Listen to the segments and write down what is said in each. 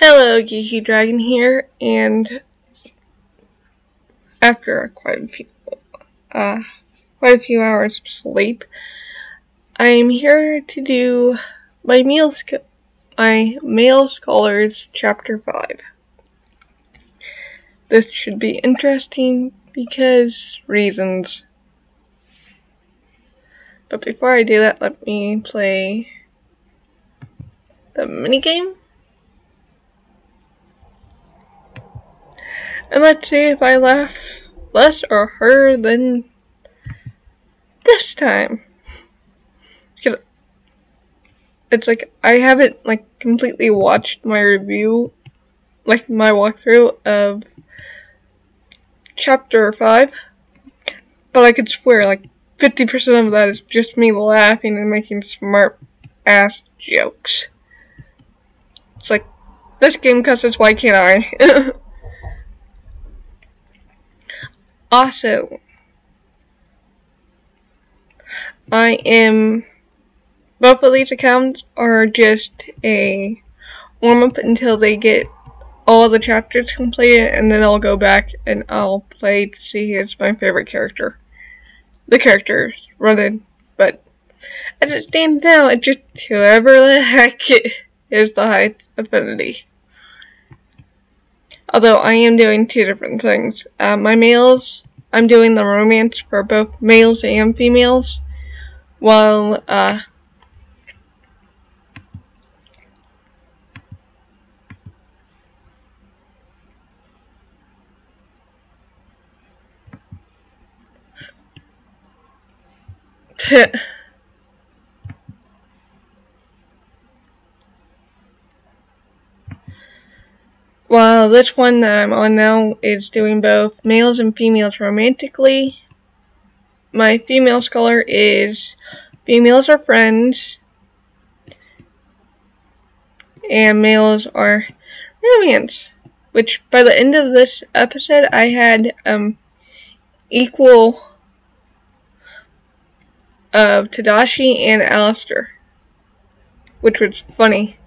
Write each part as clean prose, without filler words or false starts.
Hello, Geeky Dragon here, and after quite a few hours of sleep, I'm here to do my Male Scholars Chapter 5. This should be interesting because reasons. But before I do that, let me play the minigame. And let's see if I laugh less or harder than this time. Because it's like I haven't completely watched my review, my walkthrough of Chapter 5, but I could swear 50% of that is just me laughing and making smart ass jokes. It's like, this game cusses, why can't I? Also, both of these accounts are just a warm-up until they get all the chapters completed, and then I'll go back and I'll play to see who's my favorite character. The characters running, but as it stands now, it's just whoever the heck is the highest affinity. Although I am doing two different things. My males, I'm doing the romance for both males and females, while while this one that I'm on now is doing both males and females romantically. My female scholar is females are friends and males are romance. Which by the end of this episode I had equal of Tadashi and Alistair, which was funny.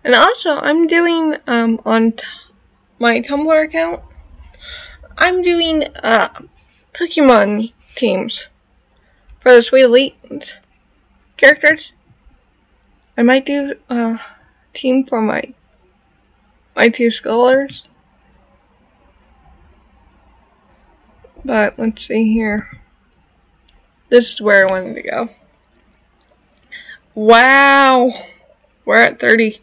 And also, I'm doing, on my Tumblr account, I'm doing, Pokemon teams for the Sweet Elite characters. I might do a team for my two scholars. But, let's see here. This is where I wanted to go. Wow! We're at 30.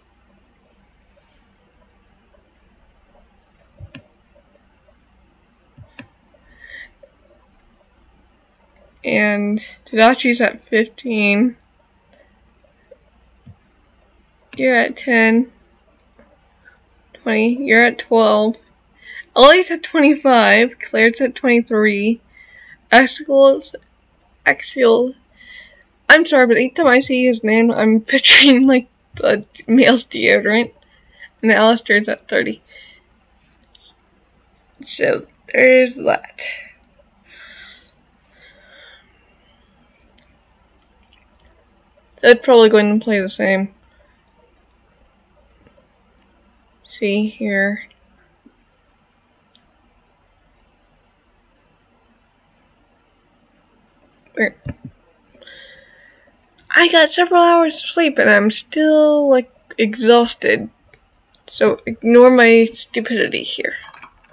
And Tadashi's at 15. You're at 10. 20. You're at 12. Ellie's at 25. Claire's at 23. Axial. I'm sorry, but each time I see his name, I'm picturing the male's deodorant. And Alistair's at 30. So there's that. They're probably going to play the same. See here. I got several hours of sleep and I'm still exhausted. So ignore my stupidity here.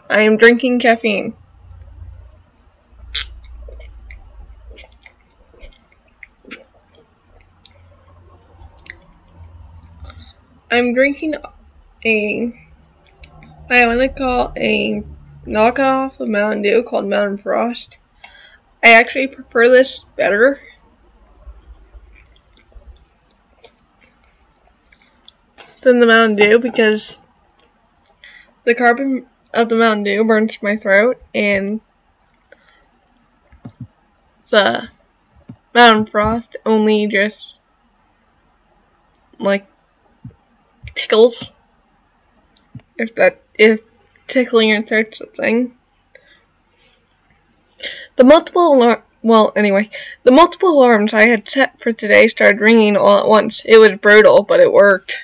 I am drinking caffeine. I'm drinking I want to call a knockoff of Mountain Dew called Mountain Frost. I actually prefer this better. than the Mountain Dew because the carbon of the Mountain Dew burns my throat, and the Mountain Frost only just, like, tickles. If tickling your throat's a thing. The multiple alarms I had set for today started ringing all at once. It was brutal, but it worked.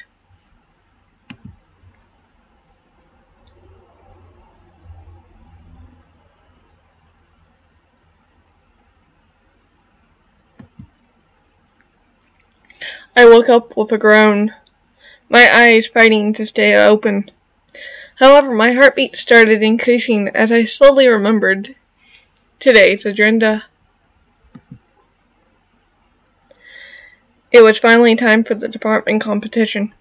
I woke up with a groan, my eyes fighting to stay open. However, my heartbeat started increasing as I slowly remembered today's agenda. It was finally time for the department competition.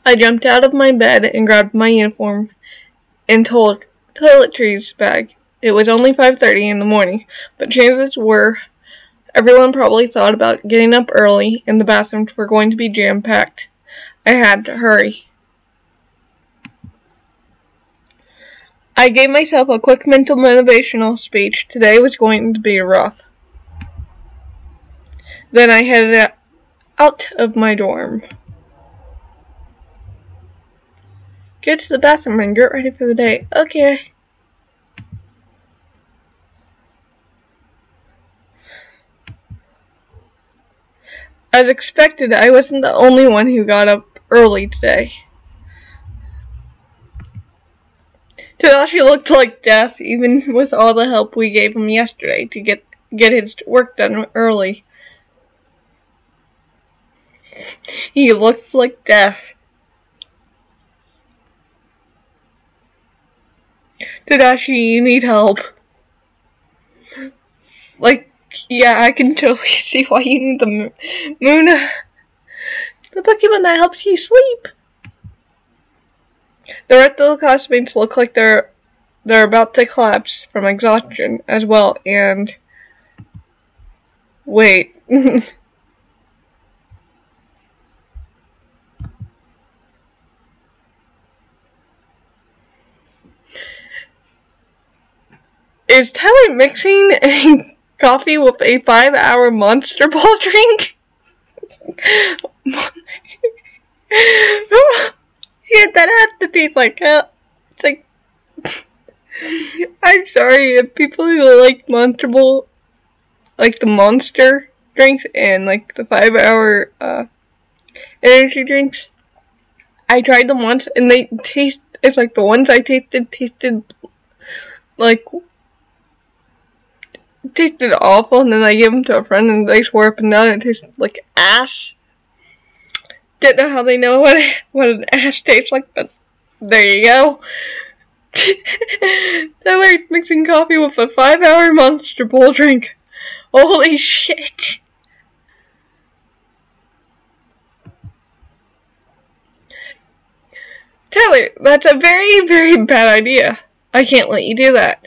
I jumped out of my bed and grabbed my uniform and toiletries bag. It was only 5:30 in the morning, but chances were everyone probably thought about getting up early and the bathrooms were going to be jam-packed. I had to hurry. I gave myself a quick mental motivational speech. Today was going to be rough. Then I headed out of my dorm. Get to the bathroom and get ready for the day. Okay. As expected, I wasn't the only one who got up early today. Tadashi looked like death, even with all the help we gave him yesterday to get his work done early. He looked like death. Tadashi, you need help. Like, yeah, I can totally see why you need the Muna. The Pokemon that helps you sleep. The rest of the classmates look like they're about to collapse from exhaustion as well, and wait. Is Tyler mixing a coffee with a 5-hour Monster Ball drink? Yeah, that has to taste like hell. It's like, I'm sorry if people who like Monster Ball, like the Monster drinks and like the 5-hour energy drinks. I tried them once and they taste. It's like the ones I tasted like. Tasted awful, and then I gave them to a friend and they swore up and down it tasted like ass. Didn't know how they know what an ass tastes like, but there you go. Tyler mixing coffee with a 5-hour Monster Bowl drink. Holy shit. Tyler, that's a very, very bad idea. I can't let you do that.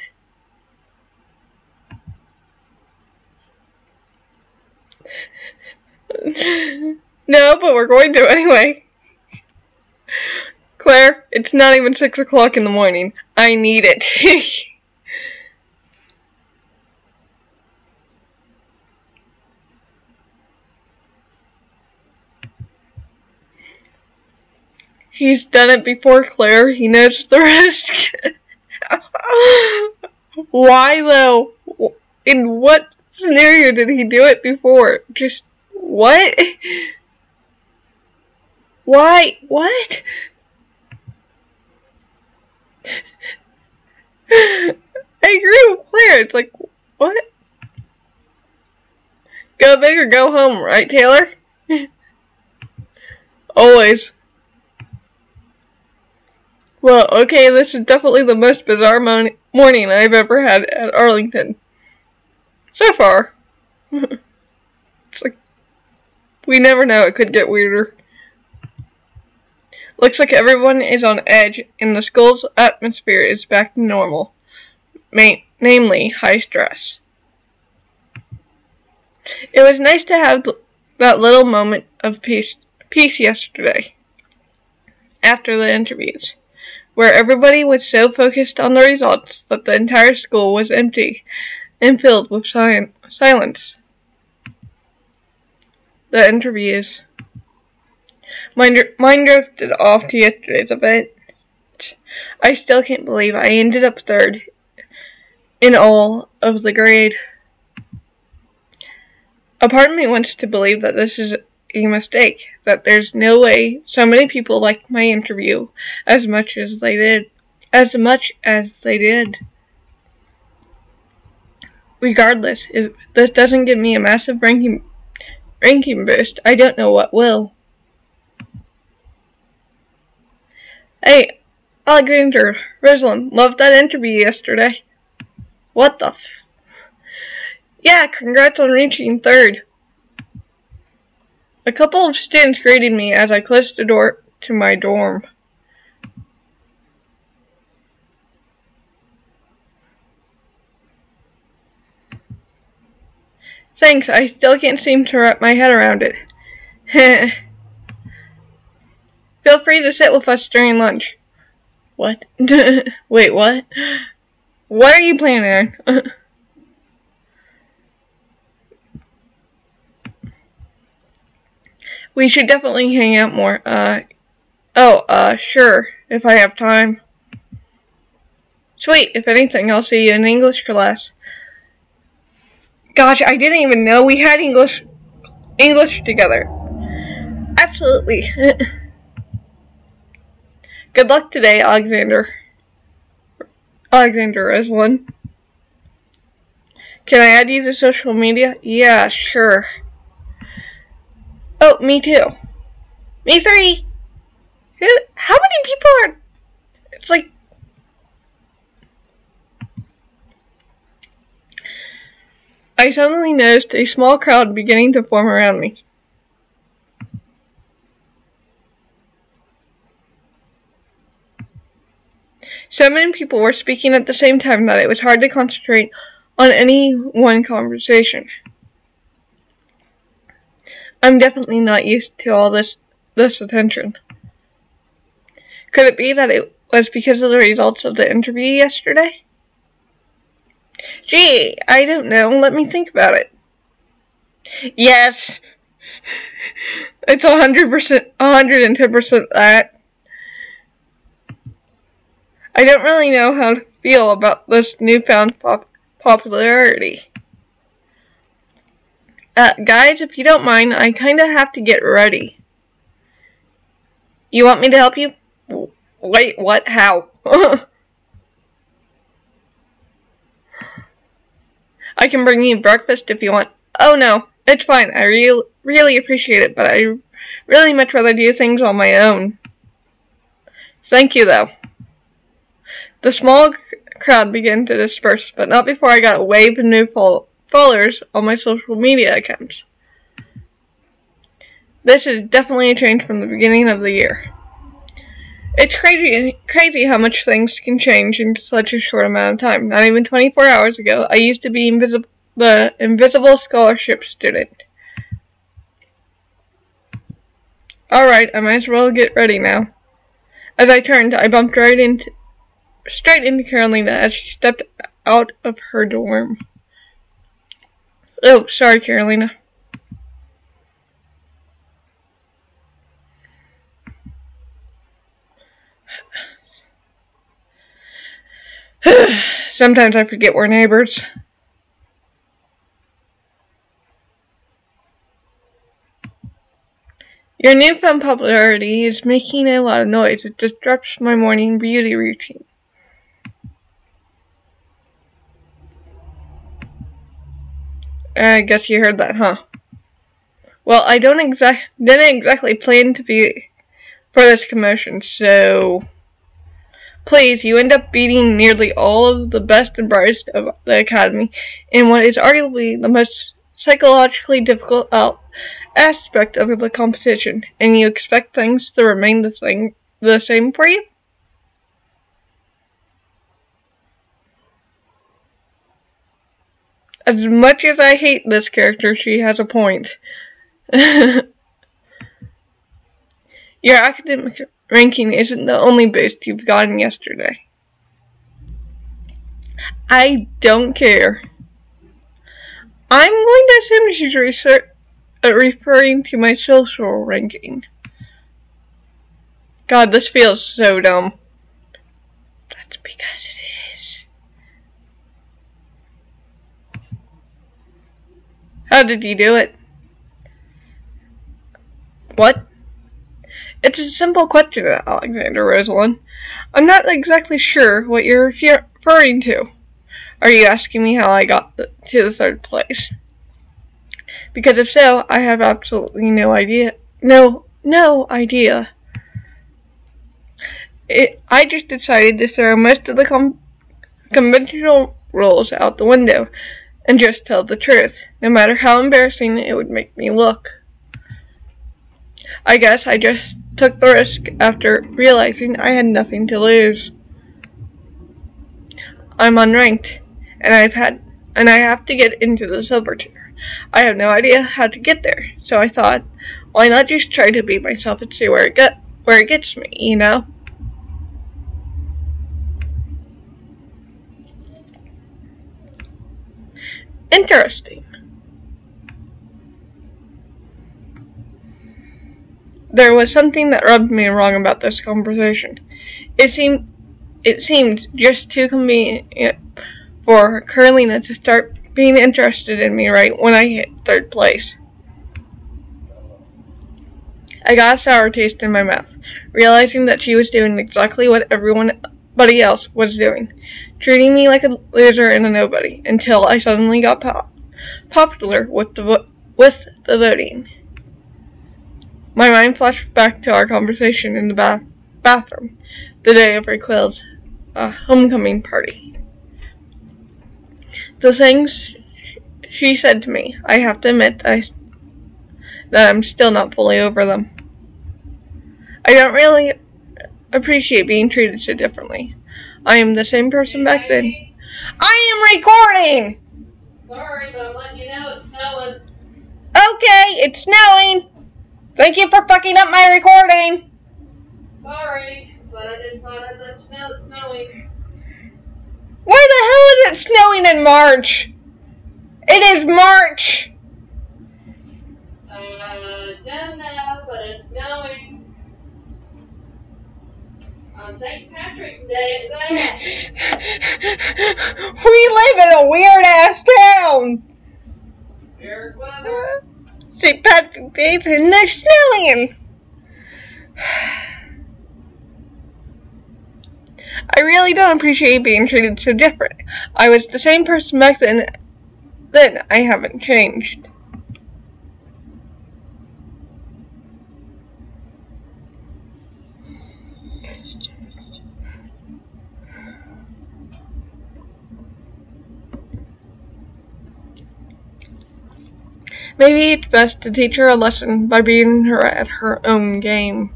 No, but we're going to anyway. Claire, it's not even 6 o'clock in the morning. I need it. He's done it before, Claire. He knows the risk. Why, though? In what scenario did he do it before? Just, what? Why? What? I agree with Claire. It's like, what? Go big or go home, right, Taylor? Always. Well, okay, this is definitely the most bizarre morning I've ever had at Arlington. So far. It's like, we never know, it could get weirder. Looks like everyone is on edge, and the school's atmosphere is back to normal. Namely, high stress. It was nice to have that little moment of peace yesterday, after the interviews, where everybody was so focused on the results that the entire school was empty and filled with silence. The interviews. Mine drifted off to yesterday's event. I still can't believe I ended up third in all of the grade. A part of me wants to believe that this is a mistake, that there's no way so many people liked my interview as much as they did. Regardless, if this doesn't give me a massive ranking boost, I don't know what will. Hey, Alexander, Rislin, loved that interview yesterday. What the Yeah, congrats on reaching third. A couple of students greeted me as I closed the door to my dorm. Thanks, I still can't seem to wrap my head around it. Feel free to sit with us during lunch. What? Wait, what? What are you planning on? We should definitely hang out more. Sure, if I have time. Sweet, if anything, I'll see you in English class. Gosh, I didn't even know we had English together. Absolutely. Good luck today, Alexander Rislin. Can I add you to social media? Yeah, sure. Oh, me too. Me 3. How many people are... It's like... I suddenly noticed a small crowd beginning to form around me. So many people were speaking at the same time that it was hard to concentrate on any one conversation. I'm definitely not used to all this attention. Could it be that it was because of the results of the interview yesterday? Gee, I don't know. Let me think about it. Yes. It's 100%, 110% that. I don't really know how to feel about this newfound popularity. Guys, if you don't mind, I kinda have to get ready. You want me to help you? Wait, what? How? I can bring you breakfast if you want. Oh no, it's fine. I really appreciate it, but I really much rather do things on my own. Thank you, though. The small crowd began to disperse, but not before I got a wave of new followers on my social media accounts. This is definitely a change from the beginning of the year. It's crazy how much things can change in such a short amount of time. Not even 24 hours ago, I used to be the invisible scholarship student. Alright, I might as well get ready now. As I turned, I bumped straight into Carolina as she stepped out of her dorm. Oh, sorry, Carolina. Sometimes I forget we're neighbors. Your newfound popularity is making a lot of noise. It disrupts my morning beauty routine. I guess you heard that, huh? Well, I didn't exactly plan to be for this commotion, so please, you end up beating nearly all of the best and brightest of the academy in what is arguably the most psychologically difficult aspect of the competition, and you expect things to remain the same for you? As much as I hate this character, she has a point. Your academic ranking isn't the only boost you've gotten yesterday. I don't care. I'm going to assume she's referring to my social ranking. God, this feels so dumb. That's because it is. How did you do it? What? It's a simple question, Alexander Rosalind. I'm not exactly sure what you're referring to. Are you asking me how I got to the 3rd place? Because if so, I have absolutely no idea. No idea. I just decided to throw most of the conventional rules out the window and just tell the truth, no matter how embarrassing it would make me look. I guess I just took the risk after realizing I had nothing to lose. I'm unranked, and I have to get into the silver tier. I have no idea how to get there, so I thought, why not just try to beat myself and see where it gets me, you know? Interesting. There was something that rubbed me wrong about this conversation. It seemed just too convenient for Carolina to start being interested in me right when I hit 3rd place. I got a sour taste in my mouth, realizing that she was doing exactly what everybody else was doing, treating me like a loser and a nobody, until I suddenly got popular with the voting. My mind flashed back to our conversation in the bathroom, the day of Raquel's homecoming party. The things she said to me, I have to admit that I'm still not fully over them. I don't really appreciate being treated so differently. I am the same person back then. I am recording! Sorry, but I'm letting you know it's snowing. Okay, it's snowing. Thank you for fucking up my recording. Sorry, but I just thought I'd let you know it's snowing. Why the hell is it snowing in March? It is March. Don't know, but it's snowing. On St. Patrick's Day, it's that. We live in a weird ass town. Weird weather. St. Patrick's Day and they're snowing. I really don't appreciate being treated so different. I was the same person back then. I haven't changed. Maybe it's best to teach her a lesson by beating her at her own game.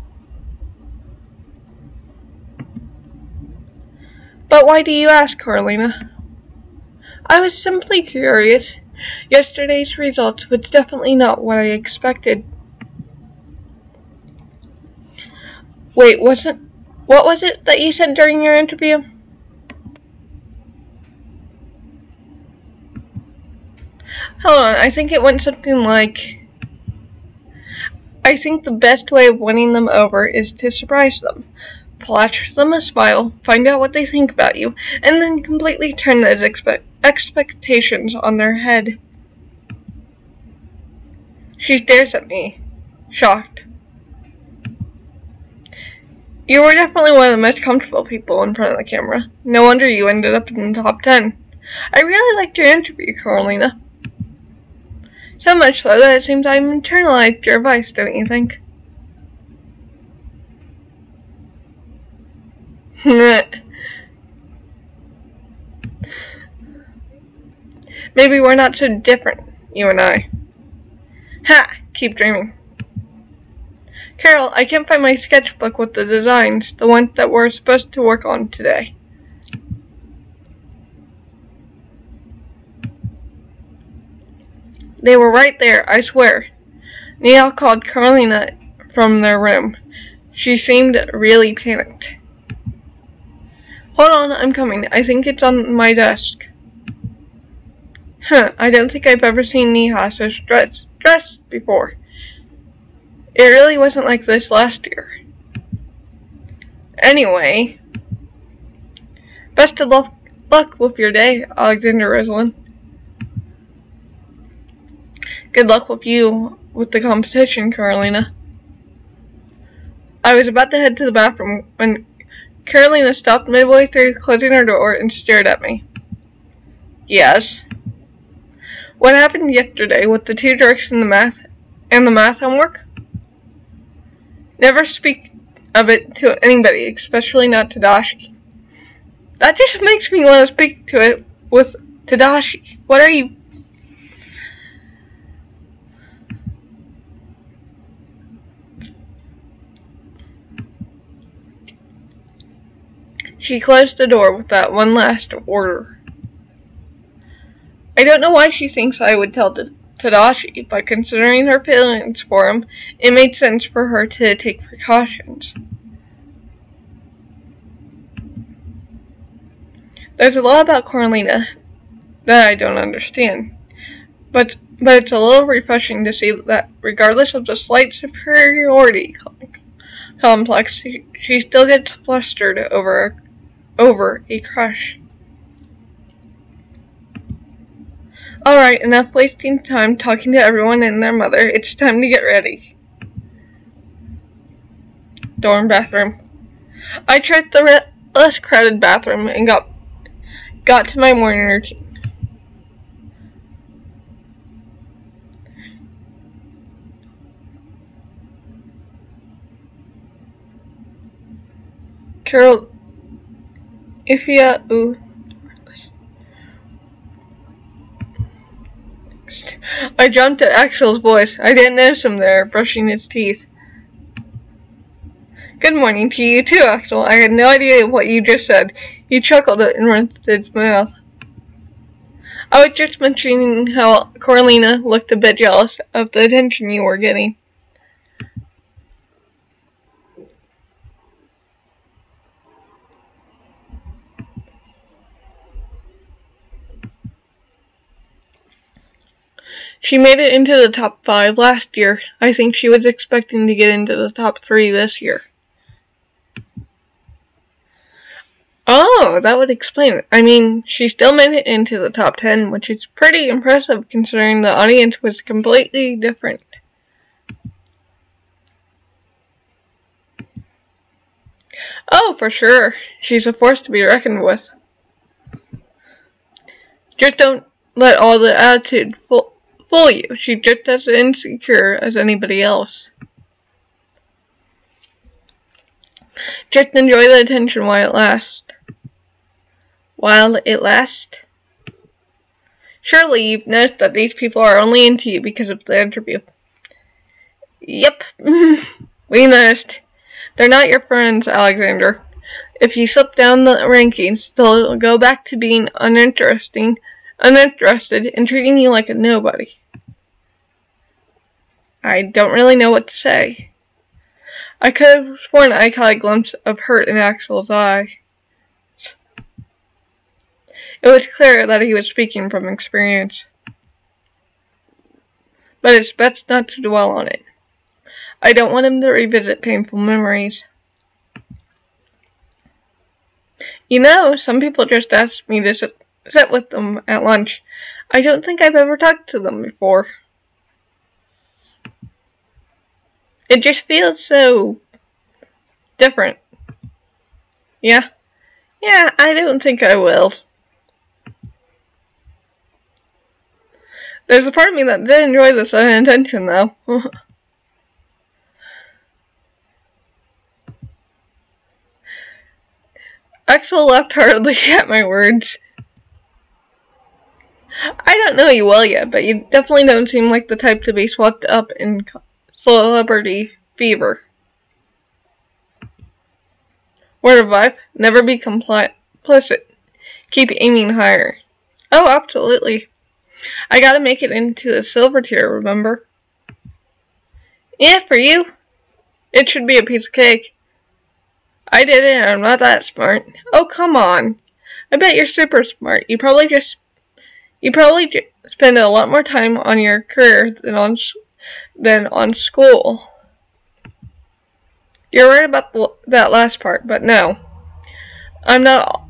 But why do you ask, Carolina? I was simply curious. Yesterday's results was definitely not what I expected. Wait, what was it that you said during your interview? Hold on, I think it went something like, I think the best way of winning them over is to surprise them. Flash them a smile, find out what they think about you, and then completely turn those expectations on their head. She stares at me, shocked. You were definitely one of the most comfortable people in front of the camera. No wonder you ended up in the top 10. I really liked your interview, Carolina. So much so that it seems I've internalized your advice, don't you think? Maybe we're not so different, you and I. Ha! Keep dreaming. Carol, I can't find my sketchbook with the designs, the ones that we're supposed to work on today. They were right there, I swear. Neil called Carolina from their room. She seemed really panicked. Hold on, I'm coming. I think it's on my desk. I don't think I've ever seen Neha so stressed before. It really wasn't like this last year. Anyway, best of luck with your day, Alexander Rosalind. Good luck with you with the competition, Carolina. I was about to head to the bathroom when Carolina stopped midway through closing her door and stared at me. Yes. What happened yesterday with the two jerks and the math homework? Never speak of it to anybody, especially not Tadashi. That just makes me want to speak to it with Tadashi. What are you... She closed the door with that one last order. I don't know why she thinks I would tell Tadashi, but considering her feelings for him, it made sense for her to take precautions. There's a lot about Carolina that I don't understand, but it's a little refreshing to see that regardless of the slight superiority complex, she still gets flustered over a crush. Alright, enough wasting time talking to everyone and their mother. It's time to get ready. Dorm bathroom. I tried the less crowded bathroom and got to my morning routine. Carol, I jumped at Axel's voice. I didn't notice him there, brushing his teeth. Good morning to you too, Axel. I had no idea what you just said. He chuckled and rinsed his mouth. I was just mentioning how Carolina looked a bit jealous of the attention you were getting. She made it into the top 5 last year. I think she was expecting to get into the top 3 this year. Oh, that would explain it. I mean, she still made it into the top 10, which is pretty impressive considering the audience was completely different. Oh, for sure. She's a force to be reckoned with. Just don't let all the attitude fool you. She's just as insecure as anybody else. Just enjoy the attention while it lasts. Surely you've noticed that these people are only into you because of the interview. Yep, we noticed. They're not your friends, Alexander. If you slip down the rankings, they'll go back to being uninterested and treating you like a nobody. I don't really know what to say. I could have sworn I caught a glimpse of hurt in Axel's eye. It was clear that he was speaking from experience. But it's best not to dwell on it. I don't want him to revisit painful memories. You know, some people just ask me to sit with them at lunch. I don't think I've ever talked to them before. It just feels so different. Yeah? Yeah, I don't think I will. There's a part of me that did enjoy this unintention, though. Axel laughed heartily at my words. I don't know you well yet, but you definitely don't seem like the type to be swept up in celebrity fever. Word of life, never be complicit. Keep aiming higher. Oh, absolutely. I gotta make it into the silver tier, remember? Yeah, for you. It should be a piece of cake. I did it and I'm not that smart. Oh, come on. I bet you're super smart. You probably spend a lot more time on your career than on school. You're right about that last part, but no. I'm not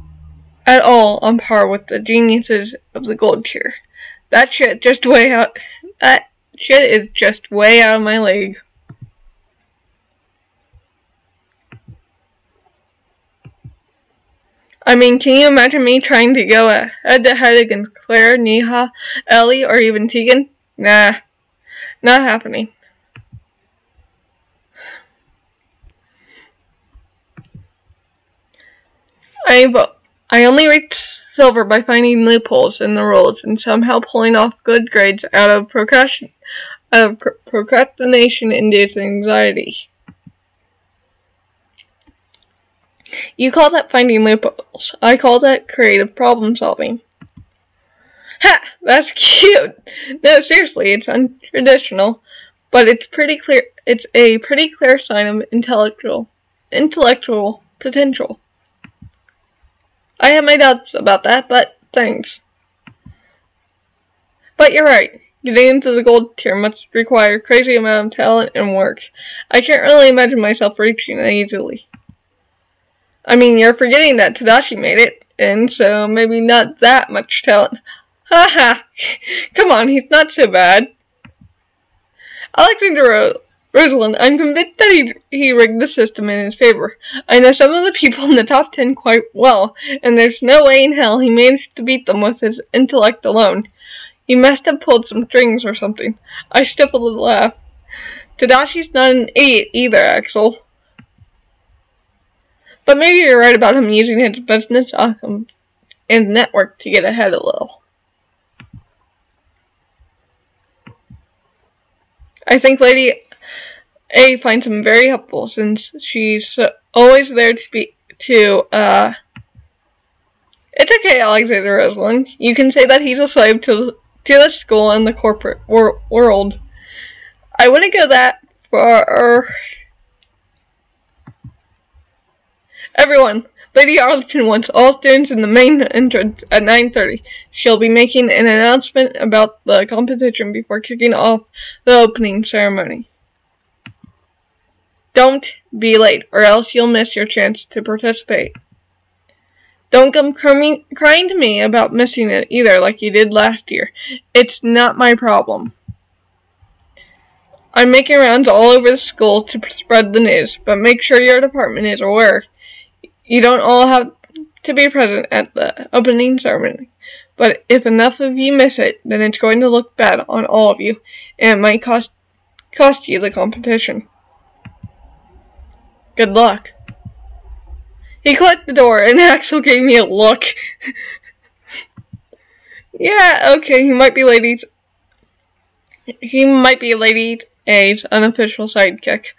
at all on par with the geniuses of the gold tier. That shit is just way out of my league. I mean, can you imagine me trying to go head to head against Claire, Neha, Ellie, or even Tegan? Nah, not happening. I only reached silver by finding loopholes in the rules and somehow pulling off good grades out of procrastination-induced anxiety. You call that finding loopholes. I call that creative problem solving. Ha! That's cute! No, seriously, it's untraditional, but it's a pretty clear sign of intellectual potential. I have my doubts about that, but thanks. But you're right. Getting into the gold tier must require a crazy amount of talent and work. I can't really imagine myself reaching it easily. I mean, you're forgetting that Tadashi made it, and so maybe not that much talent. Haha! Come on, he's not so bad. Alexander Rosalind, I'm convinced that he rigged the system in his favor. I know some of the people in the top 10 quite well, and there's no way in hell he managed to beat them with his intellect alone. He must have pulled some strings or something. I stifled a laugh. Tadashi's not an idiot either, Axel. But maybe you're right about him using his business and network to get ahead a little. I think Lady A finds him very helpful since she's always there It's okay, Alexander Rosalind. You can say that he's a slave to the school and the corporate world. I wouldn't go that far. Everyone, Lady Arlington wants all students in the main entrance at 9:30. She'll be making an announcement about the competition before kicking off the opening ceremony. Don't be late, or else you'll miss your chance to participate. Don't come crying to me about missing it either, like you did last year. It's not my problem. I'm making rounds all over the school to spread the news, but make sure your department is aware. You don't all have to be present at the opening ceremony, but if enough of you miss it, then it's going to look bad on all of you, and it might cost you the competition. Good luck. He clicked the door, and Axel gave me a look. Yeah, okay, he might be Lady A's unofficial sidekick.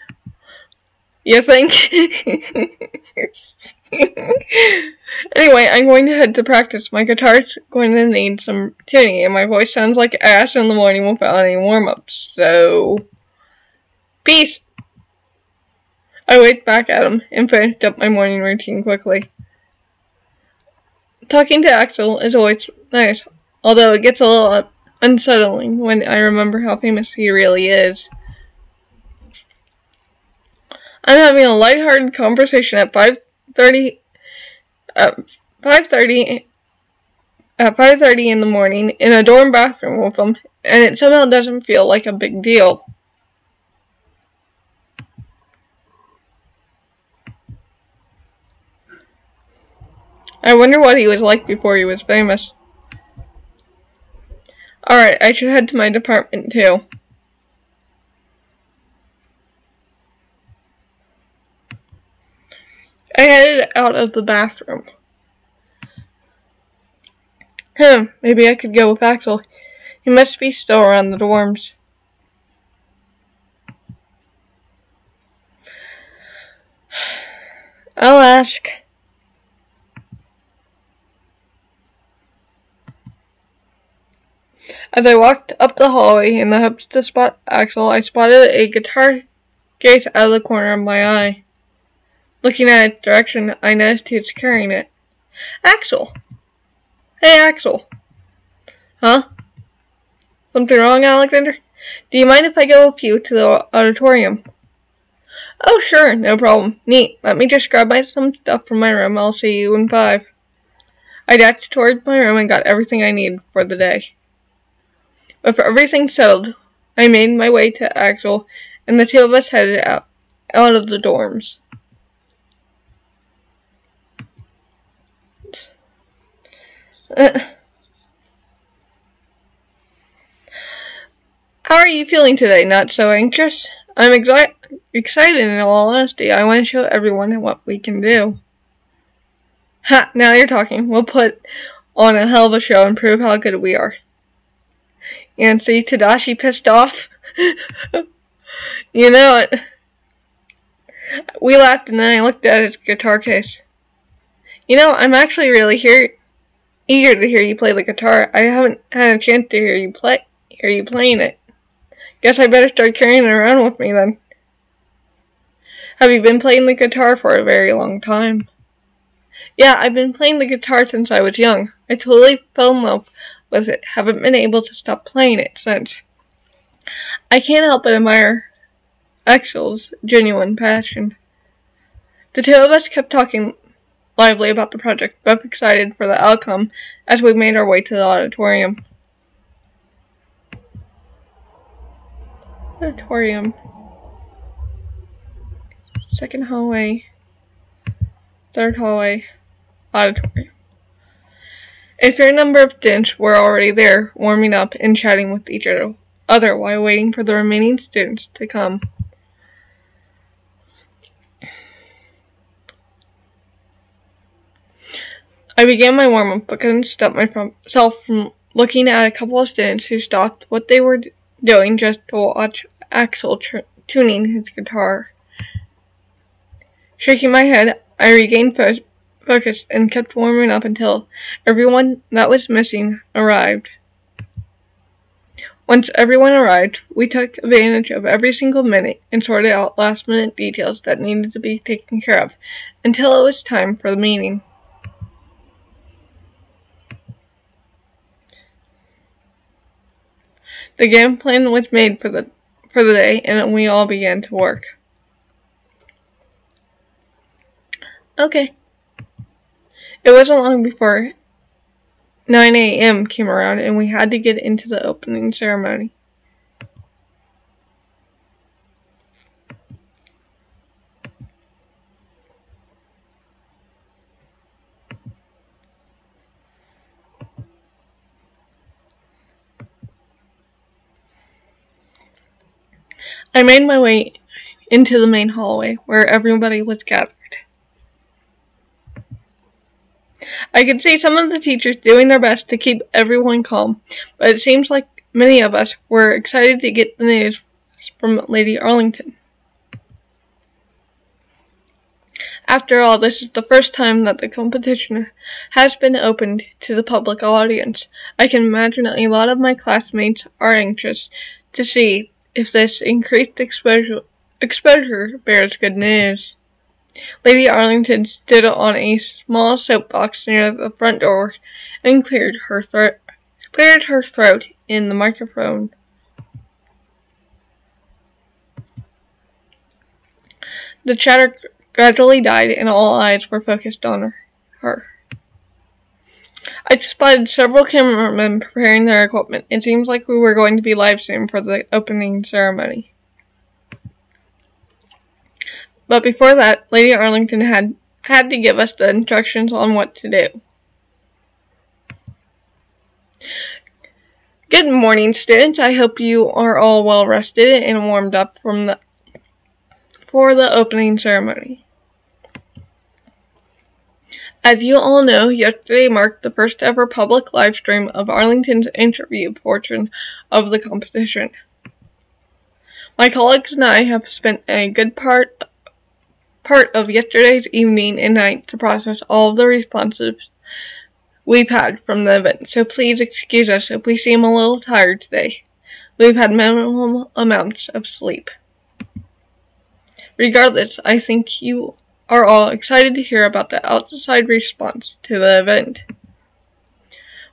You think? Anyway, I'm going to head to practice. My guitar's going to need some tuning, and my voice sounds like ass in the morning without any warm-ups, so... Peace! I waved back at him and finished up my morning routine quickly. Talking to Axel is always nice, although it gets a little unsettling when I remember how famous he really is. I'm having a lighthearted conversation at 5:30 in the morning in a dorm bathroom with him, and it somehow doesn't feel like a big deal. I wonder what he was like before he was famous. Alright, I should head to my department too. I headed out of the bathroom. Maybe I could go with Axel. He must be still around the dorms. I'll ask. As I walked up the hallway in the hopes to spot Axel, I spotted a guitar case out of the corner of my eye. Looking at its direction, I noticed he was carrying it. Axel! Hey, Axel! Huh? Something wrong, Alexander? Do you mind if I go with you to the auditorium? Oh, sure, no problem. Neat. Let me just grab some stuff from my room. I'll see you in 5. I dashed towards my room and got everything I needed for the day. With everything settled, I made my way to Axel, and the two of us headed out of the dorms. How are you feeling today? Not so anxious? I'm excited in all honesty. I want to show everyone what we can do. Ha! Now you're talking. We'll put on a hell of a show and prove how good we are. And see Tadashi pissed off? You know it. We laughed and then I looked at his guitar case. You know, I'm actually really eager to hear you play the guitar. I haven't had a chance to hear you playing it. Guess I better start carrying it around with me then. Have you been playing the guitar for a very long time? Yeah, I've been playing the guitar since I was young. I totally fell in love with it. Haven't been able to stop playing it since. I can't help but admire Axel's genuine passion. The two of us kept talking lively about the project, both excited for the outcome as we made our way to the auditorium. Second hallway. Third hallway. Auditorium. A fair number of students were already there, warming up and chatting with each other while waiting for the remaining students to come. I began my warm-up, but couldn't stop myself from looking at a couple of students who stopped what they were doing just to watch Axel tuning his guitar. Shaking my head, I regained focus and kept warming up until everyone that was missing arrived. Once everyone arrived, we took advantage of every single minute and sorted out last-minute details that needed to be taken care of until it was time for the meeting. The game plan was made for the day, and we all began to work. Okay. It wasn't long before 9 a.m. came around, and we had to get into the opening ceremony. I made my way into the main hallway, where everybody was gathered. I could see some of the teachers doing their best to keep everyone calm, but it seems like many of us were excited to get the news from Lady Arlington. After all, this is the first time that the competition has been opened to the public audience. I can imagine a lot of my classmates are anxious to see if this increased exposure bears good news. Lady Arlington stood on a small soapbox near the front door and cleared her throat in the microphone. The chatter gradually died and all eyes were focused on her. I spotted several cameramen preparing their equipment. It seems like we were going to be live streamed for the opening ceremony. But before that, Lady Arlington had to give us the instructions on what to do. Good morning, students. I hope you are all well rested and warmed up for the opening ceremony. As you all know, yesterday marked the first ever public live stream of Arlington's interview portion of the competition. My colleagues and I have spent a good part of yesterday's evening and night to process all of the responses we've had from the event, so please excuse us if we seem a little tired today. We've had minimal amounts of sleep. Regardless, I think you are all excited to hear about the outside response to the event.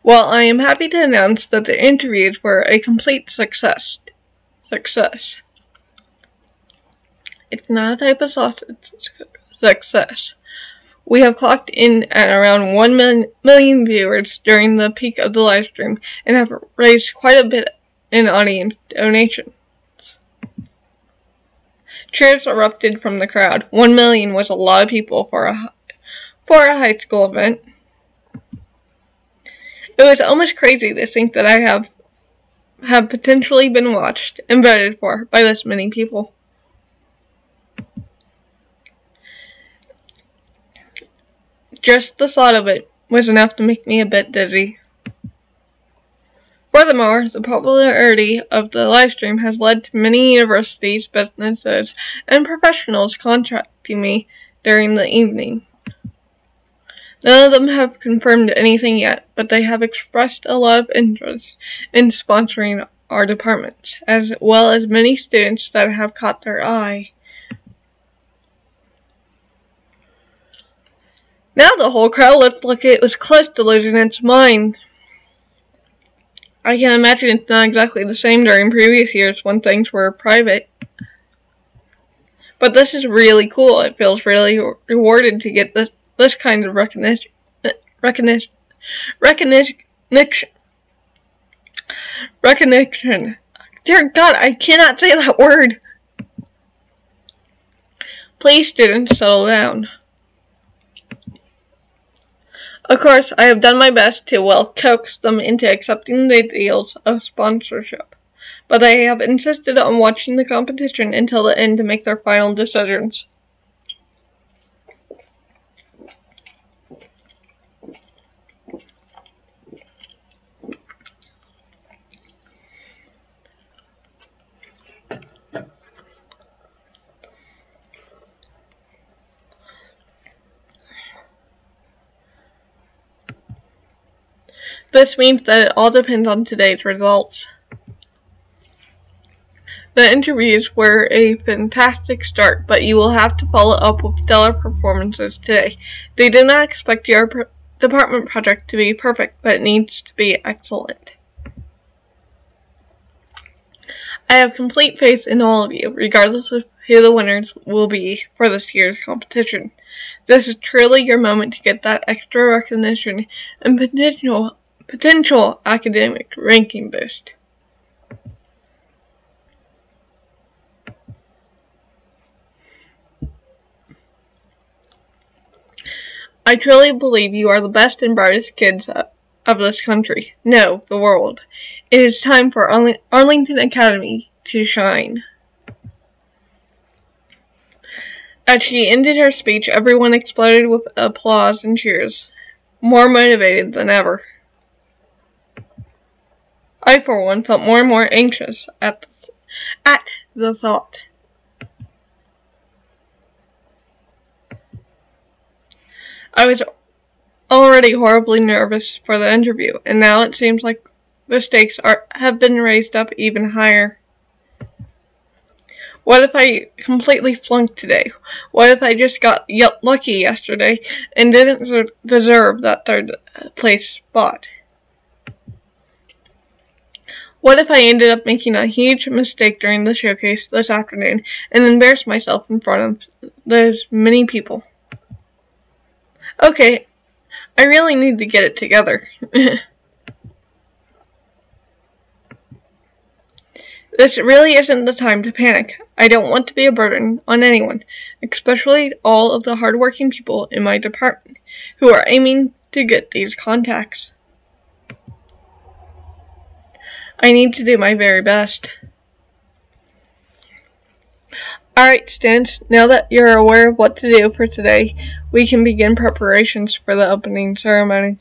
Well, I am happy to announce that the interviews were a complete success. It's not a type of sausage success. We have clocked in at around 1 million viewers during the peak of the live stream and have raised quite a bit in audience donation. Cheers erupted from the crowd. 1 million was a lot of people for a high school event. It was almost crazy to think that I have potentially been watched and voted for by this many people. Just the thought of it was enough to make me a bit dizzy. Furthermore, the popularity of the livestream has led to many universities, businesses, and professionals contacting me during the evening. None of them have confirmed anything yet, but they have expressed a lot of interest in sponsoring our departments, as well as many students that have caught their eye. Now the whole crowd looked like it was close to losing its mind. I can imagine it's not exactly the same during previous years when things were private. But this is really cool. It feels really rewarded to get this kind of recognition. Dear God, I cannot say that word. Please, students, settle down. Of course, I have done my best to, coax them into accepting the deals of sponsorship, but they have insisted on watching the competition until the end to make their final decisions. This means that it all depends on today's results. The interviews were a fantastic start, but you will have to follow up with stellar performances today. They do not expect your department project to be perfect, but it needs to be excellent. I have complete faith in all of you, regardless of who the winners will be for this year's competition. This is truly your moment to get that extra recognition and potential academic ranking boost. I truly believe you are the best and brightest kids of this country. No, the world. It is time for Arlington Academy to shine. As she ended her speech, everyone exploded with applause and cheers, more motivated than ever. I, for one, felt more and more anxious at the thought. I was already horribly nervous for the interview, and now it seems like the stakes have been raised up even higher. What if I completely flunked today? What if I just got lucky yesterday and didn't deserve that third place spot? What if I ended up making a huge mistake during the showcase this afternoon and embarrassed myself in front of those many people? Okay, I really need to get it together. This really isn't the time to panic. I don't want to be a burden on anyone, especially all of the hardworking people in my department who are aiming to get these contacts. I need to do my very best. Alright, students, now that you're aware of what to do for today, we can begin preparations for the opening ceremony.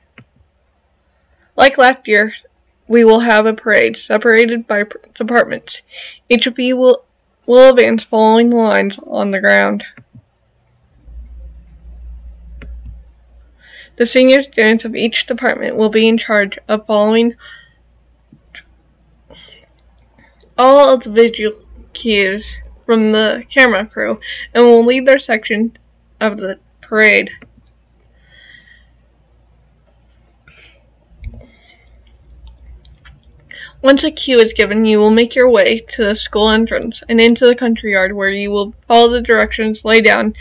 Like last year, we will have a parade separated by departments. Each of you will advance following the lines on the ground. The senior students of each department will be in charge of following all of the visual cues from the camera crew and will lead their section of the parade. Once a cue is given, you will make your way to the school entrance and into the country yard, where you will follow the directions laid down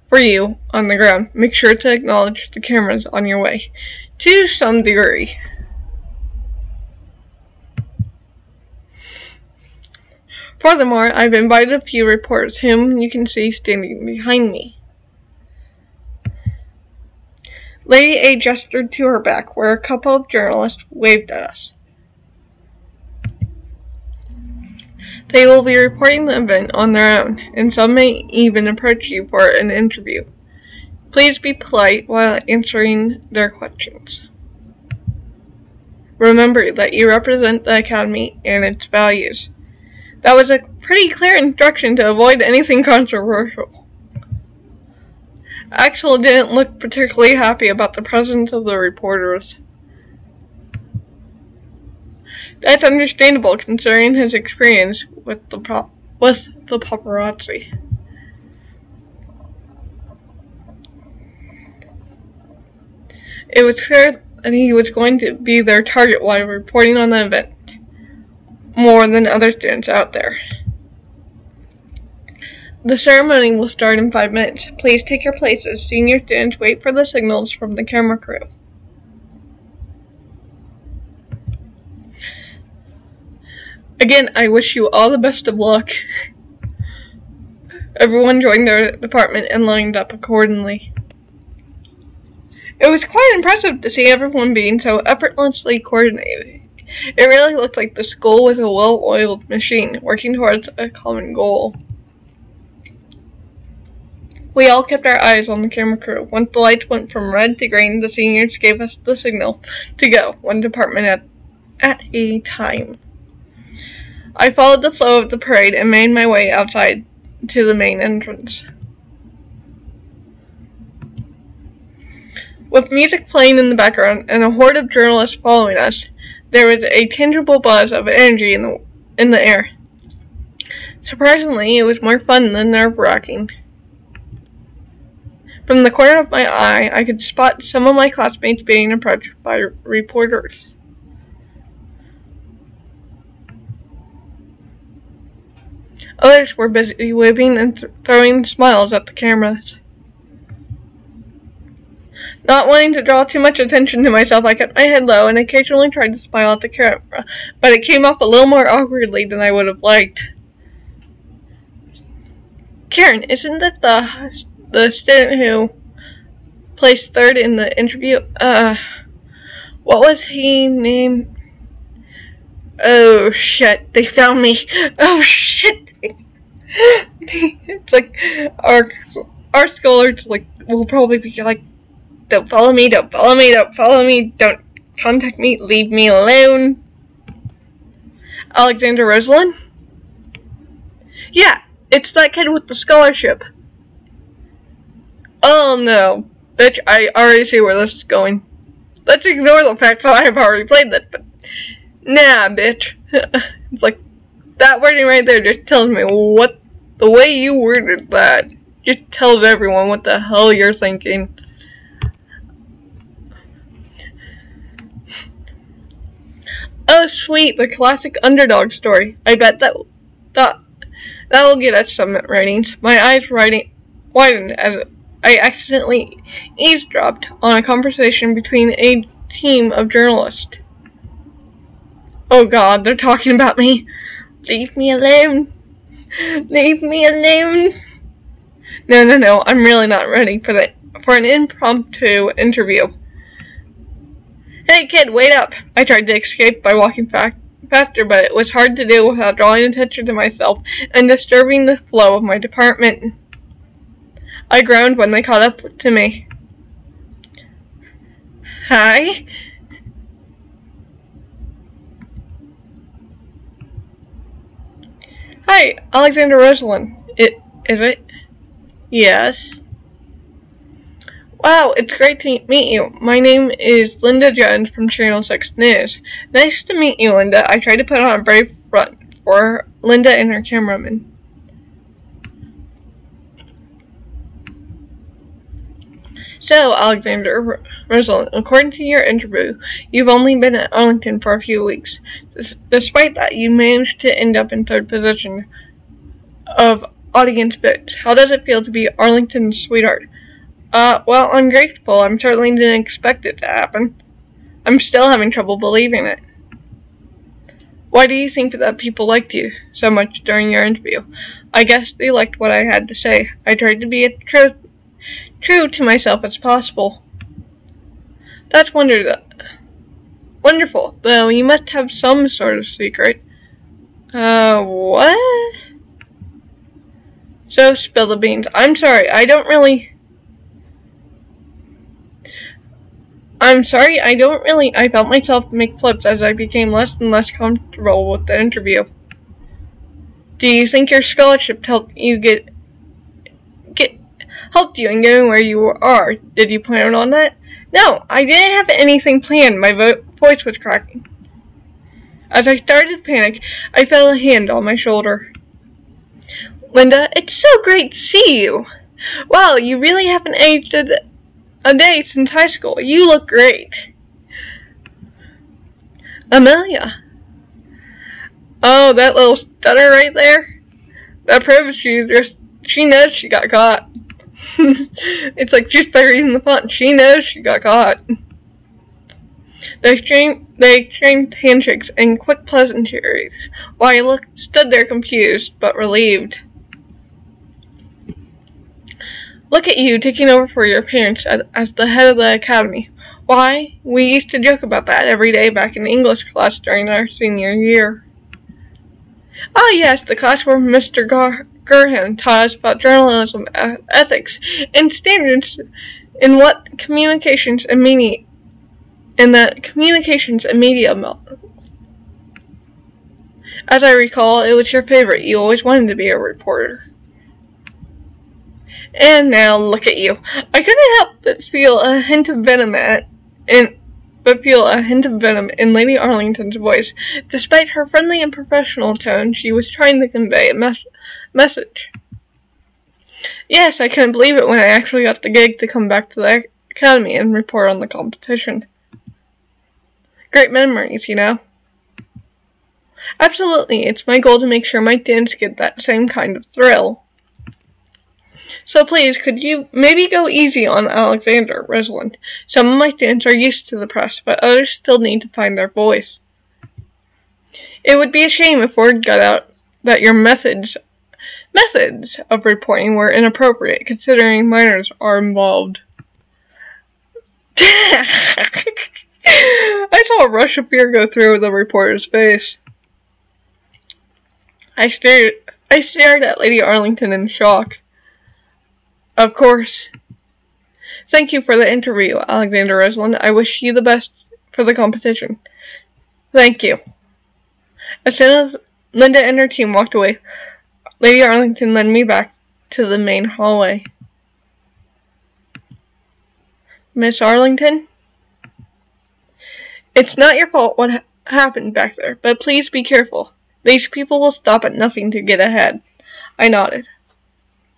for you on the ground. Make sure to acknowledge the cameras on your way, to some degree. Furthermore, I've invited a few reporters whom you can see standing behind me. Lady A gestured to her back, where a couple of journalists waved at us. They will be reporting the event on their own, and some may even approach you for an interview. Please be polite while answering their questions. Remember that you represent the Academy and its values. That was a pretty clear instruction to avoid anything controversial. Axel didn't look particularly happy about the presence of the reporters. That's understandable, considering his experience with the paparazzi. It was clear that he was going to be their target while reporting on the event, more than other students out there. The ceremony will start in 5 minutes. Please take your places. Senior students wait for the signals from the camera crew. Again, I wish you all the best of luck. Everyone joined their department and lined up accordingly. It was quite impressive to see everyone being so effortlessly coordinated. It really looked like the school was a well-oiled machine, working towards a common goal. We all kept our eyes on the camera crew. Once the lights went from red to green, the seniors gave us the signal to go, one department at a time. I followed the flow of the parade and made my way outside to the main entrance. With music playing in the background and a horde of journalists following us, there was a tangible buzz of energy in the air. Surprisingly, it was more fun than nerve-wracking. From the corner of my eye, I could spot some of my classmates being approached by reporters. Others were busy waving and throwing smiles at the cameras. Not wanting to draw too much attention to myself, I kept my head low and occasionally tried to smile at the camera, but it came off a little more awkwardly than I would have liked. Karen, isn't that the student who placed third in the interview? What was he named? Oh shit, they found me. Oh shit. It's like our scholars will probably be like, don't follow me, don't follow me, don't follow me, don't contact me, leave me alone. Alexander Rosalind? Yeah, it's that kid with the scholarship. Oh no, bitch, I already see where this is going. Let's ignore the fact that I have already played that, but nah, bitch. Like, that wording right there just tells me the way you worded that just tells everyone what the hell you're thinking. Oh sweet, the classic underdog story. I bet that will get us some ratings. My eyes widened as I accidentally eavesdropped on a conversation between a team of journalists. Oh god, they're talking about me. Leave me alone. Leave me alone. No, I'm really not ready for an impromptu interview. Hey kid, wait up. I tried to escape by walking faster, but it was hard to do without drawing attention to myself and disturbing the flow of my department. I groaned when they caught up to me. Hi? Hi, Alexander Rosalind. Is it? Yes. Wow, it's great to meet you. My name is Linda Jones from Channel 6 News. Nice to meet you, Linda. I tried to put on a brave front for Linda and her cameraman. So, Alexander Rosalind, according to your interview, you've only been at Arlington for a few weeks. Despite that, you managed to end up in third position of audience votes. How does it feel to be Arlington's sweetheart? Well, I'm grateful. I certainly didn't expect it to happen. I'm still having trouble believing it. Why do you think that people liked you so much during your interview? I guess they liked what I had to say. I tried to be as true to myself as possible. That's wonderful, though you must have some sort of secret. What? So, spill the beans. I'm sorry, I don't really, I felt myself make flips as I became less and less comfortable with the interview. Do you think your scholarship helped you helped you in getting where you are? Did you plan on that? No, I didn't have anything planned. My voice was cracking. As I started to panic, I felt a hand on my shoulder. Linda, it's so great to see you. Wow, you really haven't aged a day since high school. You look great. Amelia. Oh, that little stutter right there? That proves she knows she got caught. It's like she's buried in the fun. She knows she got caught. They exchanged handshakes and quick pleasantries, while I stood there confused but relieved. Look at you taking over for your parents as the head of the academy. Why, we used to joke about that every day back in English class during our senior year. Ah, yes, the class where Mr. Gerhan taught us about journalism, ethics, and standards in the communications and media model. As I recall, it was your favorite. You always wanted to be a reporter. And now look at you. I couldn't help but feel a hint of venom in Lady Arlington's voice. Despite her friendly and professional tone, she was trying to convey a message. Yes, I couldn't believe it when I actually got the gig to come back to the academy and report on the competition. Great memories, you know. Absolutely, it's my goal to make sure my students get that same kind of thrill. So please, could you maybe go easy on Alexander Rosalind? Some of my students are used to the press, but others still need to find their voice. It would be a shame if word got out that your methods of reporting were inappropriate, considering minors are involved. I saw a rush of fear go through the reporter's face. I stared at Lady Arlington in shock. Of course. Thank you for the interview, Alexander Rosalind. I wish you the best for the competition. Thank you. As soon as Linda and her team walked away, Lady Arlington led me back to the main hallway. Miss Arlington? It's not your fault what happened back there, but please be careful. These people will stop at nothing to get ahead. I nodded.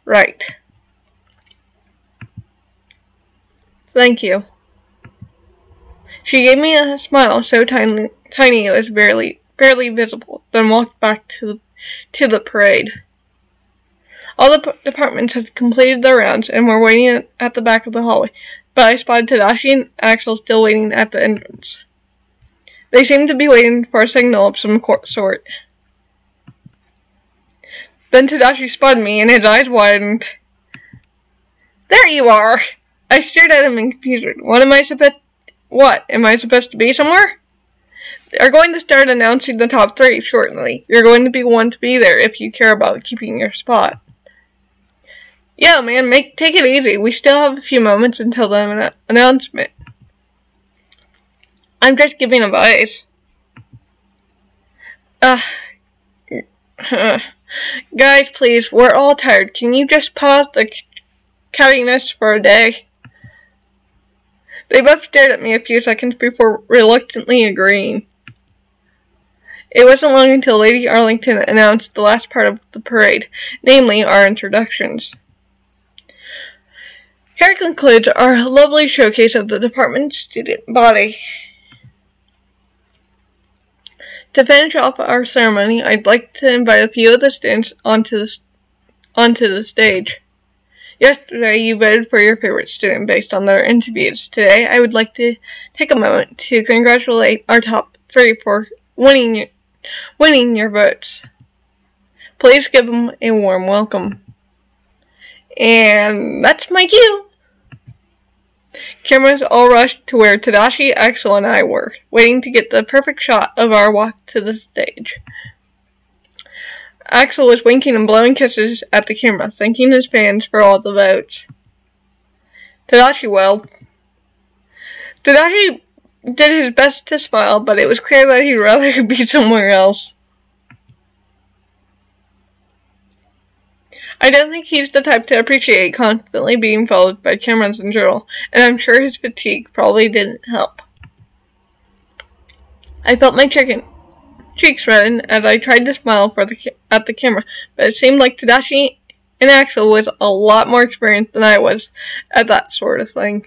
Right. Thank you. She gave me a smile so tiny it was barely visible, then walked back to the parade. All the departments had completed their rounds and were waiting at the back of the hallway, but I spotted Tadashi and Axel still waiting at the entrance. They seemed to be waiting for a signal of some sort. Then Tadashi spotted me and his eyes widened. There you are! I stared at him in confusion. What? Am I supposed to be somewhere? They're going to start announcing the top 3 shortly. You're going to be one to be there if you care about keeping your spot. Yeah, man, take it easy. We still have a few moments until the announcement. I'm just giving advice. Guys, please, we're all tired. Can you just pause the cattiness for a day? They both stared at me a few seconds before reluctantly agreeing. It wasn't long until Lady Arlington announced the last part of the parade, namely our introductions. Here concludes our lovely showcase of the department's student body. To finish off our ceremony, I'd like to invite a few of the students onto the stage. Yesterday, you voted for your favorite student based on their interviews. Today, I would like to take a moment to congratulate our top 3 for winning your votes. Please give them a warm welcome. And that's my cue. Cameras all rushed to where Tadashi, Axel, and I were, waiting to get the perfect shot of our walk to the stage. Axel was winking and blowing kisses at the camera, thanking his fans for all the votes. Tadashi did his best to smile, but it was clear that he'd rather be somewhere else. I don't think he's the type to appreciate constantly being followed by cameras in general, and I'm sure his fatigue probably didn't help. I felt my cheeks redden as I tried to smile at the camera, but it seemed like Tadashi and Axel was a lot more experienced than I was at that sort of thing.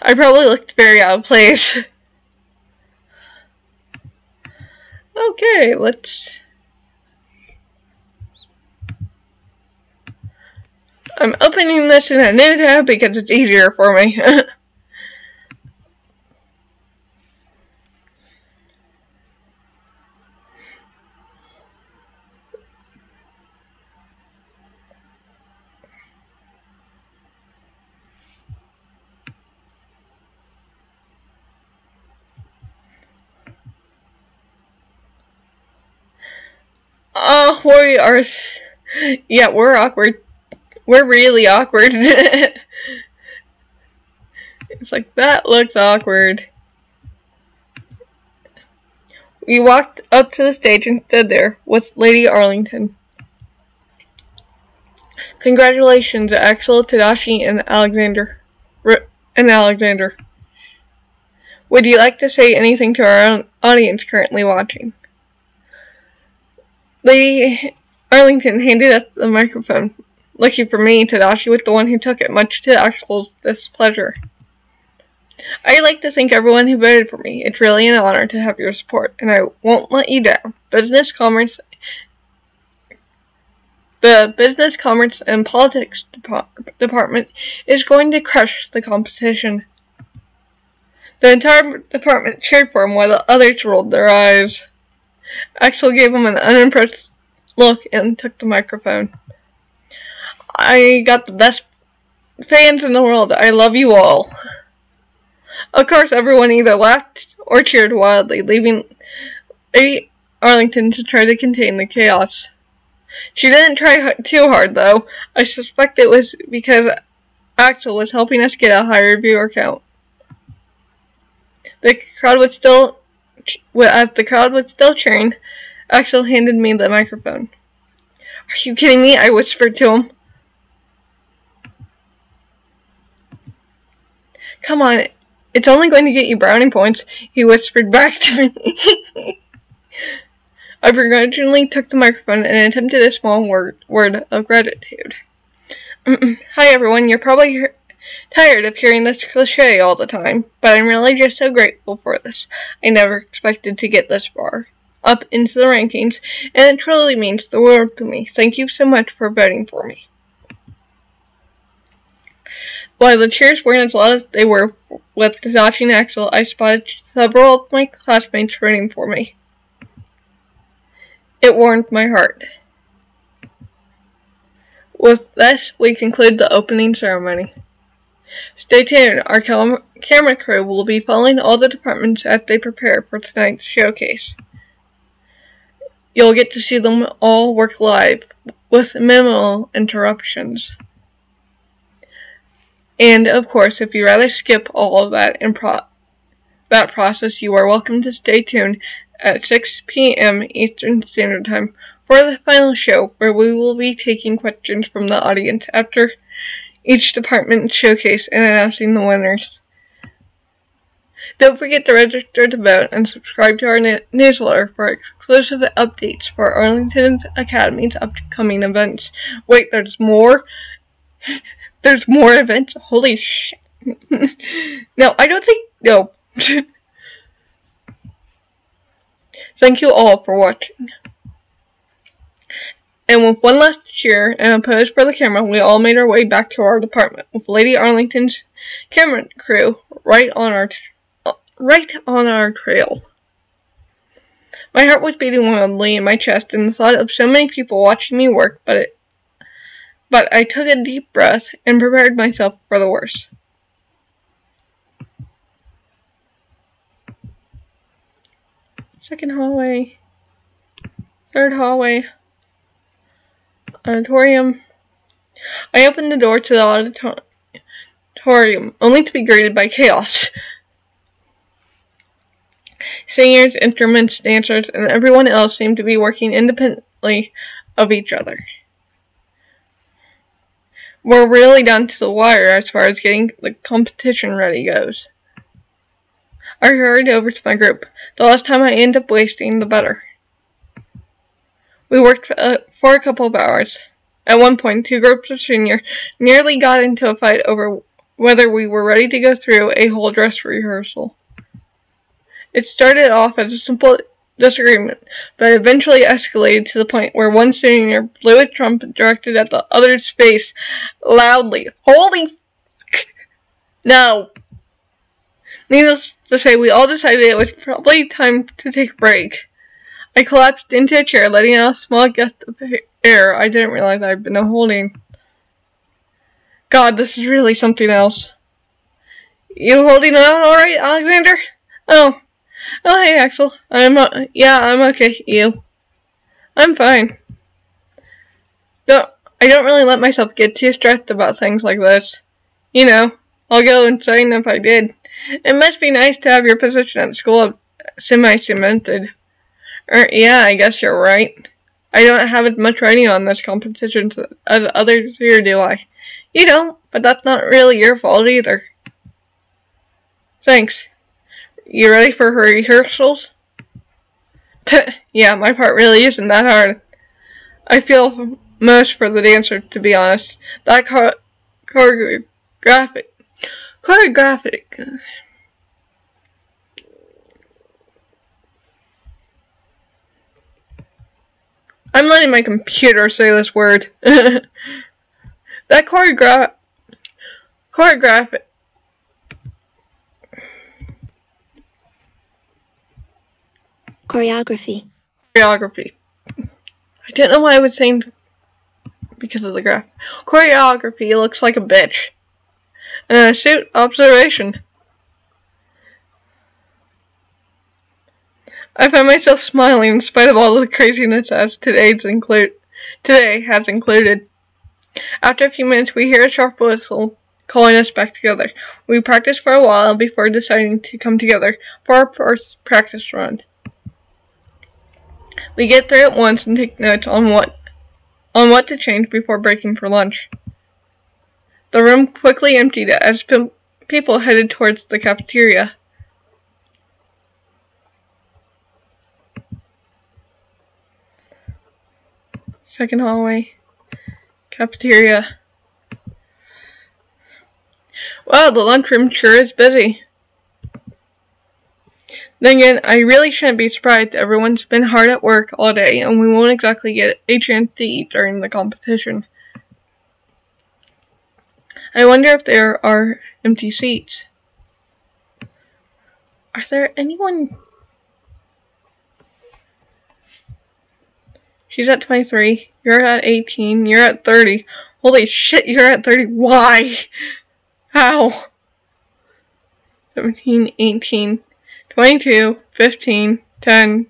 I probably looked very out of place. Okay, I'm opening this in a new tab because it's easier for me. Oh, yeah, we're awkward. We're really awkward. It's like, that looks awkward. We walked up to the stage and stood there with Lady Arlington. Congratulations, Axel, Tadashi, and Alexander. Would you like to say anything to our audience currently watching? Lady Arlington handed us the microphone. Lucky for me, Tadashi was the one who took it, much to Axel's displeasure. I'd like to thank everyone who voted for me. It's really an honor to have your support, and I won't let you down. The Business, Commerce, and Politics department is going to crush the competition. The entire department cheered for him while the others rolled their eyes. Axel gave him an unimpressed look and took the microphone. I got the best fans in the world. I love you all. Of course, everyone either laughed or cheered wildly, leaving Lady Arlington to try to contain the chaos. She didn't try too hard, though. I suspect it was because Axel was helping us get a higher viewer count. As the crowd was still cheering, Axel handed me the microphone. Are you kidding me? I whispered to him. Come on, it's only going to get you brownie points, he whispered back to me. I begrudgingly took the microphone and attempted a small word of gratitude. Hi everyone, you're probably tired of hearing this cliche all the time, but I'm really just so grateful for this. I never expected to get this far, up into the rankings, and it truly means the world to me. Thank you so much for voting for me. While the cheers weren't as loud as they were with Tadashi and Axel, I spotted several of my classmates rooting for me. It warmed my heart. With this, we conclude the opening ceremony. Stay tuned, our camera crew will be following all the departments as they prepare for tonight's showcase. You'll get to see them all work live, with minimal interruptions. And, of course, if you'd rather skip all of that that process, you are welcome to stay tuned at 6 p.m. Eastern Standard Time for the final show, where we will be taking questions from the audience after each department showcase and announcing the winners. Don't forget to register to vote and subscribe to our newsletter for exclusive updates for Arlington Academy's upcoming events. Wait, there's more? There's more events? Holy shit. No, I don't think... No. Thank you all for watching. And with one last cheer and a pose for the camera, we all made our way back to our department, with Lady Arlington's camera crew right on our trail. My heart was beating wildly in my chest in the thought of so many people watching me work, but I took a deep breath and prepared myself for the worst. Second hallway, third hallway, auditorium. I opened the door to the auditorium, only to be greeted by chaos. Singers, instruments, dancers, and everyone else seemed to be working independently of each other. We're really down to the wire as far as getting the competition ready goes. I hurried over to my group. The less time I end up wasting, the better. We worked for a couple of hours. At one point, two groups of seniors nearly got into a fight over whether we were ready to go through a whole dress rehearsal. It started off as a simple disagreement, but eventually escalated to the point where one senior blew a trumpet directed at the other's face loudly. Holy fuck! No! Needless to say, we all decided it was probably time to take a break. I collapsed into a chair, letting out a small gust of air I didn't realize I'd been holding. God, this is really something else. You holding out alright, Alexander? Oh, hey, Axel. I'm okay. You? I'm fine. I don't really let myself get too stressed about things like this. You know, I'll go insane if I did. It must be nice to have your position at school semi-cemented. Yeah, I guess you're right. I don't have as much writing on this competition as others here, do I? You don't, but that's not really your fault either. Thanks. You ready for rehearsals? Yeah, my part really isn't that hard. I feel most for the dancer, to be honest. That choreographic. I'm letting my computer say this word. That choreographic. Choreography. I didn't know why I was saying because of the graph. Choreography looks like a bitch. Suit observation. I find myself smiling in spite of all the craziness as today has included. After a few minutes, we hear a sharp whistle calling us back together. We practice for a while before deciding to come together for our first practice run. We get through it once and take notes on what to change before breaking for lunch. The room quickly emptied as people headed towards the cafeteria. Second hallway. Cafeteria. Wow, the lunchroom sure is busy. Then again, I really shouldn't be surprised. Everyone's been hard at work all day, and we won't exactly get a chance to eat during the competition. I wonder if there are empty seats. Are there anyone? She's at 23. You're at 18. You're at 30. Holy shit, you're at 30. Why? How? 17, 18, 22, 15, 10,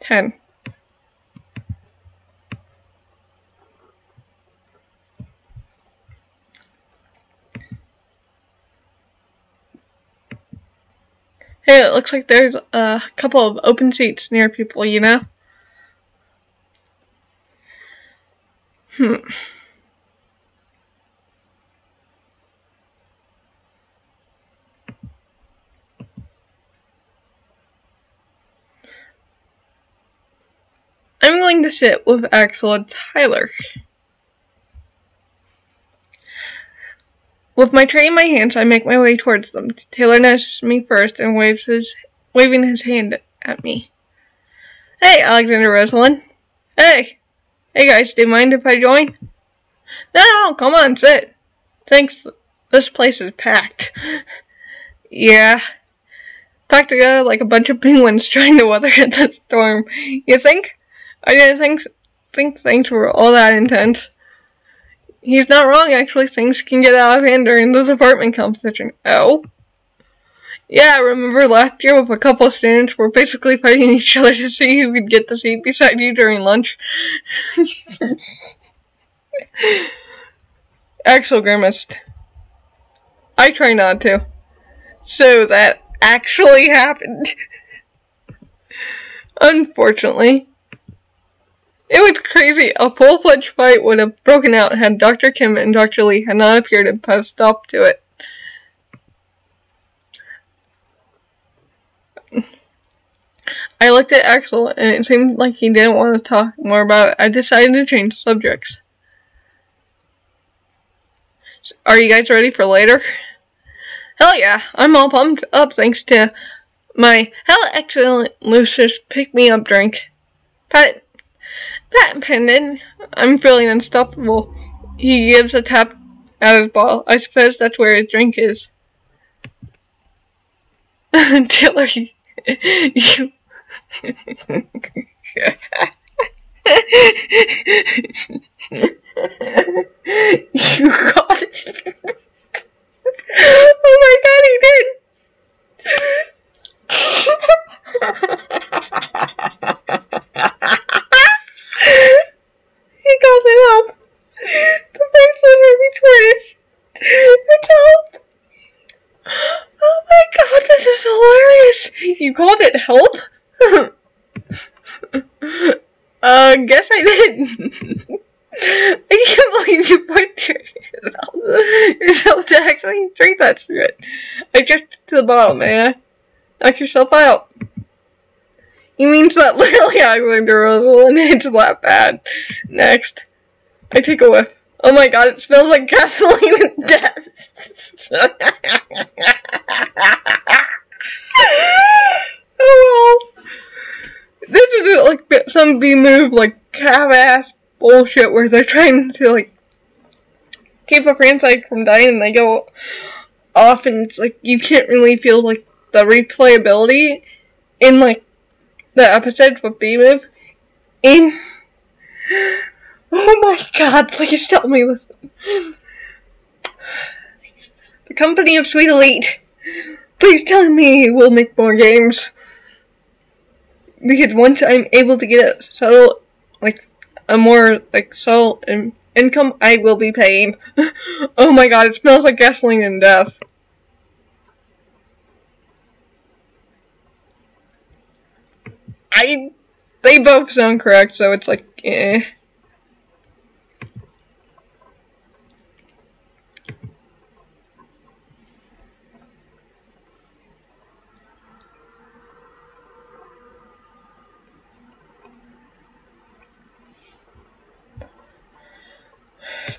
10. Hey, it looks like there's a couple of open seats near people, you know? going to sit with Axel and Tyler. With my tray in my hands, I make my way towards them. Taylor notices me first and waving his hand at me. Hey, Alexander Rosalind. Hey. Hey guys, do you mind if I join? No, come on, sit. Thanks, this place is packed. Yeah. Packed together like a bunch of penguins trying to weather the storm. You think? I didn't think things were all that intense. He's not wrong, actually. Things can get out of hand during the department competition. Oh? Yeah, I remember last year with a couple of students were basically fighting each other to see who could get the seat beside you during lunch. Axel grimaced. I try not to. So that actually happened. Unfortunately. It was crazy. A full-fledged fight would have broken out had Dr. Kim and Dr. Lee had not appeared and put a stop to it. I looked at Axel, and it seemed like he didn't want to talk more about it. I decided to change subjects. Are you guys ready for later? Hell yeah, I'm all pumped up thanks to my hella excellent Lucius pick-me-up drink. Patent pending. I'm feeling unstoppable. He gives a tap at his bottle. I suppose that's where his drink is. Taylor, you... You got it. Oh my god, he did. He got it up. The first letter betrays. It's help. Oh my god, this is hilarious. You called it help? Guess I did. I can't believe you put yourself to actually drink that shit. I drifted to the bottom, man. Knock yourself out. He means that literally Alexander Rosalind, it's that bad. Next. I take a whiff. Oh my god, it smells like gasoline and death. Oh well. This isn't like some B-move, like half-ass bullshit where they're trying to like keep a franchise from dying and they go off and it's like you can't really feel like the replayability in like the episodes with B-move. Oh my god, please tell me this. The company of Sweet Elite. Please tell me we'll make more games. Because once I'm able to get a subtle, like, a more, like, subtle income, I will be paying. Oh my god, it smells like gasoline and death. They both sound correct, so it's like, eh.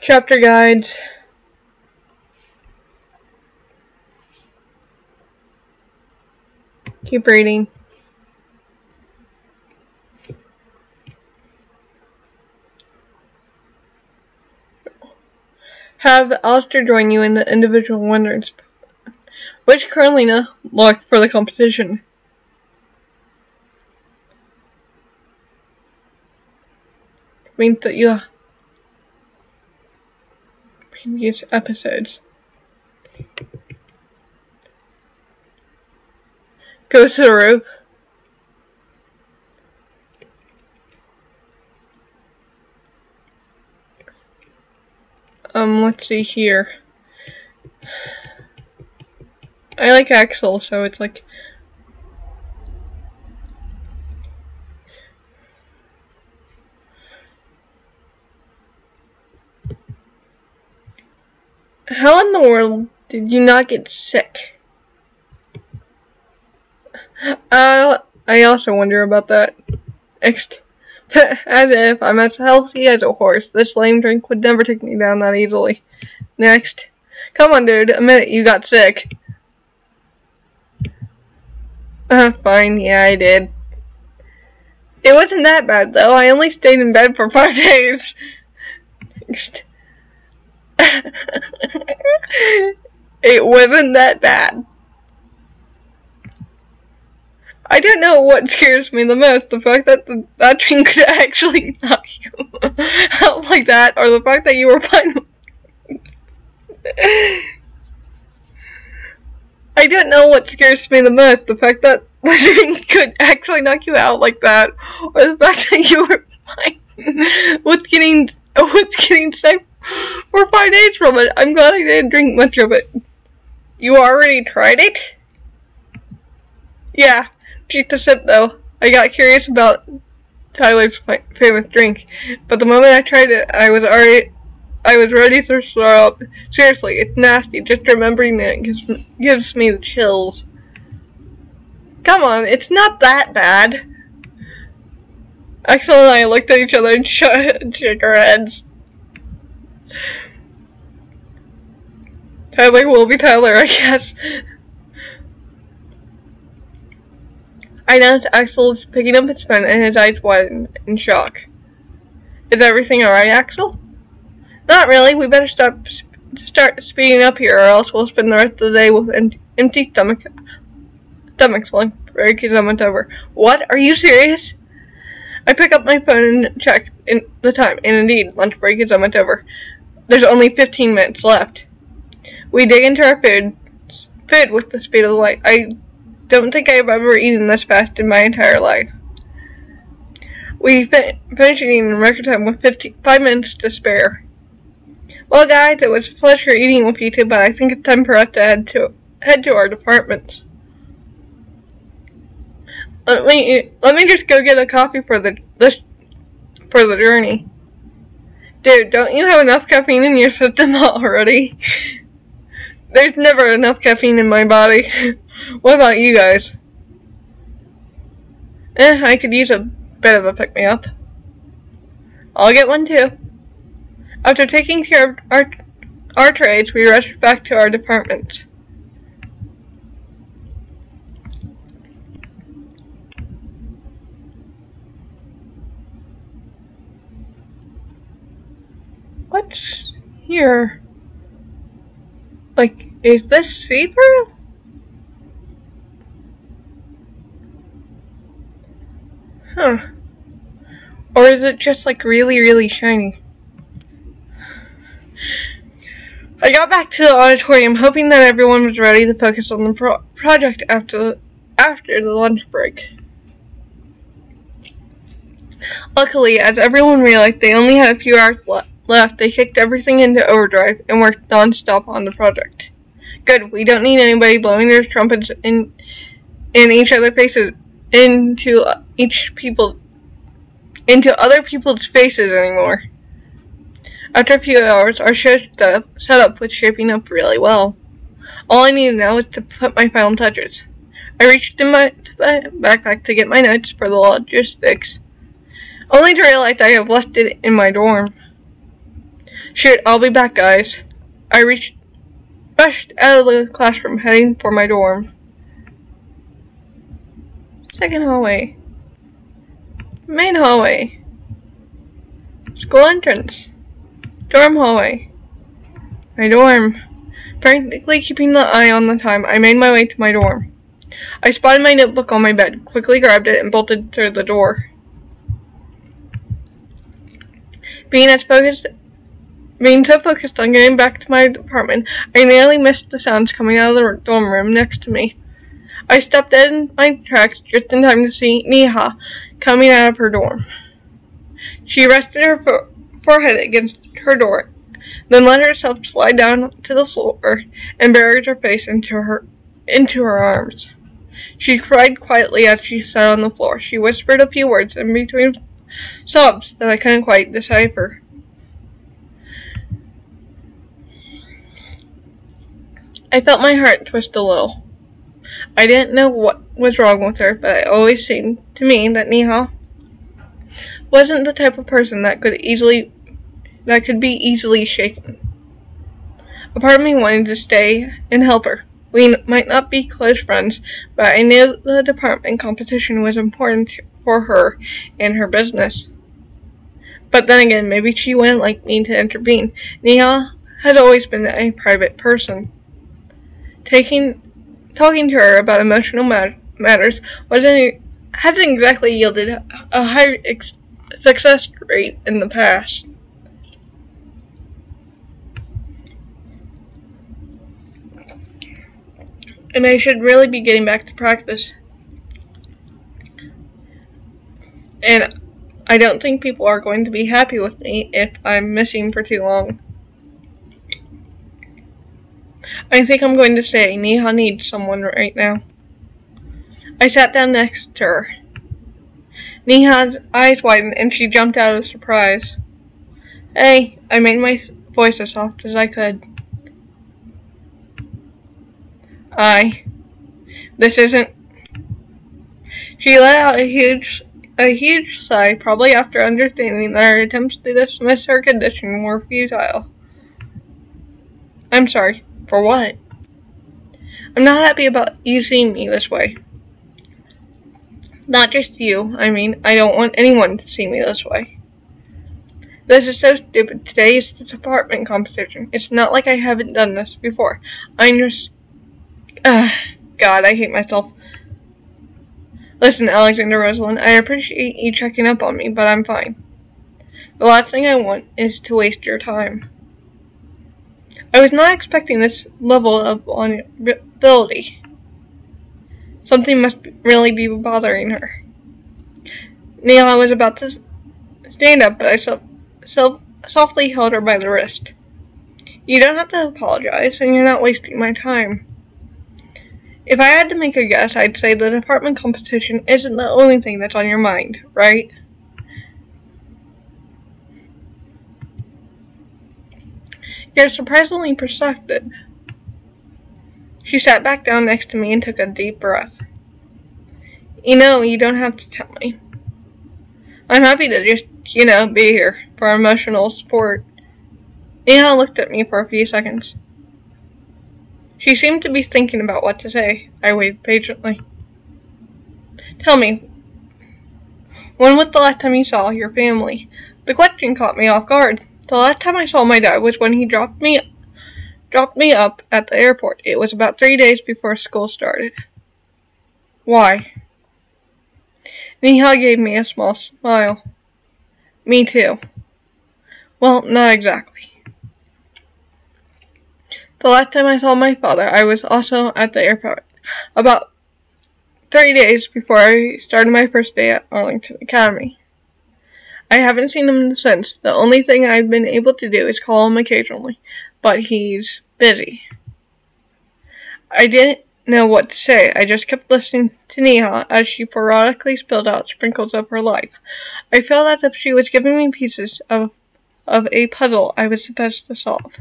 Chapter guides. Keep reading. Have Alistair join you in the individual winners, which currently not locked for the competition. Means that you previous episodes. Go to the roof. Let's see here. I like Axel, so it's like how in the world did you not get sick? I also wonder about that. Next. As if I'm as healthy as a horse. This lame drink would never take me down that easily. Next. Come on, dude. Admit you got sick. Fine. Yeah, I did. It wasn't that bad, though. I only stayed in bed for 5 days. It wasn't that bad. I don't know what scares me the most, the fact that that drink could actually knock you out like that, or the fact that you were fine. I don't know what scares me the most, the fact that the drink could actually knock you out like that, or the fact that you were fine with getting sick for 5 days from it. I'm glad I didn't drink much of it. You already tried it? Yeah. Just a sip, though. I got curious about Tyler's famous drink, but the moment I tried it, I was ready to throw up. Seriously, it's nasty. Just remembering it gives me the chills. Come on, it's not that bad. Axel and I looked at each other and shook our heads. Tyler will be Tyler, I guess. I noticed Axel was picking up his pen and his eyes widened in shock. Is everything alright, Axel? Not really. We better start speeding up here, or else we'll spend the rest of the day with empty stomachs while break is almost over. What? Are you serious? I pick up my phone and check the time, and indeed, lunch break is almost over. There's only 15 minutes left. We dig into our food with the speed of the light. I don't think I've ever eaten this fast in my entire life. We finish eating in record time with 5 minutes to spare. Well, guys, it was a pleasure eating with you two, but I think it's time for us to head to our departments. Let me just go get a coffee for the journey. Dude, don't you have enough caffeine in your system already? There's never enough caffeine in my body. What about you guys? I could use a bit of a pick-me-up. I'll get one too. After taking care of our trades, we rushed back to our department. What's here? Like, is this see-through? Huh. Or is it just like really, really shiny? I got back to the auditorium hoping that everyone was ready to focus on the project after the lunch break. Luckily, as everyone realized they only had a few hours left, they kicked everything into overdrive and worked non-stop on the project. Good, we don't need anybody blowing their trumpets in each other's faces into other people's faces anymore. After a few hours, our show setup was shaping up really well. All I needed now was to put my final touches. I reached in my backpack to get my notes for the logistics, only to realize I have left it in my dorm. Shoot, I'll be back, guys. I rushed out of the classroom, heading for my dorm. Second hallway. Main hallway. School entrance. Dorm hallway. My dorm. Frantically keeping the eye on the time, I made my way to my dorm. I spotted my notebook on my bed, quickly grabbed it, and bolted through the door. Being so focused on getting back to my apartment, I nearly missed the sounds coming out of the dorm room next to me. I stepped in my tracks just in time to see Neha coming out of her dorm. She rested her forehead against her door, then let herself slide down to the floor and buried her face into her arms. She cried quietly as she sat on the floor. She whispered a few words in between sobs that I couldn't quite decipher. I felt my heart twist a little. I didn't know what was wrong with her, but it always seemed to me that Neha wasn't the type of person that could be easily shaken. A part of me wanted to stay and help her. We might not be close friends, but I knew the department competition was important for her and her business. But then again, maybe she wouldn't like me to intervene. Neha has always been a private person. Talking to her about emotional matters hasn't exactly yielded a high success rate in the past. And I should really be getting back to practice. And I don't think people are going to be happy with me if I'm missing for too long. I think I'm going to say Neha needs someone right now. I sat down next to her. Neha's eyes widened and she jumped out of surprise. Hey, I made my voice as soft as I could. This isn't... She let out a huge sigh, probably after understanding that our attempts to dismiss her condition were futile. I'm sorry. For what? I'm not happy about you seeing me this way. Not just you, I don't want anyone to see me this way. This is so stupid. Today is the department competition. It's not like I haven't done this before. God, I hate myself. Listen, Alexander Rosalind, I appreciate you checking up on me, but I'm fine. The last thing I want is to waste your time. I was not expecting this level of vulnerability. Something must really be bothering her. Neha was about to stand up, but I softly held her by the wrist. You don't have to apologize, and you're not wasting my time. If I had to make a guess, I'd say the department competition isn't the only thing that's on your mind, right? You're surprisingly perceptive. She sat back down next to me and took a deep breath. You don't have to tell me. I'm happy to just, be here for emotional support. Neha looked at me for a few seconds. She seemed to be thinking about what to say. I waited patiently. Tell me, when was the last time you saw your family? The question caught me off guard. The last time I saw my dad was when he dropped me up at the airport. It was about 3 days before school started. Why? Neha gave me a small smile. Me too. Well, not exactly. The last time I saw my father, I was also at the airport, about 3 days before I started my first day at Arlington Academy. I haven't seen him since. The only thing I've been able to do is call him occasionally, but he's busy. I didn't know what to say. I just kept listening to Neha as she periodically spilled out sprinkles of her life. I felt as if she was giving me pieces of a puzzle I was supposed to solve.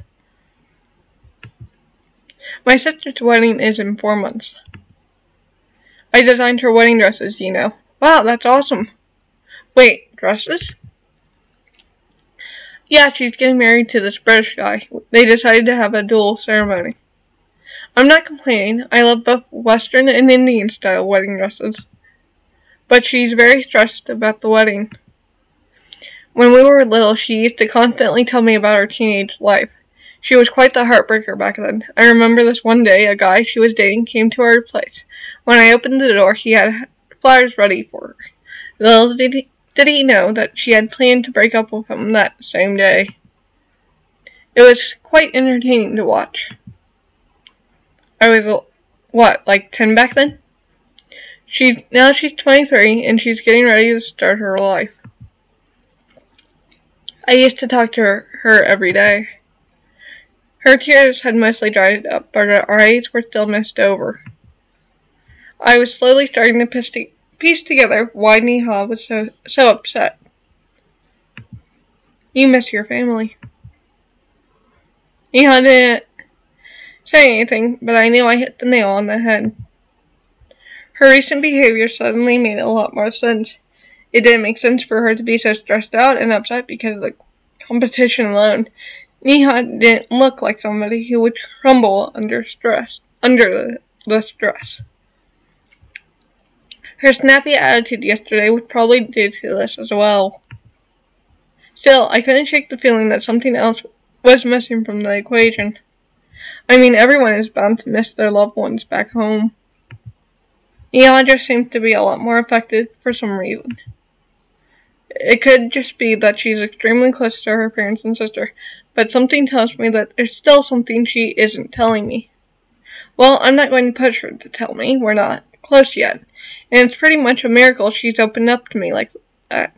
My sister's wedding is in 4 months. I designed her wedding dresses, Wow, that's awesome. Wait, dresses? Yeah, she's getting married to this British guy. They decided to have a dual ceremony. I'm not complaining. I love both Western and Indian style wedding dresses. But she's very stressed about the wedding. When we were little, she used to constantly tell me about her teenage life. She was quite the heartbreaker back then. I remember this one day, a guy she was dating came to our place. When I opened the door, he had flowers ready for her. Little did he know that she had planned to break up with him that same day. It was quite entertaining to watch. I was, like 10 back then? Now she's 23, and she's getting ready to start her life. I used to talk to her every day. Her tears had mostly dried up, but her eyes were still mist over. I was slowly starting to piece together why Neha was so upset. You miss your family. Neha didn't say anything, but I knew I hit the nail on the head. Her recent behavior suddenly made a lot more sense. It didn't make sense for her to be so stressed out and upset because of the competition alone. Neha didn't look like somebody who would crumble under the stress. Her snappy attitude yesterday was probably due to this as well. Still, I couldn't shake the feeling that something else was missing from the equation. I mean, everyone is bound to miss their loved ones back home. Neha just seems to be a lot more affected for some reason. It could just be that she's extremely close to her parents and sister, but something tells me that there's still something she isn't telling me. Well, I'm not going to push her to tell me. We're not close yet. And it's pretty much a miracle she's opened up to me like that.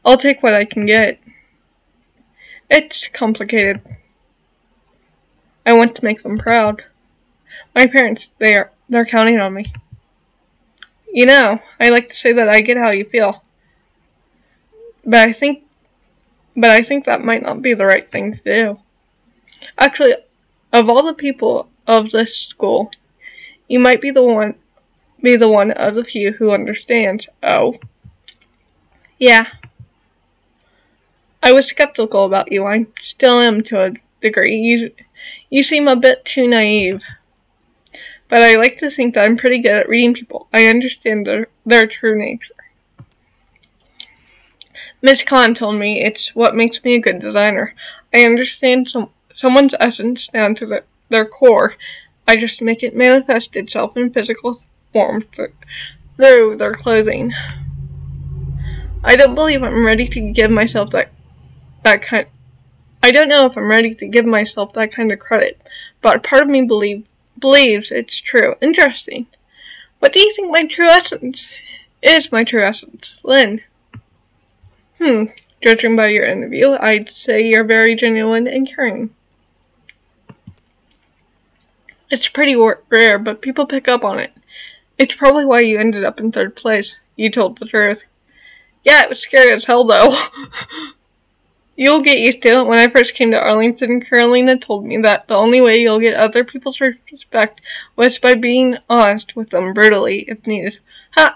I'll take what I can get. It's complicated. I want to make them proud. My parents, they're counting on me. You know, I like to say that I get how you feel. But I think that might not be the right thing to do. Actually, of all the people of this school, you might be the one of the few who understands. Oh. Yeah. I was skeptical about you. I still am to a degree. You seem a bit too naive. But I like to think that I'm pretty good at reading people. I understand their true nature. Miss Khan told me it's what makes me a good designer. I understand someone's essence down to their core. I just make it manifest itself in physical form through their clothing. I don't believe I'm ready to give myself that kind. I don't know if I'm ready to give myself that kind of credit, but part of me believes it's true. Interesting. What do you think my true essence is? My true essence, Lynn. Judging by your interview, I'd say you're very genuine and caring. It's pretty rare, but people pick up on it. It's probably why you ended up in 3rd place. You told the truth. Yeah, it was scary as hell, though. You'll get used to it. When I first came to Arlington, Carolina told me that the only way you'll get other people's respect was by being honest with them brutally, if needed.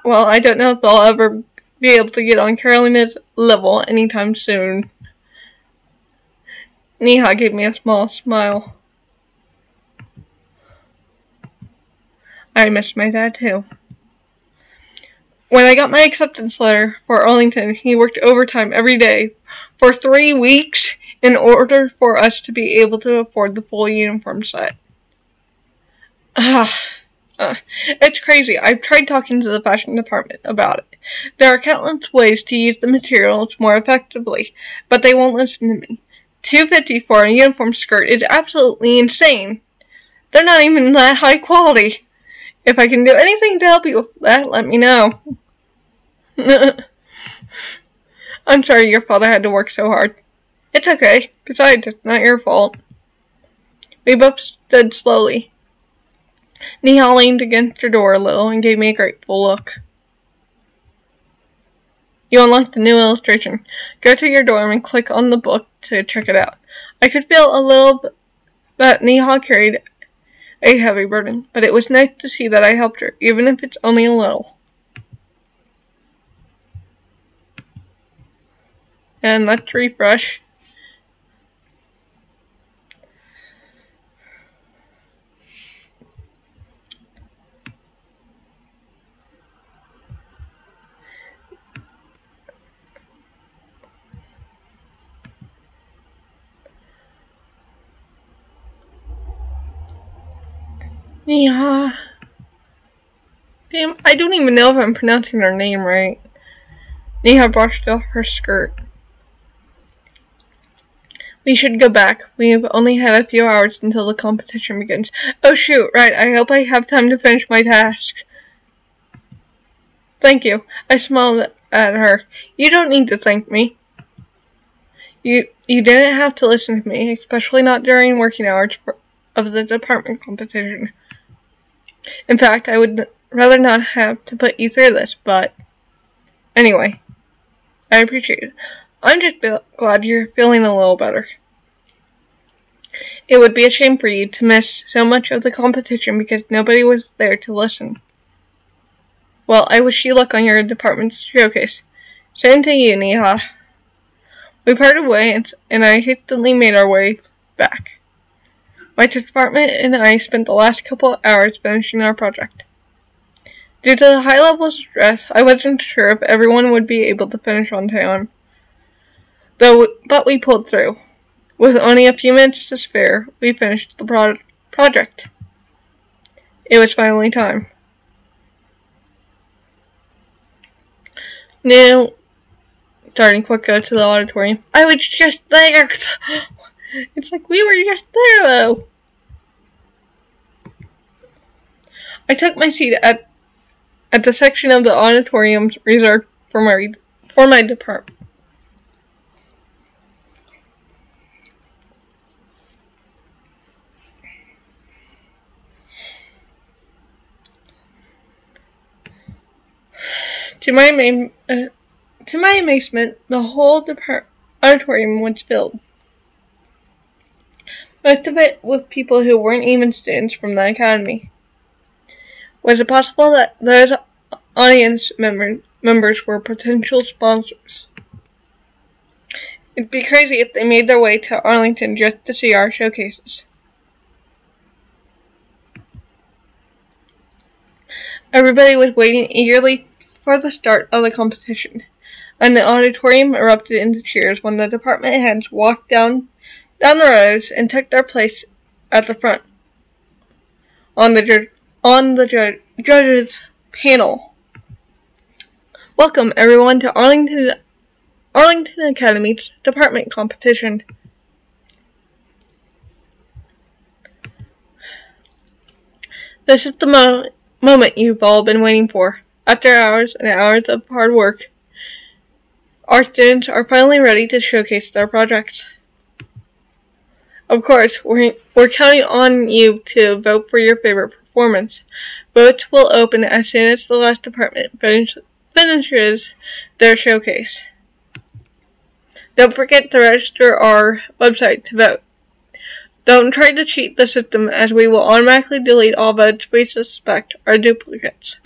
Well, I don't know if I'll ever be able to get on Carolina's level anytime soon. Neha gave me a small smile. I miss my dad, too. When I got my acceptance letter for Arlington, he worked overtime every day for 3 weeks in order for us to be able to afford the full uniform set. It's crazy. I've tried talking to the fashion department about it. There are countless ways to use the materials more effectively, but they won't listen to me. $250 for a uniform skirt is absolutely insane. They're not even that high quality. If I can do anything to help you with that, let me know. I'm sorry your father had to work so hard. It's okay. Besides, it's not your fault. We both stood slowly. Neha leaned against her door a little and gave me a grateful look. You unlocked the new illustration. Go to your dorm and click on the book to check it out. I could feel a little that Neha carried a heavy burden, but it was nice to see that I helped her, even if it's only a little. And let's refresh. Neha. Damn, I don't even know if I'm pronouncing her name right. Neha brushed off her skirt. We should go back. We've only had a few hours until the competition begins. Oh shoot, right, I hope I have time to finish my task. Thank you. I smiled at her. You don't need to thank me. You didn't have to listen to me, especially not during working hours of the department competition. In fact, I would rather not have to put you through this, but anyway, I appreciate it. I'm just glad you're feeling a little better. It would be a shame for you to miss so much of the competition because nobody was there to listen. Well, I wish you luck on your department's showcase. Same to you, Neha. We parted ways, and I hastily made our way back. My department and I spent the last couple of hours finishing our project. Due to the high level of stress, I wasn't sure if everyone would be able to finish on time. But we pulled through. With only a few minutes to spare, we finished the project. It was finally time. Now, starting quick go to the auditorium. I was just there! It's like we were just there, though! I took my seat at the section of the auditorium reserved for my department. To my amazement, the whole auditorium was filled. Most of it with people who weren't even students from the academy. Was it possible that those audience members were potential sponsors? It'd be crazy if they made their way to Arlington just to see our showcases. Everybody was waiting eagerly for the start of the competition, and the auditorium erupted into cheers when the department heads walked down the rows and took their place at the front on the judges panel. Welcome everyone to Arlington Academy's department competition. This is the moment you've all been waiting for. After hours and hours of hard work, our students are finally ready to showcase their projects. Of course, we're counting on you to vote for your favorite performance. Votes will open as soon as the last department finishes their showcase. Don't forget to register our website to vote. Don't try to cheat the system, as we will automatically delete all votes we suspect are duplicates.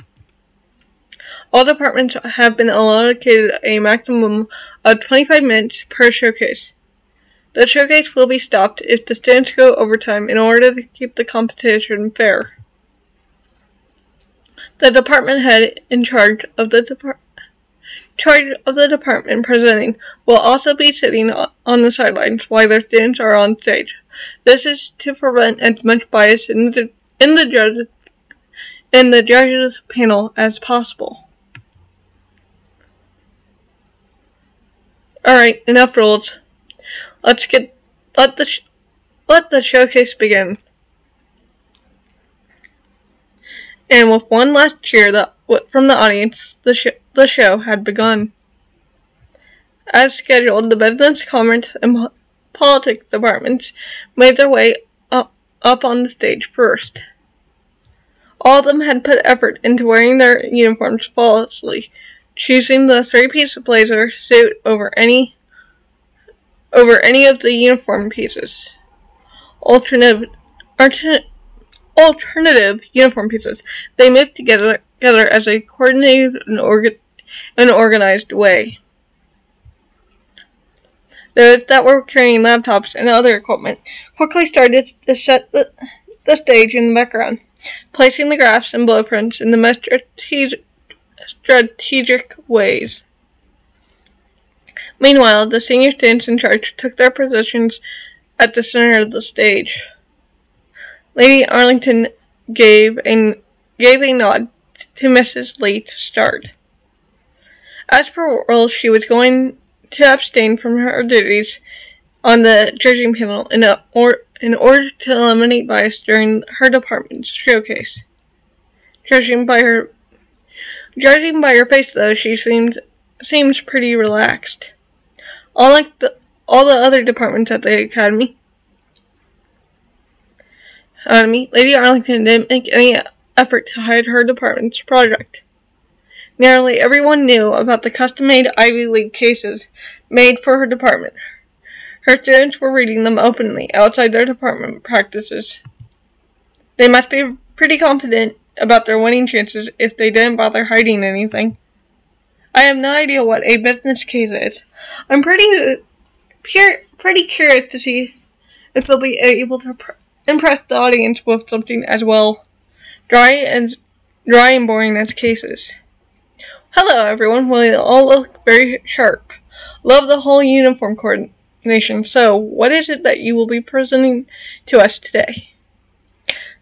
All departments have been allocated a maximum of 25 minutes per showcase. The showcase will be stopped if the students go overtime in order to keep the competition fair. The department head in charge of the department presenting will also be sitting on the sidelines while their students are on stage. This is to prevent as much bias in the judges panel as possible. Alright, enough rules. Let the showcase begin. And with one last cheer from the audience, the show had begun. As scheduled, the business, commerce, and politics departments made their way up on the stage first. All of them had put effort into wearing their uniforms flawlessly, choosing the three-piece blazer suit over any of the uniform pieces. Alternative uniform pieces. They moved together as a coordinated and organized way. Those that were carrying laptops and other equipment quickly started to set the stage in the background, placing the graphs and blueprints in the most strategic ways. Meanwhile, the senior students in charge took their positions at the center of the stage. Lady Arlington gave a nod to Mrs. Lee to start. As per rules, she was going to abstain from her duties on the judging panel in order to eliminate bias during her department's showcase. Judging by her face, though, she seems pretty relaxed. Unlike all the other departments at the academy, Lady Arlington didn't make any effort to hide her department's project. Nearly everyone knew about the custom-made Ivy League cases made for her department. Her students were reading them openly outside their department practices. They must be pretty confident about their winning chances if they didn't bother hiding anything. I have no idea what a business case is. I'm pretty curious to see if they'll be able to impress the audience with something as well dry and boring as cases. Hello everyone, we all look very sharp. Love the whole uniform coordination. So, what is it that you will be presenting to us today?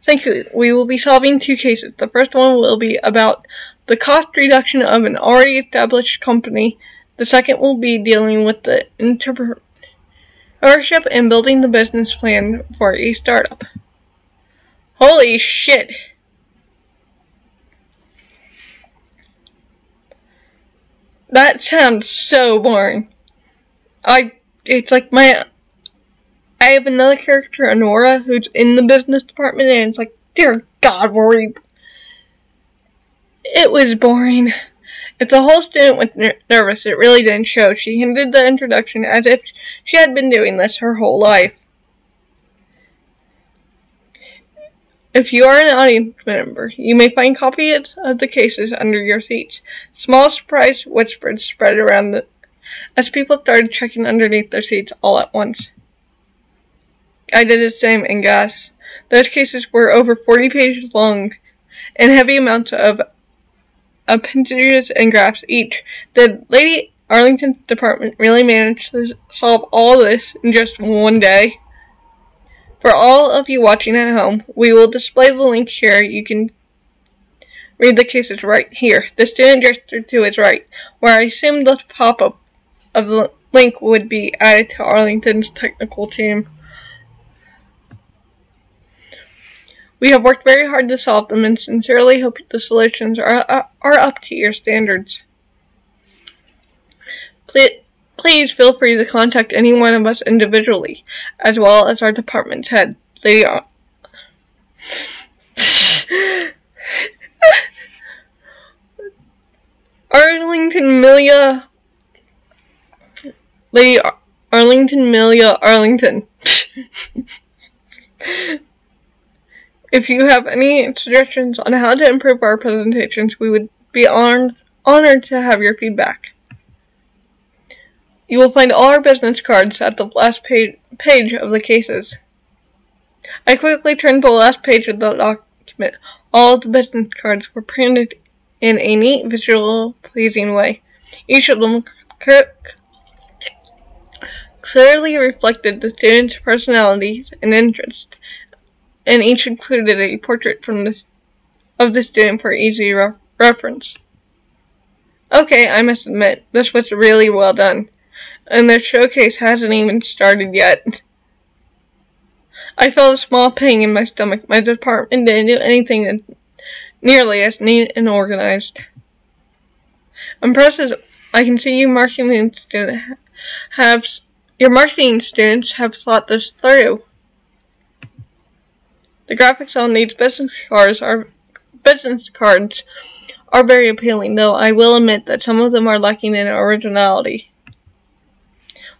Thank you. We will be solving 2 cases. The first one will be about the cost reduction of an already established company. The second will be dealing with the entrepreneurship and building the business plan for a startup. Holy shit! That sounds so boring. It's like I have another character, Honora, who's in the business department, and it's like, dear God, it was boring. If the whole student was nervous, it really didn't show. She hinted the introduction as if she had been doing this her whole life. If you are an audience member, you may find copies of the cases under your seats. Small surprise whispers spread around as people started checking underneath their seats all at once. I did the same, and guess. Those cases were over 40 pages long, and heavy amounts of appendages and graphs each. Did Lady Arlington's department really manage to solve all this in just one day? For all of you watching at home, we will display the link here. You can read the cases right here. The student gestured to his right, where I assumed the pop-up of the link would be added to Arlington's technical team. We have worked very hard to solve them and sincerely hope the solutions are up to your standards. Please feel free to contact any one of us individually, as well as our department's head, Lady Arlington. If you have any suggestions on how to improve our presentations, we would be honored to have your feedback. You will find all our business cards at the last page of the cases. I quickly turned to the last page of the document. All of the business cards were printed in a neat, visual, pleasing way. Each of them clearly reflected the student's personalities and interests, and each included a portrait of the student for easy reference. Okay, I must admit, this was really well done, and the showcase hasn't even started yet. I felt a small pang in my stomach. My department didn't do anything nearly as neat and organized. Impressed as I can see your marketing students have thought this through. The graphics on these business cards are very appealing, though I will admit that some of them are lacking in originality.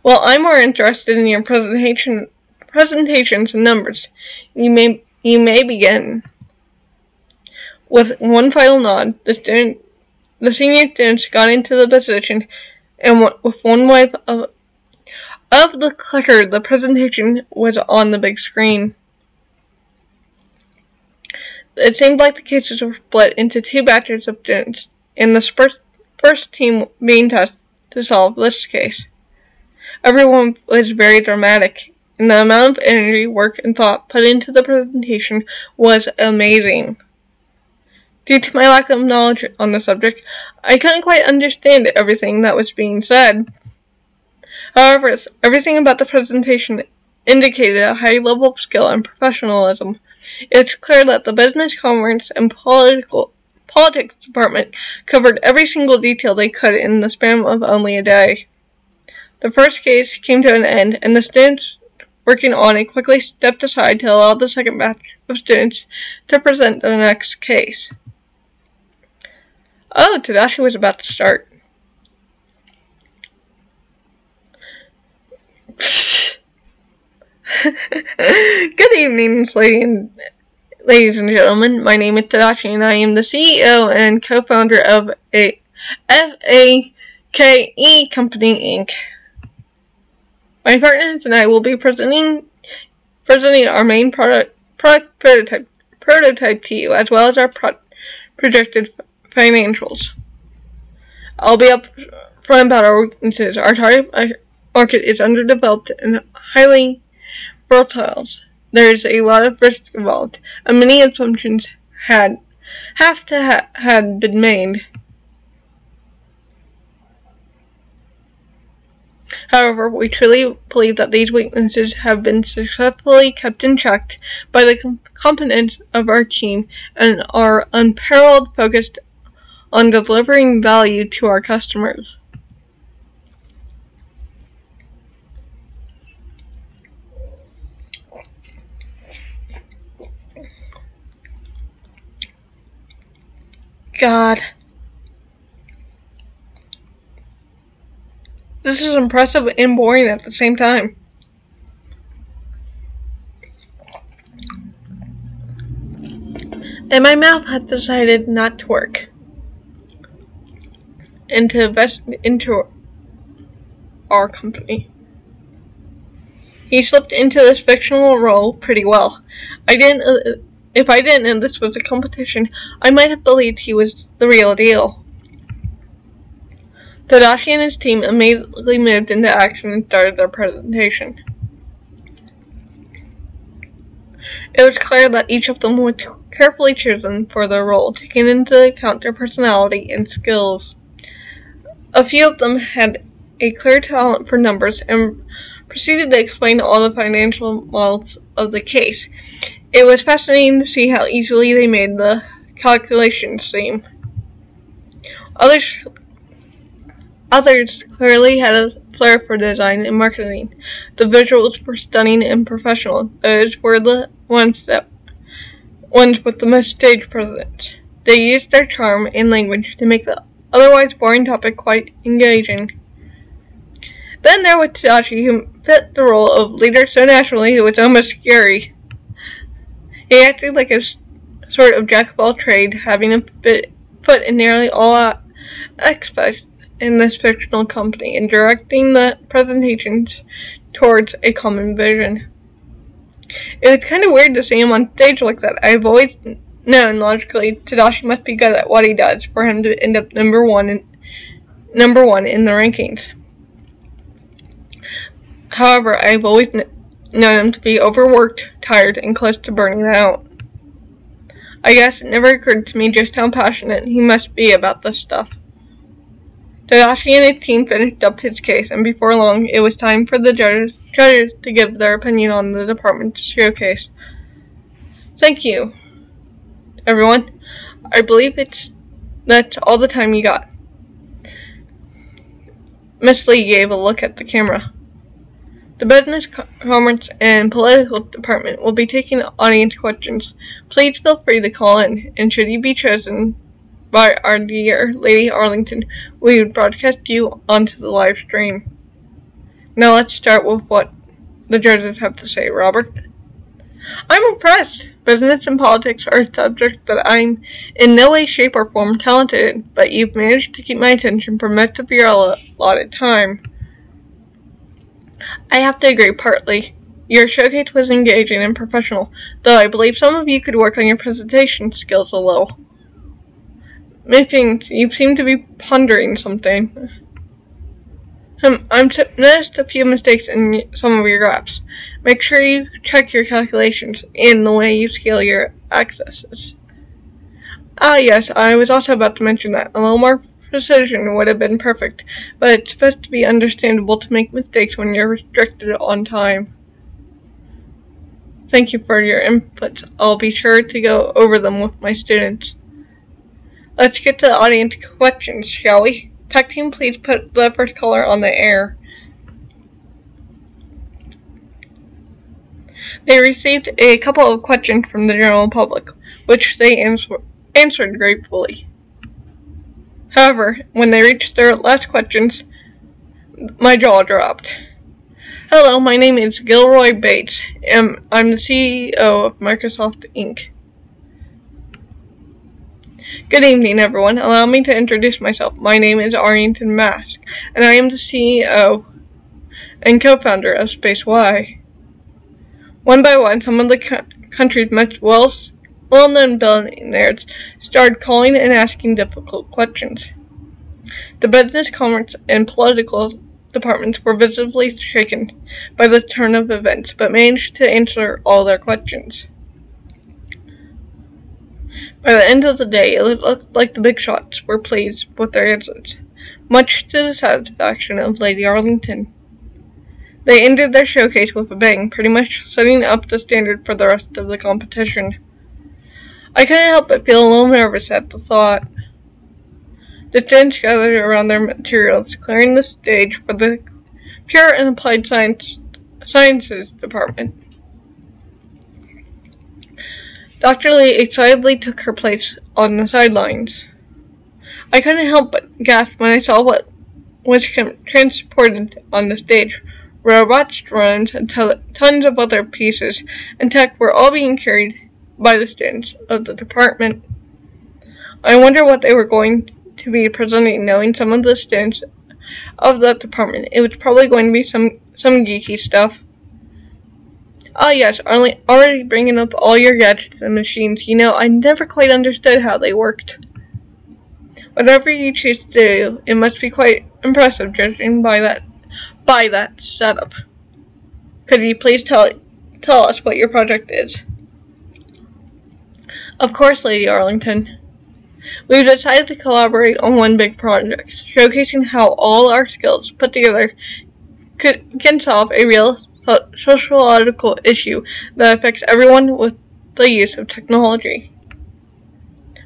Well, I'm more interested in your presentations and numbers. You may begin. With one final nod, the senior students got into the position, and with one wave of the clicker, the presentation was on the big screen. It seemed like the cases were split into 2 batches of students, and the first team being tasked to solve this case. Everyone was very dramatic, and the amount of energy, work, and thought put into the presentation was amazing. Due to my lack of knowledge on the subject, I couldn't quite understand everything that was being said. However, everything about the presentation indicated a high level of skill and professionalism. It's clear that the business, commerce, and politics department covered every single detail they could in the span of only a day. The first case came to an end, and the students working on it quickly stepped aside to allow the second batch of students to present the next case. Oh, Tadashi was about to start. Good evening, ladies and gentlemen. My name is Tadashi, and I am the CEO and co-founder of FAKE Company Inc. My partners and I will be presenting our main product prototype to you, as well as our projected financials. I'll be upfront about our weaknesses. Our target market is underdeveloped and highly volatile. There is a lot of risk involved, and many assumptions had been made. However, we truly believe that these weaknesses have been successfully kept in check by the competence of our team and our unparalleled focus on delivering value to our customers. God. This is impressive and boring at the same time. And my mouth had decided not to work. And to invest into our company. He slipped into this fictional role pretty well. If I didn't know this was a competition, I might have believed he was the real deal. Tadashi and his team immediately moved into action and started their presentation. It was clear that each of them was carefully chosen for their role, taking into account their personality and skills. A few of them had a clear talent for numbers and proceeded to explain all the financial models of the case. It was fascinating to see how easily they made the calculations seem. Others clearly had a flair for design and marketing. The visuals were stunning and professional. Those were the ones with the most stage presence. They used their charm and language to make the otherwise boring topic quite engaging. Then there was Tadashi, who fit the role of leader so naturally it was almost scary. He acted like a sort of jack of all trades, having a foot in nearly all aspects in this fictional company and directing the presentations towards a common vision. It was kind of weird to see him on stage like that. I've always known logically Tadashi must be good at what he does for him to end up number one in the rankings. However, I've always known him to be overworked, tired, and close to burning out. I guess it never occurred to me just how passionate he must be about this stuff. Tadashi and his team finished up his case, and before long, it was time for the judges to give their opinion on the department's showcase. Thank you, everyone. I believe that's all the time you got. Miss Lee gave a look at the camera. The Business, Commerce, and Political Department will be taking audience questions. Please feel free to call in, and should you be chosen by our dear Lady Arlington, we would broadcast you onto the live stream. Now let's start with what the judges have to say. Robert? I'm impressed. Business and politics are subjects that I'm in no way, shape, or form talented in, but you've managed to keep my attention for most of your allotted time. I have to agree partly. Your showcase was engaging and professional, though I believe some of you could work on your presentation skills a little. Methinks you seem to be pondering something. I've noticed a few mistakes in some of your graphs. Make sure you check your calculations and the way you scale your accesses. Ah yes, I was also about to mention that. A little more precision would have been perfect, but it's supposed to be understandable to make mistakes when you're restricted on time. Thank you for your inputs. I'll be sure to go over them with my students. Let's get to the audience questions, shall we? Tech team, please put the first caller on the air. They received a couple of questions from the general public, which they answered gratefully. However, when they reached their last questions, my jaw dropped. Hello, my name is Gilroy Bates, and I'm the CEO of Microsoft Inc. Good evening, everyone. Allow me to introduce myself. My name is Arlington Mask, and I am the CEO and co-founder of Space Y. One by one, some of the country's most well-known billionaires started calling and asking difficult questions. The business, commerce, and political departments were visibly shaken by the turn of events, but managed to answer all their questions. By the end of the day, it looked like the big shots were pleased with their answers, much to the satisfaction of Lady Arlington. They ended their showcase with a bang, pretty much setting up the standard for the rest of the competition. I couldn't help but feel a little nervous at the thought. The students gathered around their materials, clearing the stage for the Pure and Applied Sciences department. Dr. Lee excitedly took her place on the sidelines. I couldn't help but gasp when I saw what was transported on the stage. Robots, drones, and tons of other pieces and tech were all being carried by the students of the department. I wonder what they were going to be presenting, knowing some of the students of that department. It was probably going to be some geeky stuff. Ah yes, already bringing up all your gadgets and machines. You know, I never quite understood how they worked. Whatever you choose to do, it must be quite impressive, judging by that setup. Could you please tell us what your project is? Of course, Lady Arlington. We've decided to collaborate on one big project, showcasing how all our skills put together can solve a real sociological issue that affects everyone with the use of technology.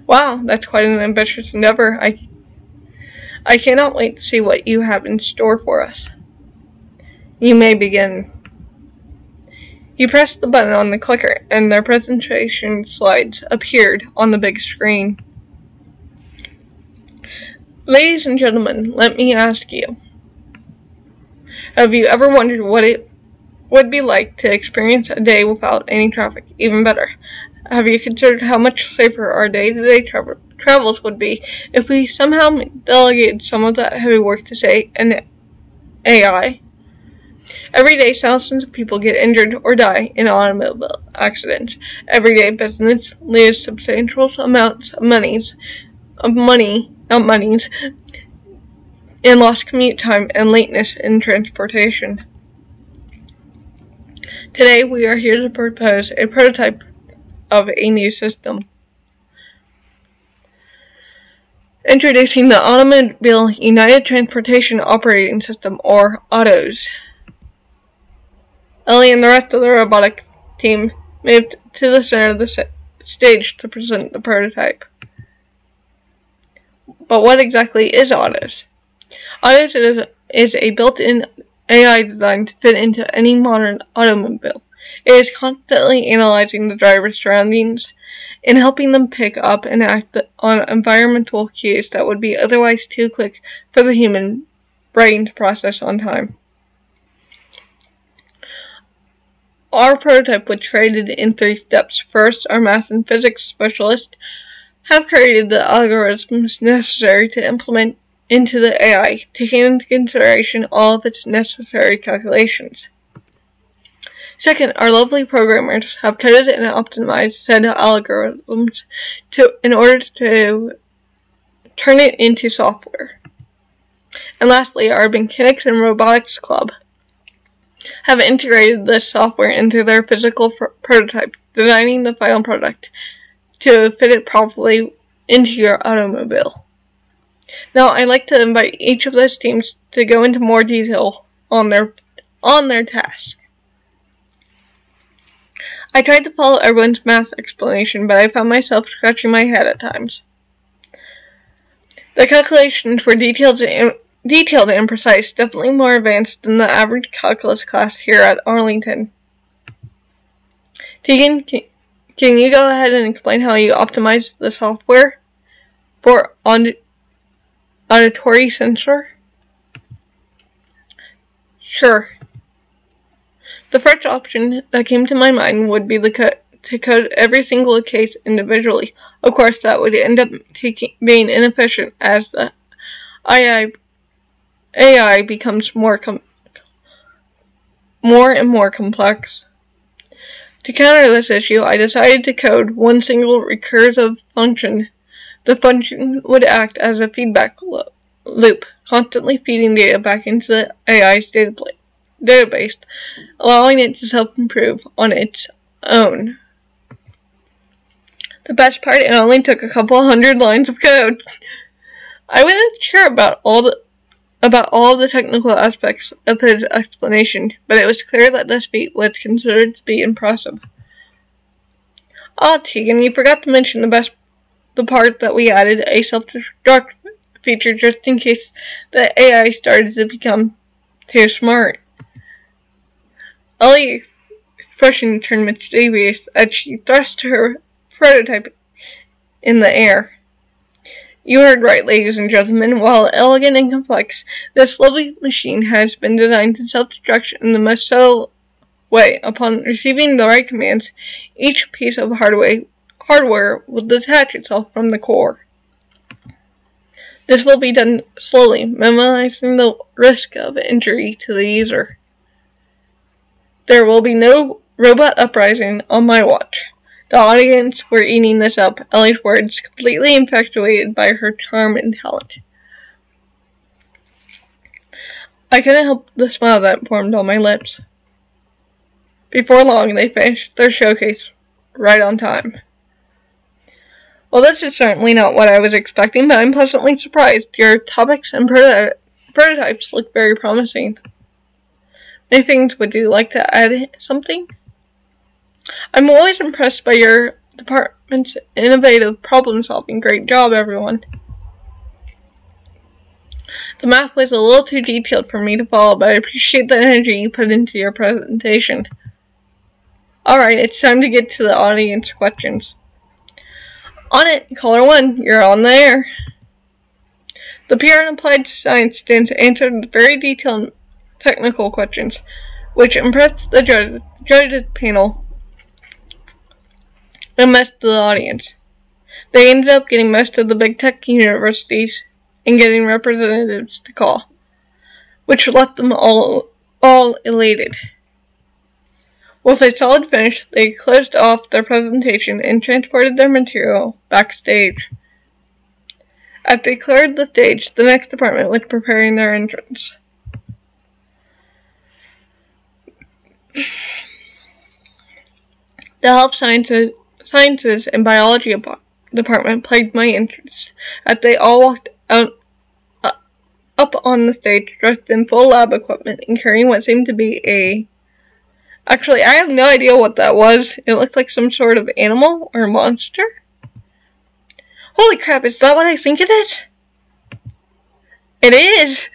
Wow, that's quite an ambitious endeavor. I cannot wait to see what you have in store for us. You may begin. He pressed the button on the clicker, and their presentation slides appeared on the big screen. Ladies and gentlemen, let me ask you, have you ever wondered what it would be like to experience a day without any traffic? Even better, have you considered how much safer our day-to-day travels would be if we somehow delegated some of that heavy work to, say, an AI? Every day, thousands of people get injured or die in automobile accidents. Every day, business lose substantial amounts of money, in lost commute time and lateness in transportation. Today, we are here to propose a prototype of a new system. Introducing the Automobile United Transportation Operating System, or AUTOS. Ellie and the rest of the robotic team moved to the center of the stage to present the prototype. But what exactly is AUTOS? AUTOS is a built-in AI designed to fit into any modern automobile. It is constantly analyzing the driver's surroundings and helping them pick up and act on environmental cues that would be otherwise too quick for the human brain to process on time. Our prototype was created in 3 steps. First, our math and physics specialists have created the algorithms necessary to implement into the AI, taking into consideration all of its necessary calculations. Second, our lovely programmers have coded and optimized said algorithms in order to turn it into software. And lastly, our Mechanics and Robotics Club have integrated this software into their physical prototype, designing the final product to fit it properly into your automobile. Now, I'd like to invite each of those teams to go into more detail on their task. I tried to follow everyone's math explanation, but I found myself scratching my head at times. The calculations were detailed and precise, definitely more advanced than the average calculus class here at Arlington. Tegan, can you go ahead and explain how you optimized the software for auditory sensor? Sure. The first option that came to my mind would be the to code every single case individually. Of course, that would end up being inefficient as the AI becomes more and more complex. To counter this issue, I decided to code one single recursive function. The function would act as a feedback loop, constantly feeding data back into the AI's database, allowing it to self-improve on its own. The best part, it only took a couple hundred lines of code. I wasn't sure about all of the technical aspects of his explanation, but it was clear that this feat was considered to be impressive. Tegan, you forgot to mention the part that we added a self-destruct feature just in case the AI started to become too smart. Ellie's expression turned mischievous as she thrust her prototype in the air. You heard right, ladies and gentlemen. While elegant and complex, this lovely machine has been designed to self-destruct in the most subtle way. Upon receiving the right commands, each piece of hardware will detach itself from the core. This will be done slowly, minimizing the risk of injury to the user. There will be no robot uprising on my watch. The audience were eating this up, Ellie's words completely infatuated by her charm and talent. I couldn't help the smile that formed on my lips. Before long, they finished their showcase right on time. Well, this is certainly not what I was expecting, but I'm pleasantly surprised. Your topics and prototypes look very promising. Many things, would you like to add something? I'm always impressed by your department's innovative problem-solving. Great job, everyone. The math was a little too detailed for me to follow, but I appreciate the energy you put into your presentation. Alright, it's time to get to the audience questions. On it, caller 1, you're on the air. The PR and Applied Science students answered very detailed technical questions, which impressed the judges panel and most of the audience. They ended up getting most of the big tech universities and getting representatives to call, which left them all elated. With a solid finish, they closed off their presentation and transported their material backstage. As they cleared the stage, the next department was preparing their entrance. The Health Sciences and Biology department plagued my interest, as they all walked out up on the stage dressed in full lab equipment and carrying what seemed to be a... Actually, I have no idea what that was. It looked like some sort of animal or monster. Holy crap, is that what I think it is? It is!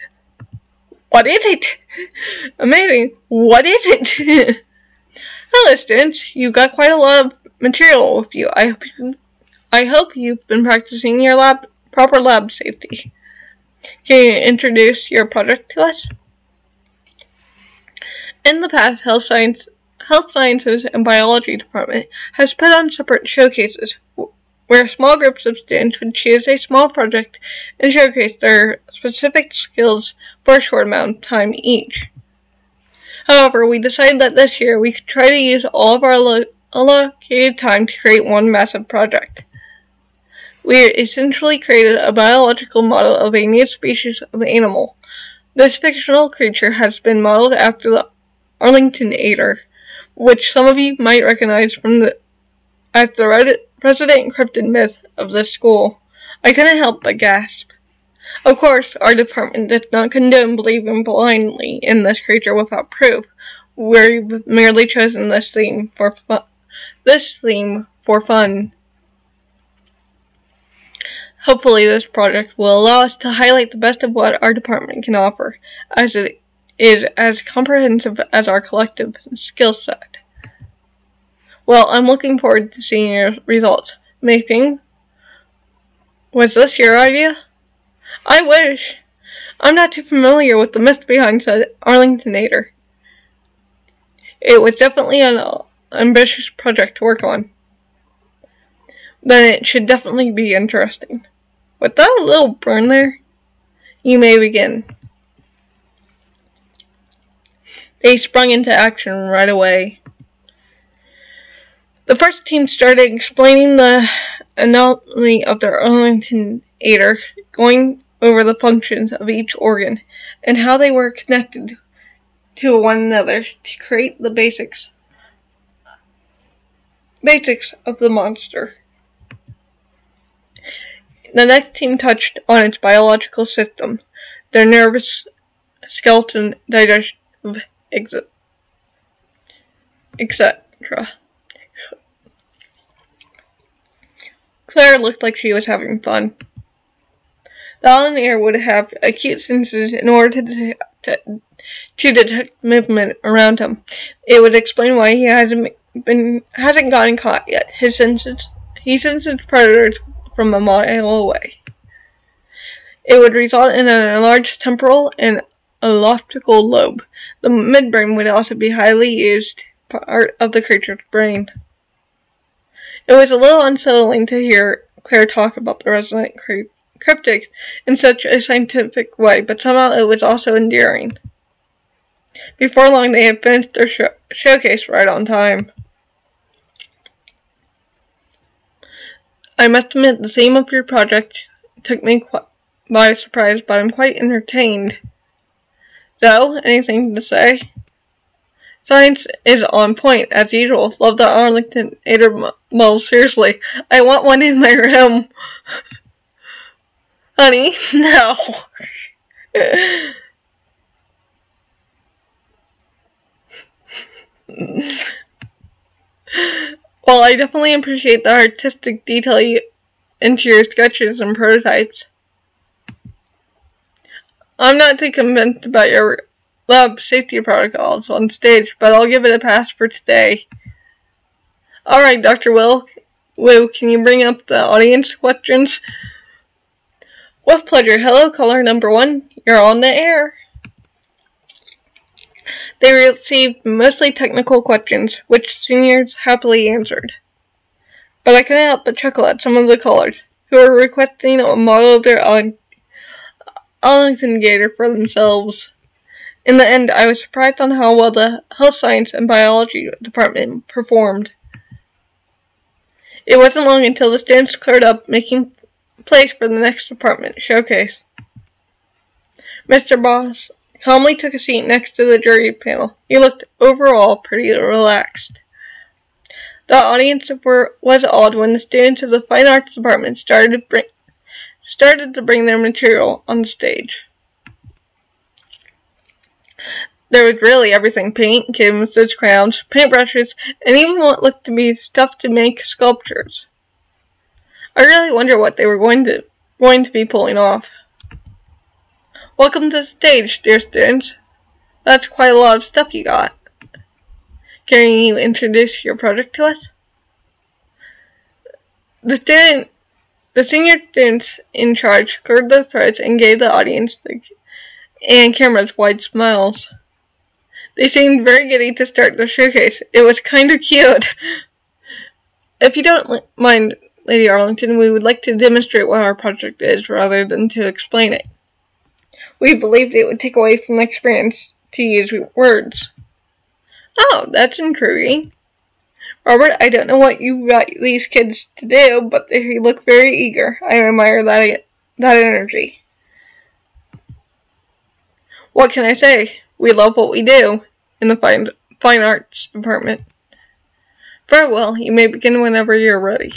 What is it? Amazing. What is it? Hello, students. You've got quite a lot of material with you. I hope you've been practicing your proper lab safety. Can you introduce your project to us? In the past, Health Sciences and Biology department has put on separate showcases where small groups of students would choose a small project and showcase their specific skills for a short amount of time each. However, we decided that this year we could try to use all of our allocated time to create one massive project. We essentially created a biological model of a new species of animal. This fictional creature has been modeled after the Arlington Ater, which some of you might recognize as the resident cryptid myth of this school. I couldn't help but gasp. Of course, our department does not condone believing blindly in this creature without proof. We've merely chosen this theme for fun. Hopefully, this project will allow us to highlight the best of what our department can offer, as it is as comprehensive as our collective skill set. Well, I'm looking forward to seeing your results. Mei Ping, was this your idea? I wish. I'm not too familiar with the myth behind said Arlington Ater. It was definitely an ambitious project to work on, then it should definitely be interesting. Without a little burn there, you may begin. They sprung into action right away. The first team started explaining the anatomy of their Arlington ader, going over the functions of each organ and how they were connected to one another to create the basics of the monster. The next team touched on its biological system, their nervous, skeleton, digestive, etc. Claire looked like she was having fun. The Allen would have acute senses in order to detect movement around him. It would explain why he hasn't gotten caught yet. He senses predators from a mile away. It would result in an enlarged temporal and optical lobe. The midbrain would also be highly used part of the creature's brain. It was a little unsettling to hear Claire talk about the resonant cryptic in such a scientific way, but somehow it was also endearing. Before long, they had finished their showcase right on time. I must admit, the theme of your project took me by surprise, but I'm quite entertained. So, anything to say? Science is on point, as usual. Love the Arlington ader mold, seriously. I want one in my room. Honey, no. Well, I definitely appreciate the artistic detail into your sketches and prototypes. I'm not too convinced about your lab safety protocols on stage, but I'll give it a pass for today. Alright, Dr. Wu, can you bring up the audience questions? With pleasure. Hello, caller number 1. You're on the air. They received mostly technical questions, which seniors happily answered. But I couldn't help but chuckle at some of the callers, who were requesting a model of their Arlington gator for themselves. In the end, I was surprised on how well the health science and biology department performed. It wasn't long until the students cleared up, making place for the next department showcase. Mr. Boss calmly took a seat next to the jury panel. He looked overall pretty relaxed. The audience was awed when the students of the fine arts department started to bring their material on the stage. There was really everything: paint, canvases, crowns, paintbrushes, and even what looked to be stuff to make sculptures. I really wonder what they were going to be pulling off. Welcome to the stage, dear students. That's quite a lot of stuff you got. Can you introduce your project to us? The senior students in charge cleared their throats and gave the audience and cameras wide smiles. They seemed very giddy to start their showcase. It was kind of cute. If you don't mind, Lady Arlington, we would like to demonstrate what our project is rather than to explain it. We believed it would take away from the experience to use words. Oh, that's intriguing. Robert, I don't know what you got these kids to do, but they look very eager. I admire that energy. What can I say? We love what we do in the fine arts department. Very well, you may begin whenever you're ready.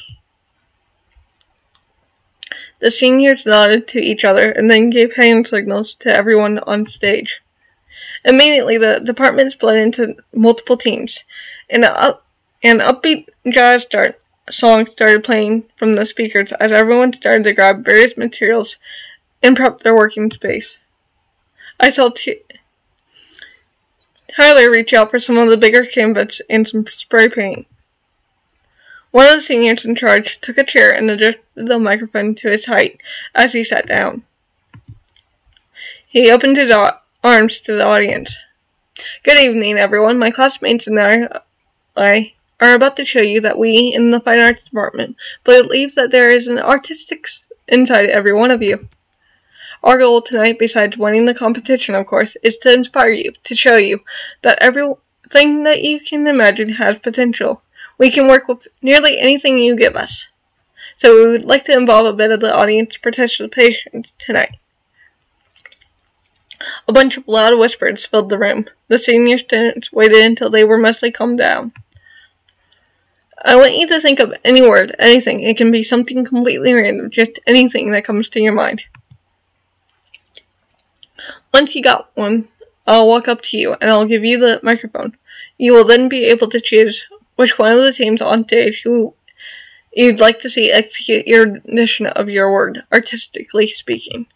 The seniors nodded to each other and then gave hand signals to everyone on stage. Immediately, the department split into multiple teams. An upbeat jazz song started playing from the speakers as everyone started to grab various materials and prep their working space. I saw Tyler reach out for some of the bigger canvas and some spray paint. One of the seniors in charge took a chair and adjusted the microphone to its height as he sat down. He opened his arms to the audience. Good evening, everyone. My classmates and I are about to show you that we, in the Fine Arts Department, believe that there is an artistic inside every one of you. Our goal tonight, besides winning the competition, of course, is to inspire you, to show you that everything that you can imagine has potential. We can work with nearly anything you give us. So we would like to involve a bit of the audience participation tonight. A bunch of loud whispers filled the room. The senior students waited until they were mostly calmed down. I want you to think of any word, anything. It can be something completely random, just anything that comes to your mind. Once you got one, I'll walk up to you and I'll give you the microphone. You will then be able to choose which one of the teams on stage you'd like to see execute your rendition of your word, artistically speaking.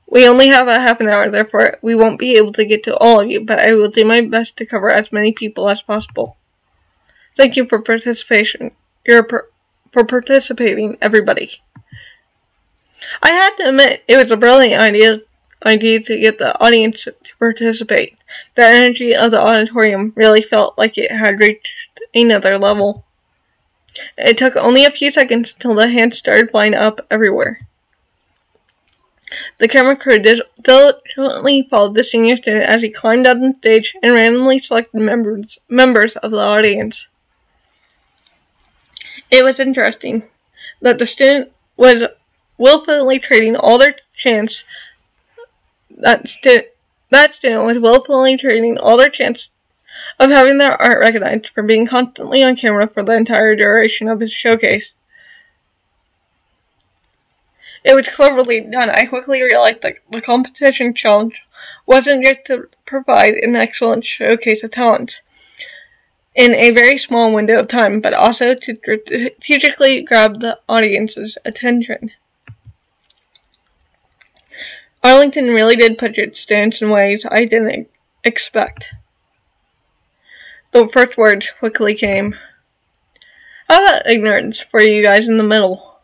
We only have a half an hour, therefore we won't be able to get to all of you, but I will do my best to cover as many people as possible. Thank you for participation. For participating, everybody. I have to admit, it was a brilliant idea to get the audience to participate. The energy of the auditorium really felt like it had reached another level. It took only a few seconds until the hands started flying up everywhere. The camera crew diligently followed the senior student as he climbed out on stage and randomly selected members of the audience. It was interesting that the student was willfully trading all their chance. That student was willfully trading all their chance of having their art recognized for being constantly on camera for the entire duration of his showcase. It was cleverly done. I quickly realized that the competition challenge wasn't just to provide an excellent showcase of talents in a very small window of time, but also to strategically grab the audience's attention. Arlington really did put its stance in ways I didn't expect. The first words quickly came. How about ignorance for you guys in the middle?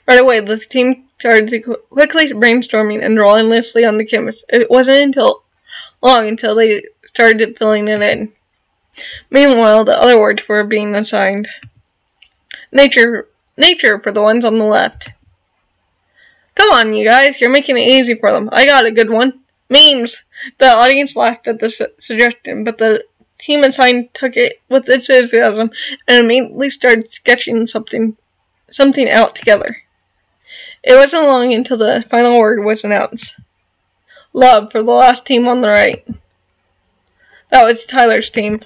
Right away, the team started quickly brainstorming and drawing loosely on the canvas. It wasn't long until they started filling it in. Meanwhile, the other words were being assigned. Nature for the ones on the left. Come on, you guys, you're making it easy for them. I got a good one. Memes. The audience laughed at the suggestion, but the team assigned took it with enthusiasm and immediately started sketching something out together. It wasn't long until the final word was announced. Love for the last team on the right. That was Tyler's team.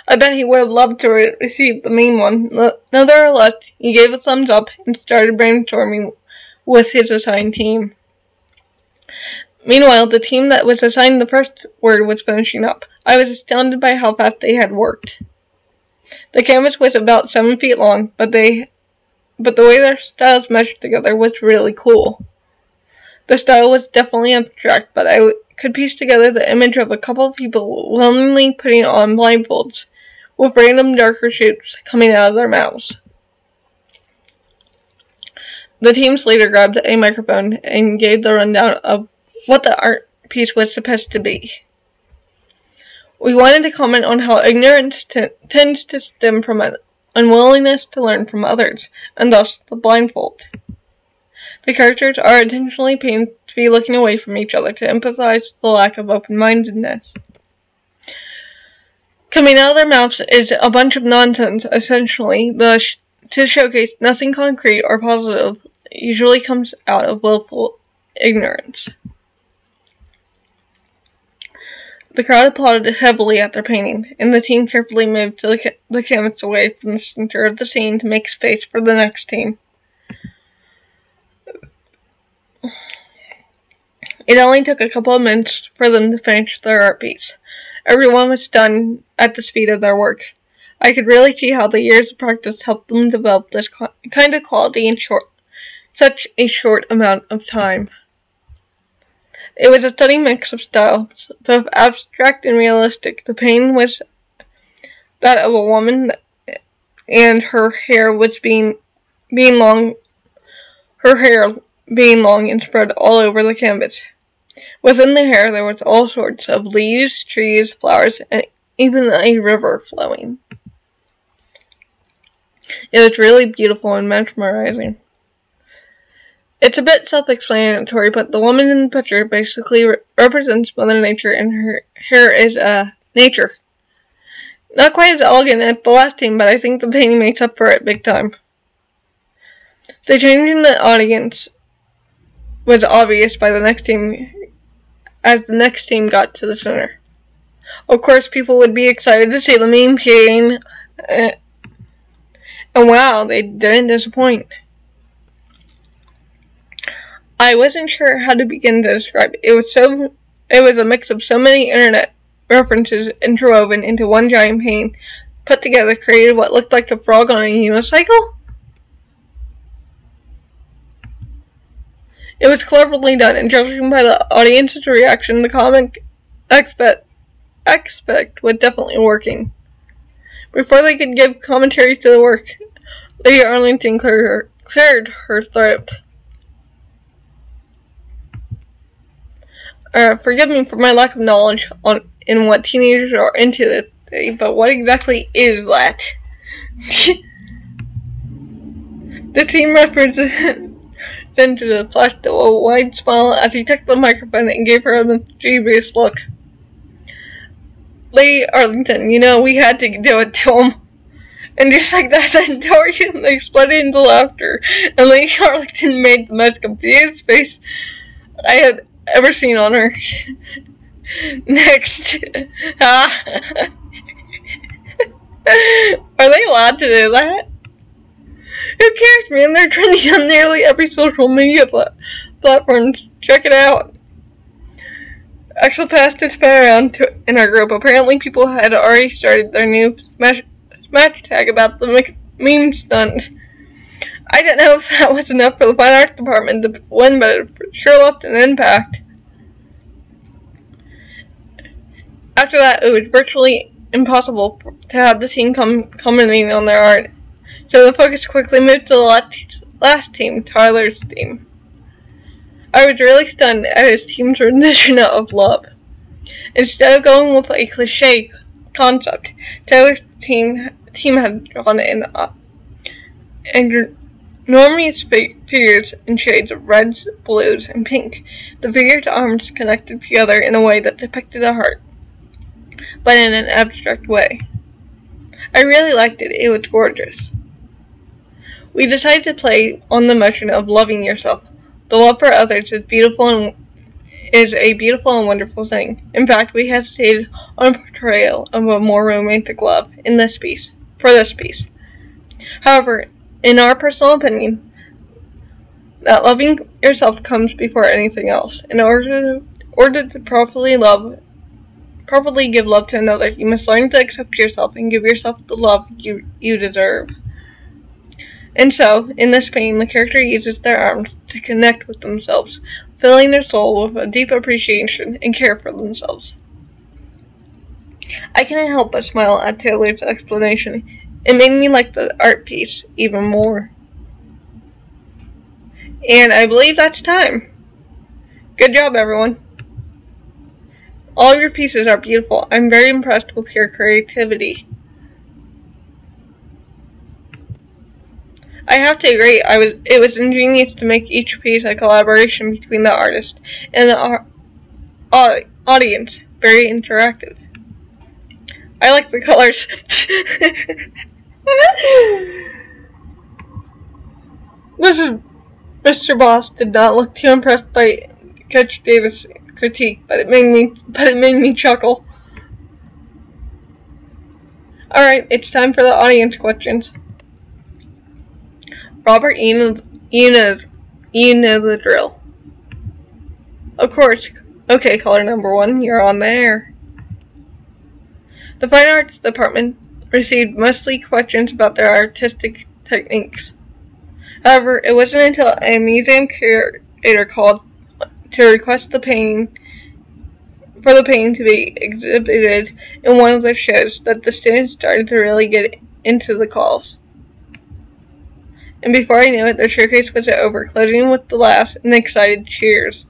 I bet he would have loved to receive the meme one. Nevertheless, he gave a thumbs up and started brainstorming with his assigned team. Meanwhile, the team that was assigned the first word was finishing up. I was astounded by how fast they had worked. The canvas was about 7 feet long, but the way their styles meshed together was really cool. The style was definitely abstract, but I could piece together the image of a couple of people willingly putting on blindfolds, with random darker shapes coming out of their mouths. The team's leader grabbed a microphone and gave the rundown of what the art piece was supposed to be. We wanted to comment on how ignorance tends to stem from an unwillingness to learn from others, and thus the blindfold. The characters are intentionally painted to be looking away from each other to emphasize the lack of open-mindedness. Coming out of their mouths is a bunch of nonsense, essentially. To showcase nothing concrete or positive usually comes out of willful ignorance. The crowd applauded heavily at their painting, and the team carefully moved the canvas away from the center of the scene to make space for the next team. It only took a couple of minutes for them to finish their art piece. Everyone was done at the speed of their work. I could really see how the years of practice helped them develop this kind of quality in such a short amount of time. It was a stunning mix of styles, both abstract and realistic. The painting was that of a woman, and her hair was being long and spread all over the canvas. Within the hair there was all sorts of leaves, trees, flowers, even a river flowing. It was really beautiful and mesmerizing. It's a bit self-explanatory, but the woman in the picture basically represents Mother Nature, and her hair is nature. Not quite as elegant as the last team, but I think the painting makes up for it big time. The change in the audience was obvious by the next team, as the next team got to the center. Of course, people would be excited to see the meme king, and wow, they didn't disappoint. I wasn't sure how to begin to describe it. It was a mix of so many internet references interwoven into one giant painting, put together, created what looked like a frog on a unicycle. It was cleverly done, and judging by the audience's reaction, the comic aspect was definitely working. Before they could give commentary to the work, Lady Arlington cleared her throat. Forgive me for my lack of knowledge in what teenagers are into this day, but what exactly is that? The team represented flashed a wide smile as he took the microphone and gave her a mischievous look. Lady Arlington, you know, we had to do it to him. And just like that, the door exploded into laughter, and Lady Arlington made the most confused face I had ever seen on her. Next. Are they allowed to do that? Who cares, man? They're trending on nearly every social media platform. Check it out. Axel passed his pen around in our group. Apparently, people had already started their new smash tag about the meme stunt. I didn't know if that was enough for the fine arts department to win, but it sure left an impact. After that, it was virtually impossible to have the team commenting on their art, so the focus quickly moved to the last team, Tyler's team. I was really stunned at his team's rendition of love. Instead of going with a cliché concept, Tyler's team had drawn in enormous figures in shades of reds, blues, and pink. The figures' arms connected together in a way that depicted a heart, but in an abstract way. I really liked it. It was gorgeous. We decided to play on the motion of loving yourself. The love for others is a beautiful and wonderful thing. In fact, we hesitated on a portrayal of a more romantic love for this piece. However, in our personal opinion, that loving yourself comes before anything else. In order to properly give love to another, you must learn to accept yourself and give yourself the love you deserve. And so, in this painting, the character uses their arms to connect with themselves, filling their soul with a deep appreciation and care for themselves. I couldn't help but smile at Taylor's explanation. It made me like the art piece even more. And I believe that's time. Good job, everyone. All of your pieces are beautiful. I'm very impressed with your creativity. I have to agree, it was ingenious to make each piece a collaboration between the artist and the audience. Very interactive. I like the colors. Mr. Boss did not look too impressed by Coach Davis' critique, but it made me chuckle. Alright, it's time for the audience questions. Robert, you know the drill. Of course. Okay, caller number 1, you're on the air. The Fine Arts Department received mostly questions about their artistic techniques. However, it wasn't until a museum curator called to request for the painting to be exhibited in one of their shows that the students started to really get into the calls. And before I knew it, the showcase was over, closing with the laughs and the excited cheers.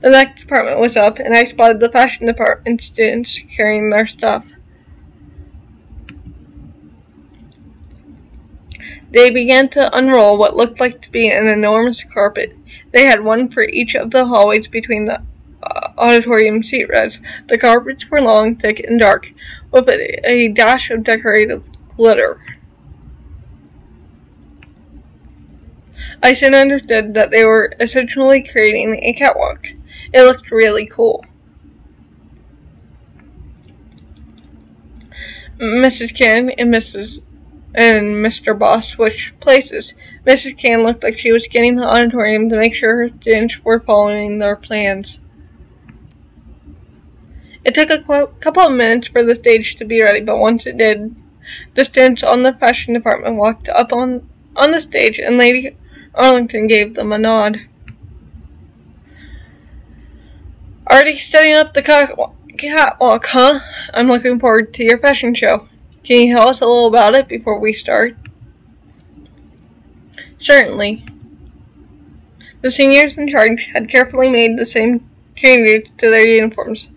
The next department was up, and I spotted the fashion department students carrying their stuff. They began to unroll what looked like to be an enormous carpet. They had one for each of the hallways between the auditorium seat rows. The carpets were long, thick, and dark, with a dash of decorative glitter. I soon understood that they were essentially creating a catwalk. It looked really cool. Mrs. Can and Mr. Boss switched places. Mrs. Can looked like she was scanning the auditorium to make sure her students were following their plans. It took a couple of minutes for the stage to be ready, but once it did, the students on the fashion department walked up on the stage, and Lady Arlington gave them a nod. Already studying up the catwalk, huh? I'm looking forward to your fashion show. Can you tell us a little about it before we start? Certainly. The seniors in charge had carefully made some changes to their uniforms,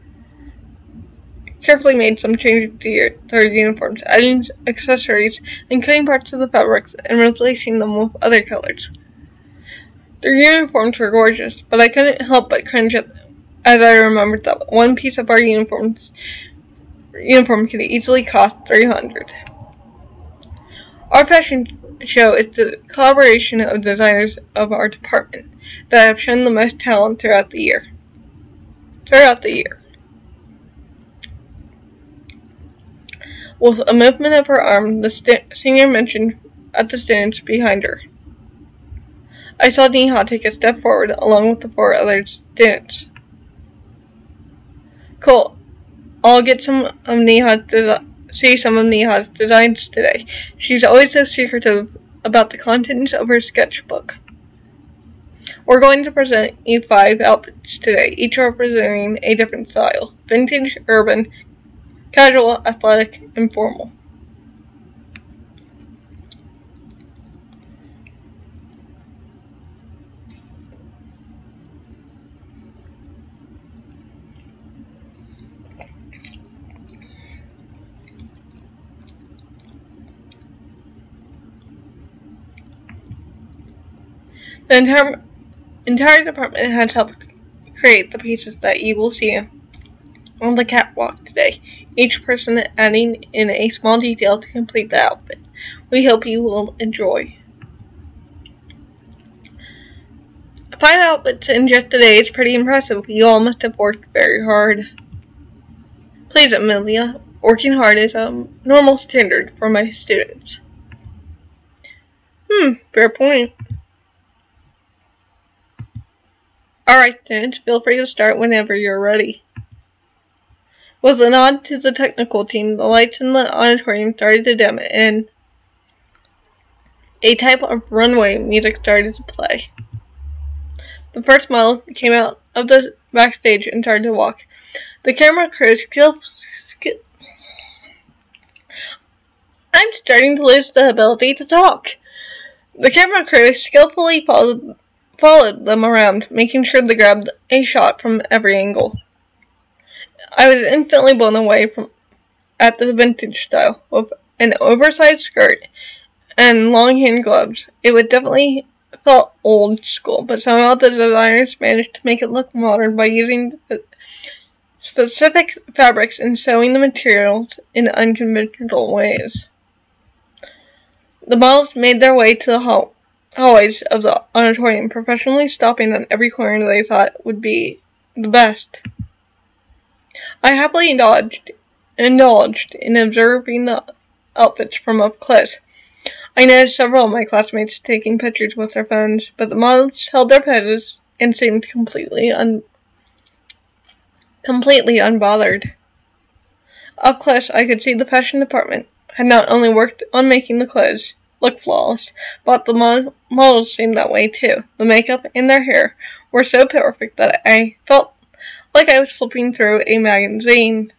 adding accessories and cutting parts of the fabrics and replacing them with other colors. Their uniforms were gorgeous, but I couldn't help but cringe as I remembered that one piece of our uniform could easily cost $300. Our fashion show is the collaboration of designers of our department that have shown the most talent throughout the year. With a movement of her arm, the senior mentioned at the students behind her. I saw Neha take a step forward along with the 4 other students. Cool. I'll get see some of Neha's designs today. She's always so secretive about the contents of her sketchbook. We're going to present you 5 outfits today, each representing a different style: vintage, urban, casual, athletic, and formal. The entire department has helped create the pieces that you will see on the catwalk today, each person adding in a small detail to complete the outfit. We hope you will enjoy. 5 outfits in just a day is pretty impressive. You all must have worked very hard. Please, Amelia, working hard is a normal standard for my students. Fair point. Alright, students, feel free to start whenever you're ready. With a nod to the technical team, the lights in the auditorium started to dim, and a type of runway music started to play. The first model came out of the backstage and started to walk. The camera crew I'm starting to lose the ability to talk. The camera crew skillfully followed them around, making sure they grabbed a shot from every angle. I was instantly blown away at the vintage style. With an oversized skirt and long hand gloves, it would definitely felt old school, but somehow the designers managed to make it look modern by using specific fabrics and sewing the materials in unconventional ways. The models made their way to the hallways of the auditorium, professionally stopping on every corner they thought would be the best. I happily indulged in observing the outfits from up close. I noticed several of my classmates taking pictures with their phones, but the models held their poses and seemed completely unbothered. Up close, I could see the fashion department had not only worked on making the clothes look flawless, but the models seemed that way too. The makeup and their hair were so perfect that I felt like I was flipping through a magazine.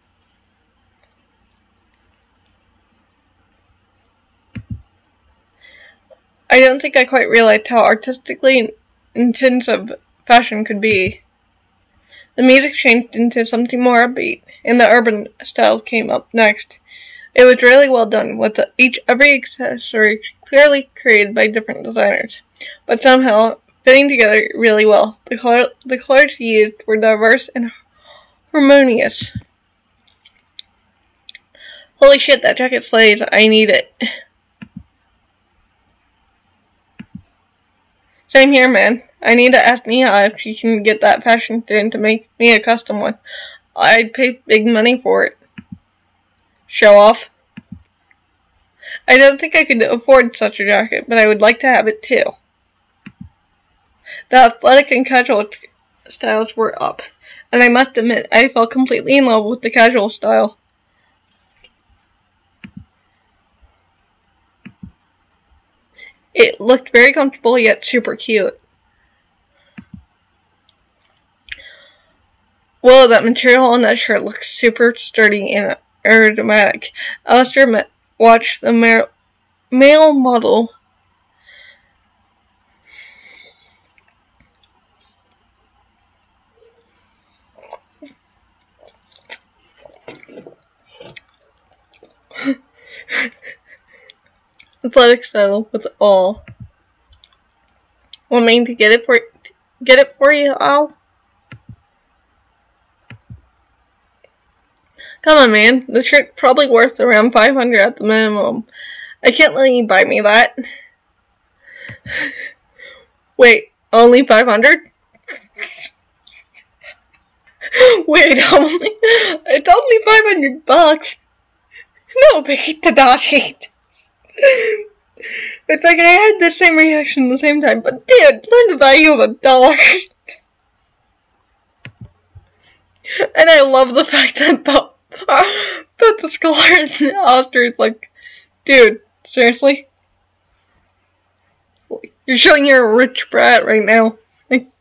I don't think I quite realized how artistically intensive fashion could be. The music changed into something more upbeat, and the urban style came up next. It was really well done, with every accessory clearly created by different designers, but somehow fitting together really well. The colors used were diverse and harmonious. Holy shit, that jacket slays. I need it. Same here, man. I need to ask Nia if she can get that fashion student to make me a custom one. I'd pay big money for it. Show off. I don't think I could afford such a jacket, but I would like to have it too. The athletic and casual styles were up, and I must admit I fell completely in love with the casual style. It looked very comfortable yet super cute. Whoa, that material on that shirt looks super sturdy and aerodynamic. Alistair watched the male model athletic style with all. Want me to get it for you, Al? Come on, man. The shirt's probably worth around $500 at the minimum. I can't let you buy me that. Wait, only $500? Wait, it's only $500. No, Becky, to that hate. It's like I had the same reaction at the same time, but dude, learn the value of $1. And I love the fact that both the scholar and the author is like, dude, seriously? You're showing you're a rich brat right now. Like,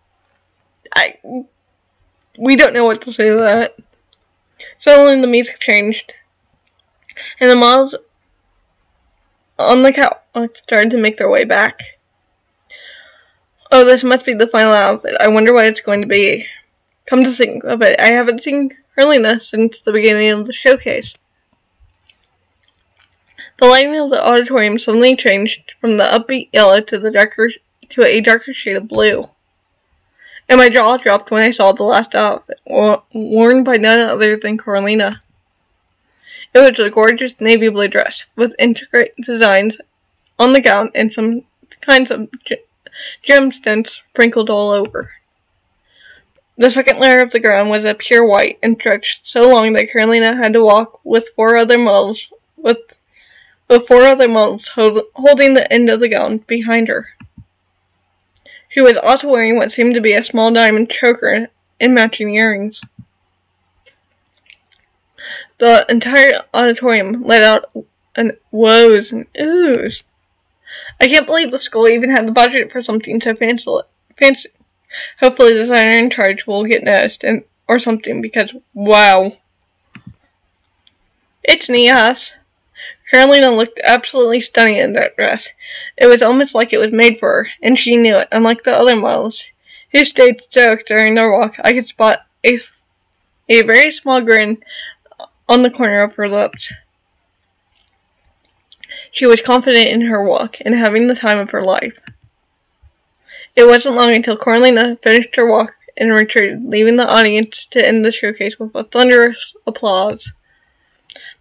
we don't know what to say to that. Suddenly the music changed, and the models on the couch started to make their way back. Oh, this must be the final outfit. I wonder what it's going to be. Come to think of it, I haven't seen Carolina since the beginning of the showcase. The lighting of the auditorium suddenly changed from the upbeat yellow to a darker shade of blue. And my jaw dropped when I saw the last outfit, worn by none other than Carolina. It was a gorgeous navy blue dress, with intricate designs on the gown and some kinds of gemstones sprinkled all over. The second layer of the gown was a pure white and stretched so long that Carolina had to walk with four other models, holding the end of the gown behind her. She was also wearing what seemed to be a small diamond choker and matching earrings. The entire auditorium let out an woes and oohs. I can't believe the school even had the budget for something so fancy. Hopefully the designer in charge will get noticed or something, because wow. It's Nias. Carolina looked absolutely stunning in that dress. It was almost like it was made for her, and she knew it, unlike the other models, who stayed stoic during their walk. I could spot a very small grin on the corner of her lips. She was confident in her walk and having the time of her life. It wasn't long until Carolina finished her walk and retreated, leaving the audience to end the showcase with a thunderous applause.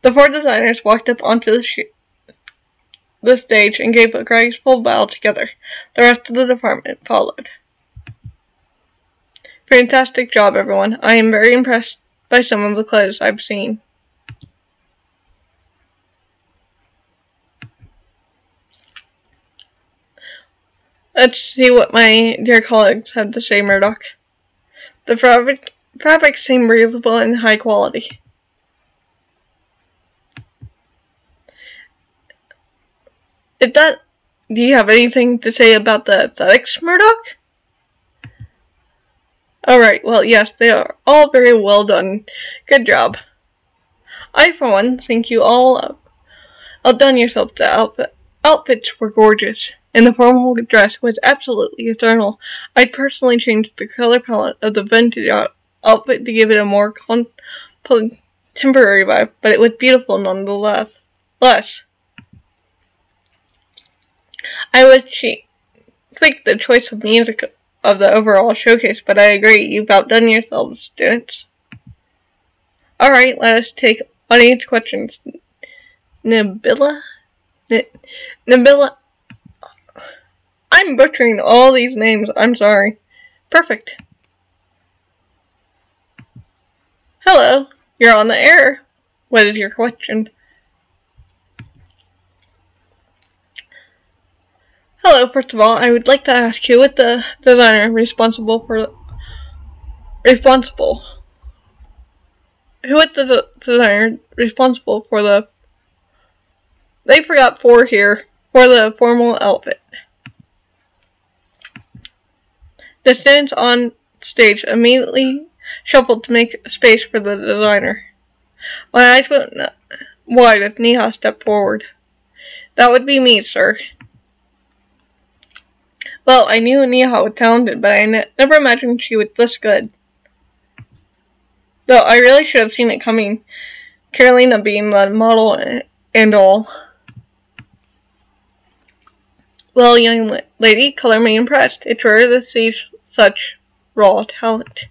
The four designers walked up onto the stage and gave a graceful bow together. The rest of the department followed. Fantastic job, everyone. I am very impressed by some of the clothes I've seen. Let's see what my dear colleagues have to say, Murdoch. The fabrics seem breathable and high quality. Do you have anything to say about the aesthetics, Murdoch? Alright, well, yes, they are all very well done. Good job. I, for one, think you all outdone yourself. The outfits were gorgeous, and the formal dress was absolutely eternal. I'd personally changed the color palette of the vintage outfit to give it a more contrasting temporary vibe, but it was beautiful nonetheless. I would tweak the choice of music of the overall showcase, but I agree, you've outdone yourselves, students. Alright, let us take audience questions. Nabila? Nabila? I'm butchering all these names, I'm sorry. Perfect. Hello, you're on the air. What is your question? Hello, first of all, I would like to ask who was the designer responsible? Who was the designer responsible for the... They forgot "for" here, for the formal outfit. The students on stage immediately shuffled to make space for the designer. My eyes went wide as Neha stepped forward. That would be me, sir. Well, I knew Neha was talented, but I never imagined she was this good. Though I really should have seen it coming, Carolina being the model and all. Well, young lady, color me impressed. It's rare to see such raw talent.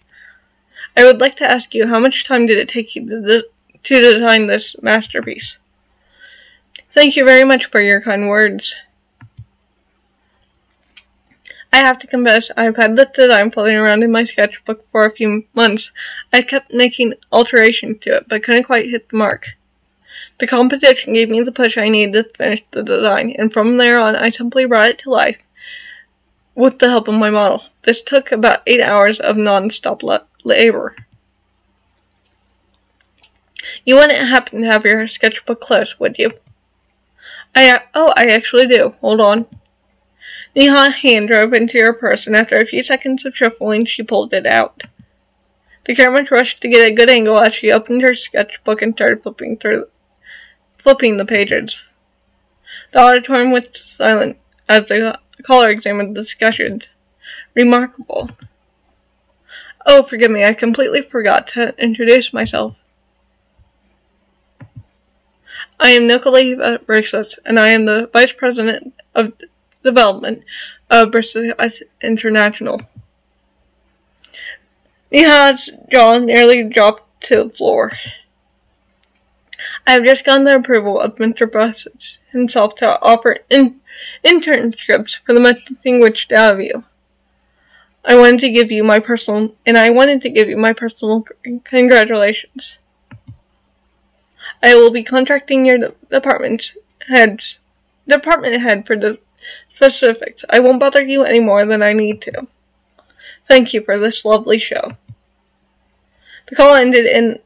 I would like to ask you, how much time did it take you to design this masterpiece? Thank you very much for your kind words. I have to confess, I've had this design floating around in my sketchbook for a few months. I kept making alterations to it, but couldn't quite hit the mark. The competition gave me the push I needed to finish the design, and from there on, I simply brought it to life with the help of my model. This took about 8 hours of non-stop labor. You wouldn't happen to have your sketchbook close, would you? I actually do. Hold on. Neha's hand drove into her purse, and after a few seconds of shuffling, she pulled it out. The camera rushed to get a good angle as she opened her sketchbook and started flipping the pages. The auditorium was silent as the caller examined the discussions. Remarkable. Oh, forgive me, I completely forgot to introduce myself. I am Nicolai Brixus, and I am the Vice President of Development of Brixus International. Neha's jaw nearly dropped to the floor. I have just gotten the approval of Mr. Brixus himself to offer internships for the most distinguished out of you. I wanted to give you my personal congratulations. I will be contacting your department head for the specifics. I won't bother you any more than I need to. Thank you for this lovely show. The call ended and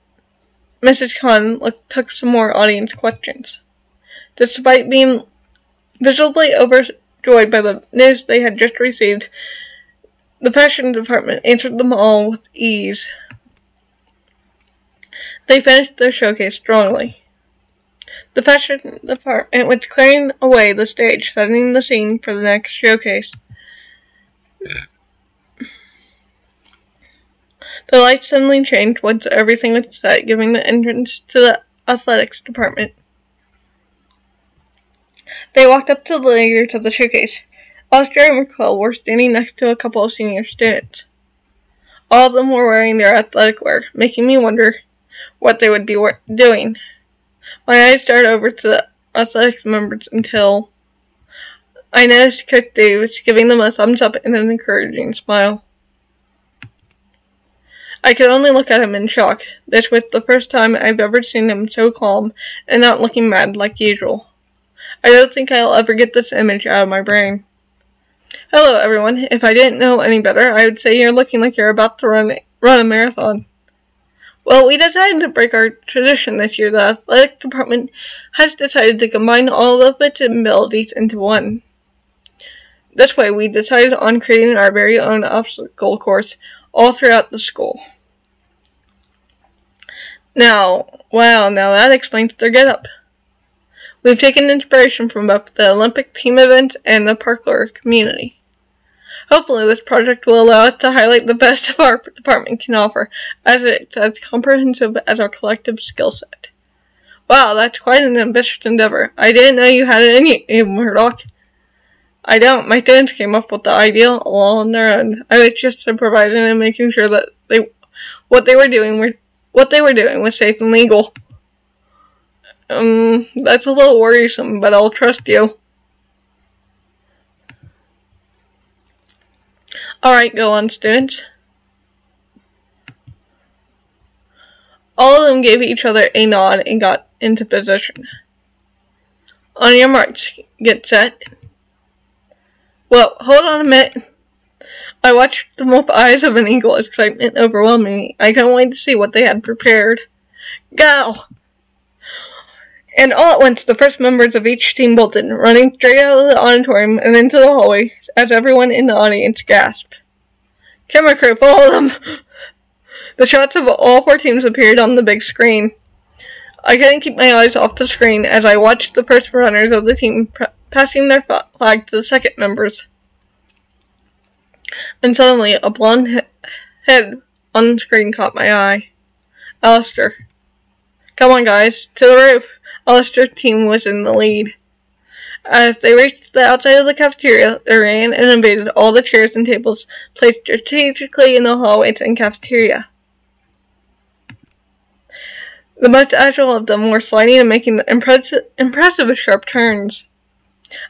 Mrs. Khan took some more audience questions. Despite being visibly overjoyed by the news they had just received, the fashion department answered them all with ease. They finished their showcase strongly. The fashion department was clearing away the stage, setting the scene for the next showcase. The lights suddenly changed once everything was set, giving the entrance to the athletics department. They walked up to the leaders of the showcase. Austria and McCall were standing next to a couple of senior students. All of them were wearing their athletic wear, making me wonder what they would be doing. My eyes darted over to the athletics members until I noticed Coach Davis giving them a thumbs up and an encouraging smile. I could only look at him in shock. This was the first time I've ever seen him so calm and not looking mad like usual. I don't think I'll ever get this image out of my brain. Hello, everyone. If I didn't know any better, I would say you're looking like you're about to run a marathon. Well, we decided to break our tradition this year. The athletic department has decided to combine all of its abilities into one. This way, we decided on creating our very own obstacle course all throughout the school. Now that explains their getup. We've taken inspiration from both the Olympic team events and the parkour community. Hopefully this project will allow us to highlight the best of our department can offer, as it's as comprehensive as our collective skill set. Wow, that's quite an ambitious endeavor. I didn't know you had it in you, Murdoch. I don't. My students came up with the idea all on their own. I was just supervising and making sure that what they were doing was safe and legal. That's a little worrisome, but I'll trust you. Alright, go on, students. All of them gave each other a nod and got into position. On your marks, get set. Well, hold on a minute. I watched them with eyes of an eagle, excitement overwhelming me. I couldn't wait to see what they had prepared. Go! And all at once, the first members of each team bolted, running straight out of the auditorium and into the hallway as everyone in the audience gasped. Camera crew, follow them! The shots of all four teams appeared on the big screen. I couldn't keep my eyes off the screen as I watched the first runners of the team passing their flag to the second members. And suddenly, a blonde head on the screen caught my eye. Alistair. Come on, guys, to the roof! Alistair's team was in the lead. As they reached the outside of the cafeteria, they ran and invaded all the chairs and tables placed strategically in the hallways and cafeteria. The most agile of them were sliding and making impressive sharp turns.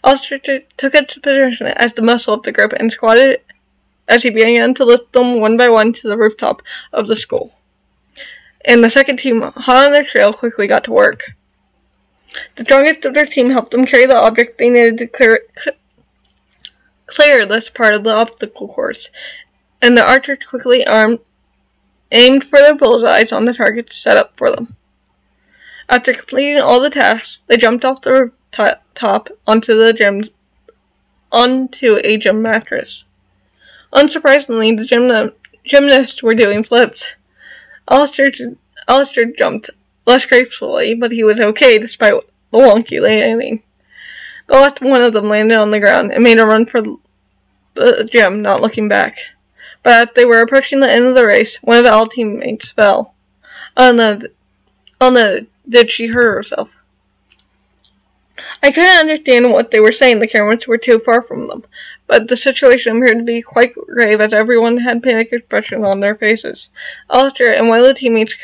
Alistair took its position as the muscle of the group and squatted as he began to lift them one by one to the rooftop of the school. And the second team, hot on their trail, quickly got to work. The strongest of their team helped them carry the object they needed to clear this part of the obstacle course, and the archers quickly aimed for their bullseyes on the targets set up for them. After completing all the tasks, they jumped off the rooftop onto a gym mattress. Unsurprisingly, the gymnasts were doing flips. Alistair jumped less gracefully, but he was okay despite the wonky landing. The last one of them landed on the ground and made a run for the gym, not looking back. But as they were approaching the end of the race, one of Al's teammates fell. Oh no, did she hurt herself? I couldn't understand what they were saying, the cameras were too far from them, but the situation appeared to be quite grave as everyone had panic expressions on their faces. Alistair and one of the teammates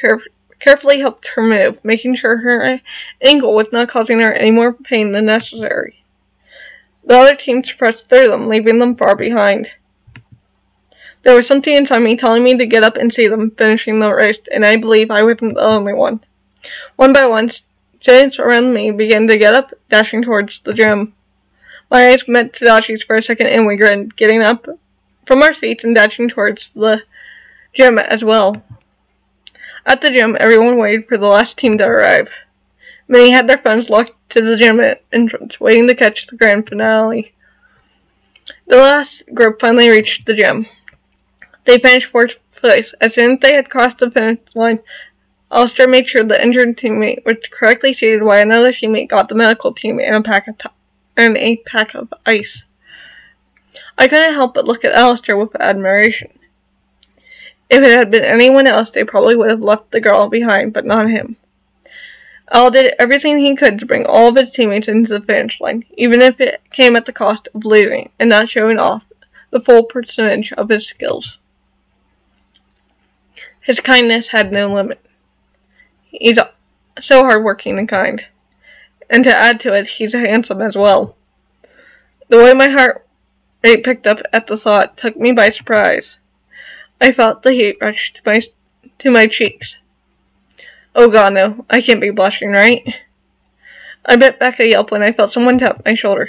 carefully helped her move, making sure her ankle was not causing her any more pain than necessary. The other teams pressed through them, leaving them far behind. There was something inside me telling me to get up and see them finishing the race, and I believe I wasn't the only one. One by one, students around me began to get up, dashing towards the gym. My eyes met Tadashi's for a second, and we grinned, getting up from our seats and dashing towards the gym as well. At the gym, everyone waited for the last team to arrive. Many had their phones locked to the gym entrance, waiting to catch the grand finale. The last group finally reached the gym. They finished fourth place. As soon as they had crossed the finish line, Alistair made sure the injured teammate was correctly seated while another teammate got the medical team and a pack of ice. I couldn't help but look at Alistair with admiration. If it had been anyone else, they probably would have left the girl behind, but not him. Al did everything he could to bring all of his teammates into the finish line, even if it came at the cost of losing and not showing off the full percentage of his skills. His kindness had no limit. He's so hardworking and kind. And to add to it, he's handsome as well. The way my heart rate picked up at the thought took me by surprise. I felt the heat rush to my cheeks. Oh god, no. I can't be blushing, right? I bit back a yelp when I felt someone tap my shoulder.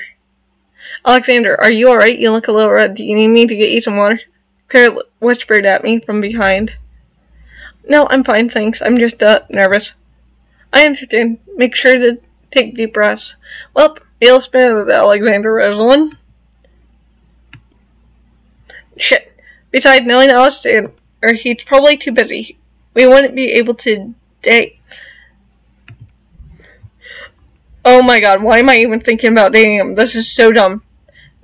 Alexander, are you alright? You look a little red. Do you need me to get you some water? Claire whispered at me from behind. No, I'm fine, thanks. I'm just, nervous. I understand. Make sure to take deep breaths. Well, you'll spare the Alexander Rosalind. Shit. Besides, knowing Alistair, he's probably too busy. We wouldn't be able to date. Oh my god, why am I even thinking about dating him? This is so dumb.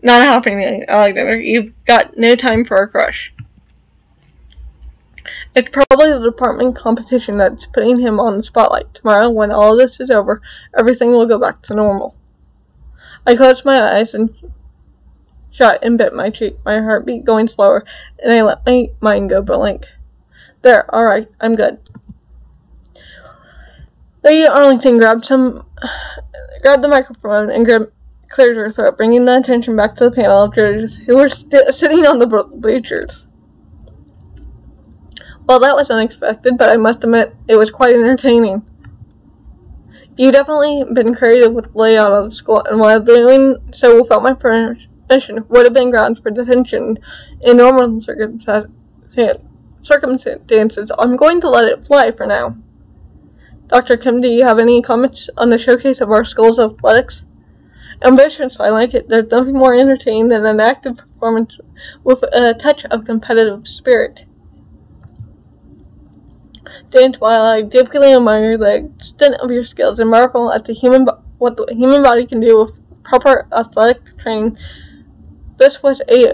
Not happening, Alexander. You've got no time for a crush. It's probably the department competition that's putting him on the spotlight. Tomorrow, when all of this is over, everything will go back to normal. I closed my eyes and shut and bit my cheek, my heartbeat going slower, and I let my mind go blank. There, alright, I'm good. Lady Arlington grabbed the microphone and cleared her throat, bringing the attention back to the panel of judges who were sitting on the bleachers. Well, that was unexpected, but I must admit it was quite entertaining. You definitely been creative with the layout of the school, and while doing so without my permission would have been grounds for detention in normal circumstances, I'm going to let it fly for now. Dr. Kim, do you have any comments on the showcase of our school's athletics? Ambitious, I like it. There's nothing more entertaining than an active performance with a touch of competitive spirit. Dance, while I deeply admire the extent of your skills and marvel at what the human body can do with proper athletic training, this was a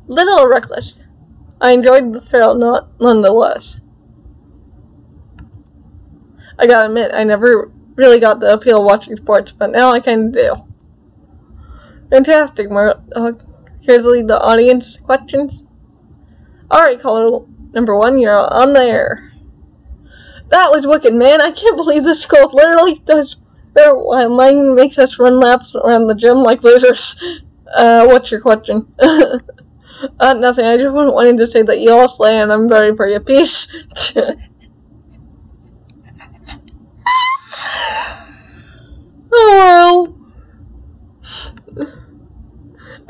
little reckless. I enjoyed the thrill nonetheless. I gotta admit, I never really got the appeal of watching sports, but now I kinda do. Fantastic, here to lead the audience questions. Alright, caller number 1, you're on the air. That was wicked, man. I can't believe this school literally does their while mine makes us run laps around the gym like losers. What's your question? Nothing. I just wanted to say that you all slay and I'm very for you. Peace. Oh, well.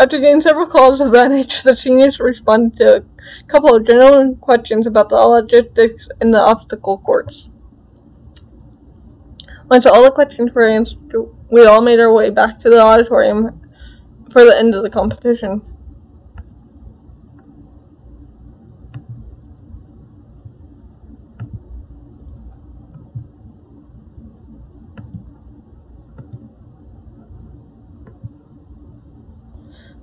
After getting several calls of that nature, the seniors responded to a couple of general questions about the logistics in the obstacle course. Once all the questions were answered, we all made our way back to the auditorium for the end of the competition.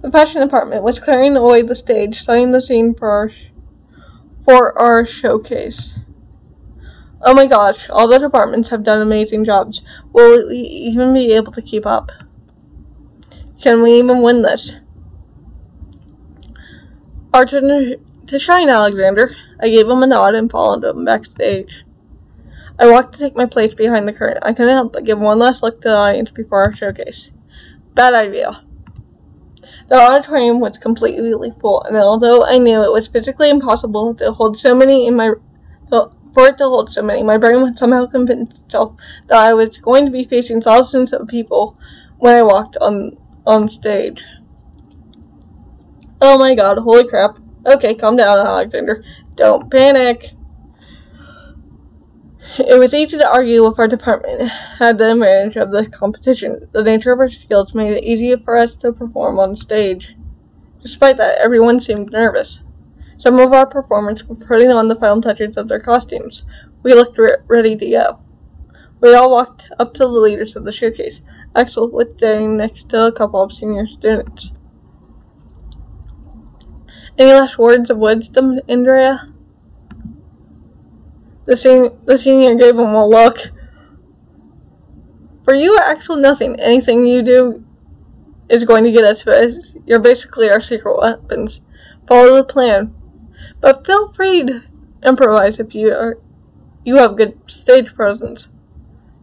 The fashion department was clearing away the stage, setting the scene for our showcase. Oh my gosh, all the departments have done amazing jobs. Will we even be able to keep up? Can we even win this? Our turn to shine, Alexander. I gave him a nod and followed him backstage. I walked to take my place behind the curtain. I couldn't help but give one last look to the audience before our showcase. Bad idea. The auditorium was completely full, and although I knew it was physically impossible to hold so many my brain would somehow convince itself that I was going to be facing thousands of people when I walked on stage. Oh my god, holy crap. Okay, calm down, Alexander. Don't panic. It was easy to argue if our department had the advantage of the competition. The nature of our skills made it easier for us to perform on stage. Despite that, everyone seemed nervous. Some of our performers were putting on the final touches of their costumes. We looked ready to go. We all walked up to the leaders of the showcase. Axel was standing next to a couple of senior students. Any last words of wisdom, Andrea? The senior gave him a look. For you, Axel, nothing. Anything you do is going to get us. You're basically our secret weapons. Follow the plan. But feel free to improvise if you have good stage presence.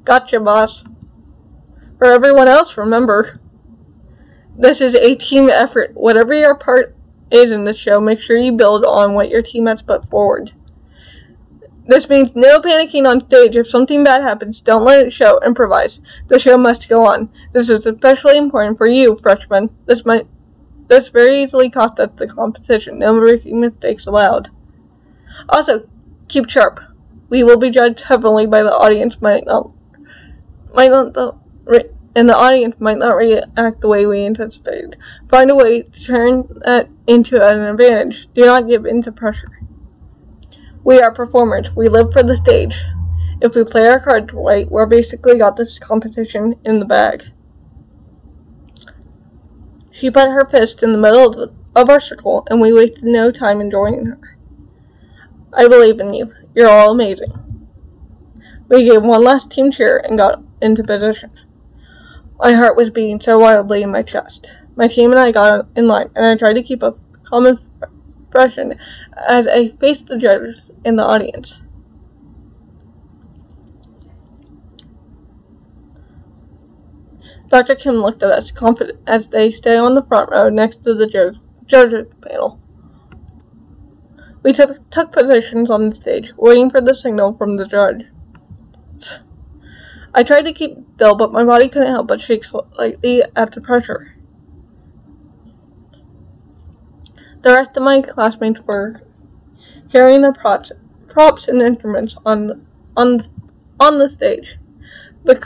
Gotcha, boss. For everyone else, remember, this is a team effort. Whatever your part is in the show, make sure you build on what your team has put forward. This means no panicking on stage. If something bad happens, don't let it show. Improvise. The show must go on. This is especially important for you, freshmen. This very easily cost us the competition. No mistakes allowed. Also, keep sharp. We will be judged heavily by the audience. And the audience might not react the way we anticipated. Find a way to turn that into an advantage. Do not give in to pressure. We are performers. We live for the stage. If we play our cards right, we're basically got this competition in the bag. She put her fist in the middle of our circle, and we wasted no time in joining her. I believe in you. You're all amazing. We gave one last team cheer and got into position. My heart was beating so wildly in my chest. My team and I got in line, and I tried to keep a calm expression as I faced the judges in the audience. Dr. Kim looked at us, confident as they stay on the front row next to the judges panel. We took positions on the stage, waiting for the signal from the judge. I tried to keep still, but my body couldn't help but shake slightly at the pressure. The rest of my classmates were carrying their props and instruments on the stage. The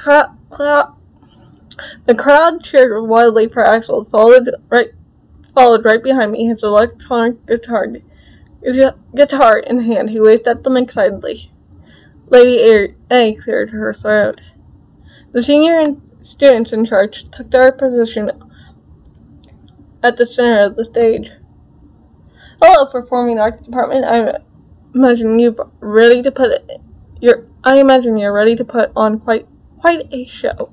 crowd cheered wildly for Axel, followed right behind me, his electronic guitar in hand. He waved at them excitedly. Lady A cleared her throat. The senior students in charge took their position at the center of the stage. Hello, Performing Arts Department. I imagine you're ready to put on quite a show.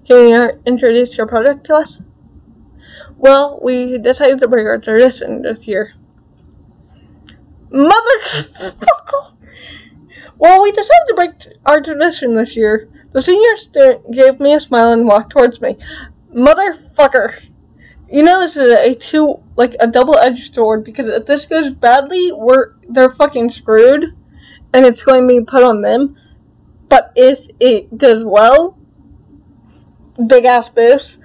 Can you introduce your project to us? Well, we decided to break our tradition this year. Well, we decided to break our tradition this year. The senior student gave me a smile and walked towards me. Motherfucker. You know this is a double-edged sword, because if this goes badly, they're fucking screwed, and it's going to be put on them. But if it goes well, big ass boost.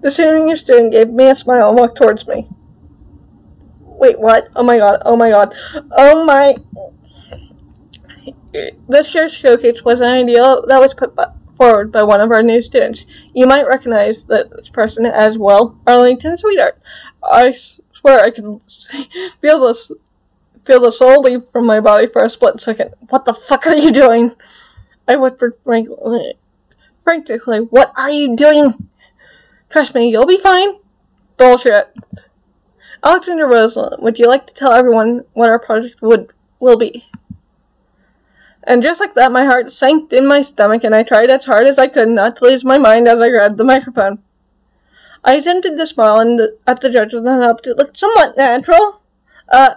The senior student gave me a smile and walked towards me. Wait, what? Oh my god. This year's showcase was an idea that was put forward by one of our new students. You might recognize this person as, well, Arlington Sweetheart. I swear I could feel the soul leave from my body for a split second. What the fuck are you doing? I whispered frantically, what are you doing? Trust me, you'll be fine. Bullshit. Alexander Roseland, would you like to tell everyone what our project will be? And just like that, my heart sank in my stomach, and I tried as hard as I could not to lose my mind as I grabbed the microphone. I attempted to smile at the judges and hoped it looked somewhat natural.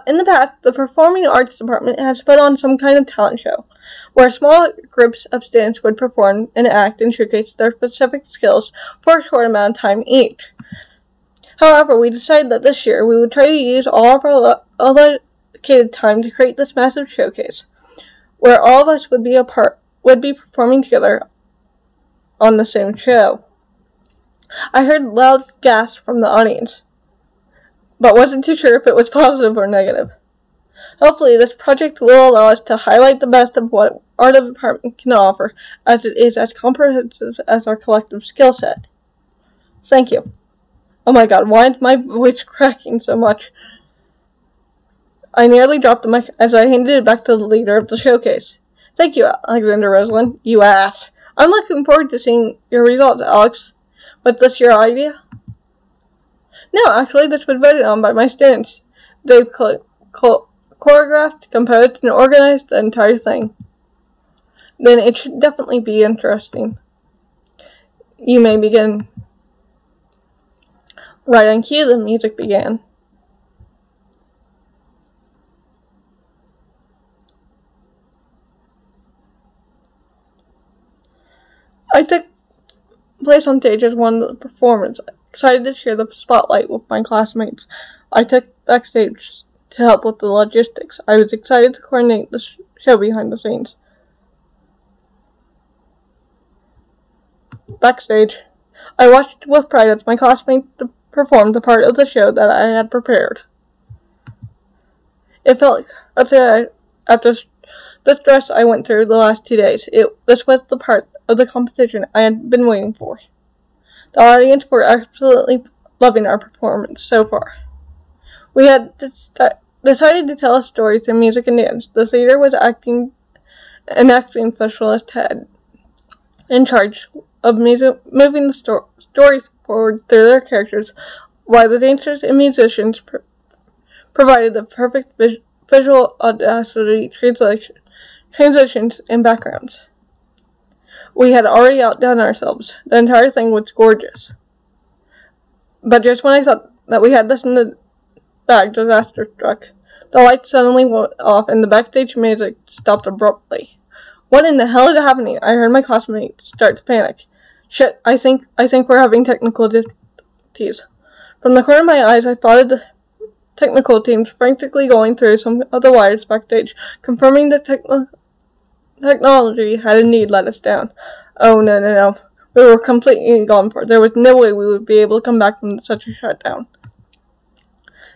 In the past, the Performing Arts Department has put on some kind of talent show, where small groups of students would perform and act and showcase their specific skills for a short amount of time each. However, we decided that this year we would try to use all of our allocated time to create this massive showcase, where all of us would be performing together on the same show. I heard loud gasps from the audience, but wasn't too sure if it was positive or negative. Hopefully, this project will allow us to highlight the best of what our department can offer, as it is as comprehensive as our collective skill set. Thank you. Oh my god, why is my voice cracking so much? I nearly dropped the mic as I handed it back to the leader of the showcase. Thank you, Alexander Roseland. You ass. I'm looking forward to seeing your results, Alex. Was this your idea? No, actually, this was voted on by my students. They've choreographed, composed, and organized the entire thing. Then it should definitely be interesting. You may begin. Right on cue, the music began. I took place on stage as one of the performers, excited to share the spotlight with my classmates. I took backstage to help with the logistics. I was excited to coordinate the show behind the scenes. Backstage, I watched with pride as my classmates performed the part of the show that I had prepared. It felt like after the stress I went through the last 2 days, this was the part of the competition I had been waiting for. The audience were absolutely loving our performance so far. We had decided to tell a story through music and dance. The theater was an acting specialist head in charge of moving the stories forward through their characters, while the dancers and musicians provided the perfect visual audacity transitions and backgrounds. We had already outdone ourselves. The entire thing was gorgeous. But just when I thought that we had this in the bag, disaster struck. The lights suddenly went off and the backstage music stopped abruptly. What in the hell is happening? I heard my classmates start to panic. Shit, I think we're having technical difficulties. From the corner of my eyes, I spotted the technical teams frantically going through some of the wires backstage, confirming that technology had indeed let us down. Oh, no. We were completely gone for. There was no way we would be able to come back from such a shutdown.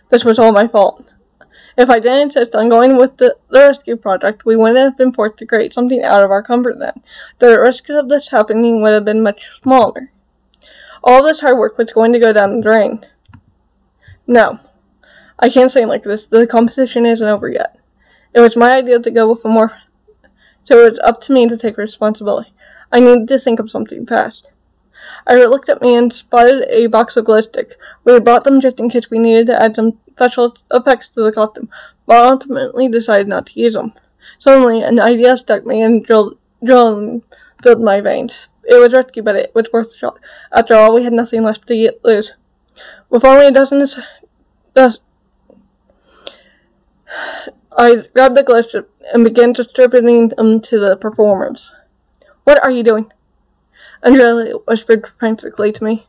This was all my fault. If I didn't insist on going with the rescue project, we wouldn't have been forced to create something out of our comfort zone. The risk of this happening would have been much smaller. All this hard work was going to go down the drain. No, I can't say it like this. The competition isn't over yet. It was my idea to go with more, so it was up to me to take responsibility. I needed to think of something fast. I looked at me and spotted a box of glow sticks. We had brought them just in case we needed to add some special effects to the costume, but ultimately decided not to use them. Suddenly, an idea struck me and adrenaline filled my veins. It was risky, but it was worth a shot. After all, we had nothing left to lose. With only a dozen, I grabbed the glow stick and began distributing them to the performers. What are you doing? Andrea whispered frantically to me.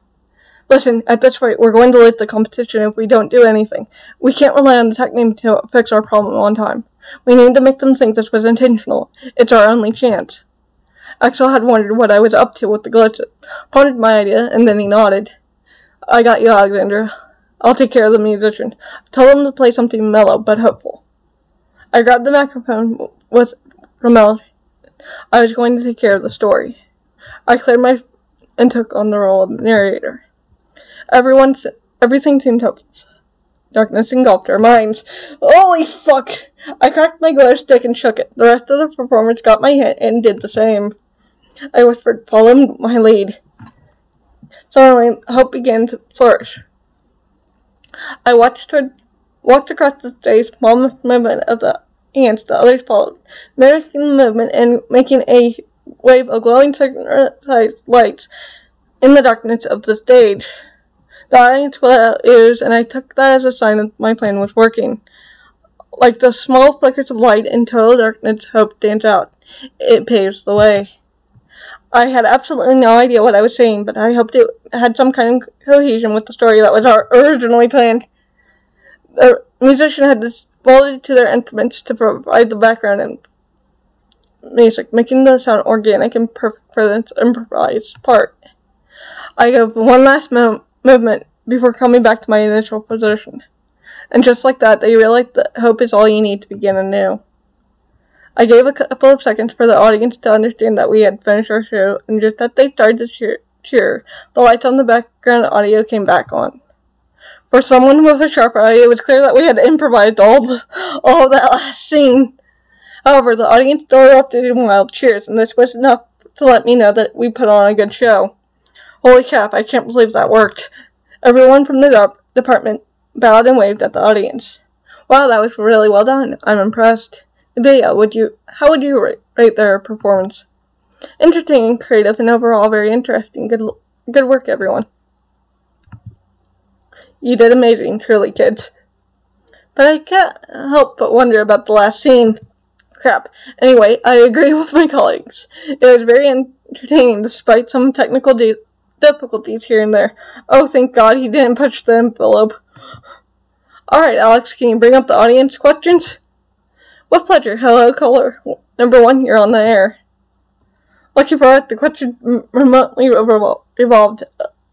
Listen, at this rate, we're going to lose the competition if we don't do anything. We can't rely on the tech team to fix our problem on time. We need to make them think this was intentional. It's our only chance. Axel had wondered what I was up to with the glitch, pondered my idea, and then he nodded. I got you, Alexandra. I'll take care of the musician. Tell them to play something mellow but hopeful. I grabbed the microphone from Elle. I was going to take care of the story. I cleared and took on the role of narrator. Everything seemed hopeless. Darkness engulfed our minds. Holy fuck! I cracked my glow stick and shook it. The rest of the performers got my hint and did the same. I whispered, follow my lead. Suddenly, hope began to flourish. I walked across the stage, small movement of the hands, the others followed, mimicking the movement and making a wave of glowing synchronized lights in the darkness of the stage. The audience let out ears, and I took that as a sign that my plan was working. Like the small flickers of light in total darkness, hope stands out. It paves the way. I had absolutely no idea what I was saying, but I hoped it had some kind of cohesion with the story that was originally planned. The musician had devoted to their instruments to provide the background and music, making the sound organic and perfect for the improvised part. I gave one last movement before coming back to my initial position. And just like that, they realized that hope is all you need to begin anew. I gave a couple of seconds for the audience to understand that we had finished our show, and just as they started to cheer, the lights on the background audio came back on. For someone with a sharp eye, it was clear that we had improvised all of that last scene. However, the audience still erupted in wild cheers, and this was enough to let me know that we put on a good show. Holy crap, I can't believe that worked. Everyone from the department bowed and waved at the audience. Wow, that was really well done. I'm impressed. Amelia, how would you rate their performance? Interesting and creative and overall very interesting. Good work, everyone. You did amazing, truly, kids. But I can't help but wonder about the last scene. Crap. Anyway, I agree with my colleagues. It was very entertaining despite some technical difficulties here and there. Oh, thank God he didn't push the envelope. Alright, Alex, can you bring up the audience questions? With pleasure. Hello, caller number 1, you're on the air. Lucky for us, the question remotely revolved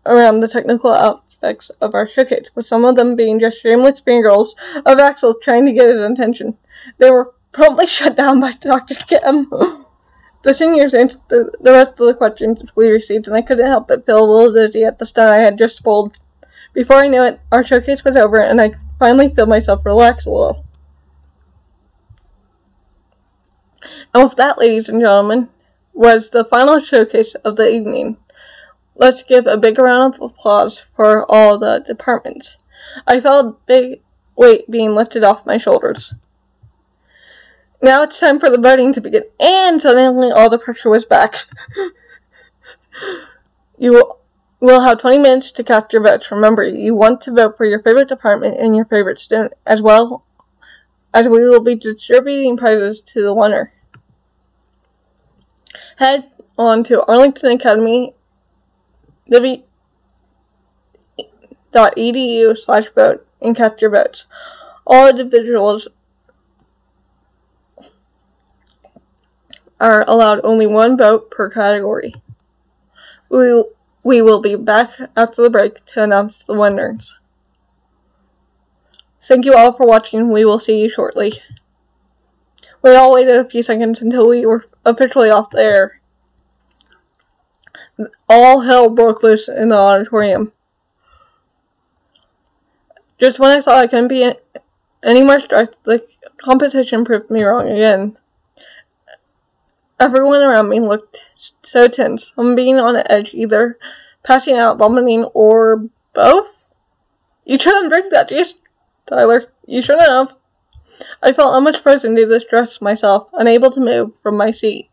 around the technical aspects of our showcase, with some of them being just shameless fangirls of Axel trying to get his attention. They were promptly shut down by Dr. Kim. The seniors answered the rest of the questions we received, and I couldn't help but feel a little dizzy at the stunt I had just pulled. Before I knew it, our showcase was over, and I finally feel myself relax a little. And with that, ladies and gentlemen, was the final showcase of the evening. Let's give a big round of applause for all the departments. I felt a big weight being lifted off my shoulders. Now it's time for the voting to begin, and suddenly all the pressure was back. You will have 20 minutes to cast your votes. Remember, you want to vote for your favorite department and your favorite student, as well as we will be distributing prizes to the winner. Head on to Arlington Academy edu/vote and cast your votes. All individuals are allowed only one vote per category. We will be back after the break to announce the winners. Thank you all for watching. We will see you shortly. We all waited a few seconds until we were officially off the air. All hell broke loose in the auditorium. Just when I thought I couldn't be any more stressed, the competition proved me wrong again. Everyone around me looked so tense, some being on edge, either passing out, vomiting, or both. You shouldn't drink that, jeez, Tyler. You shouldn't have. I felt almost frozen due to the stress myself, unable to move from my seat.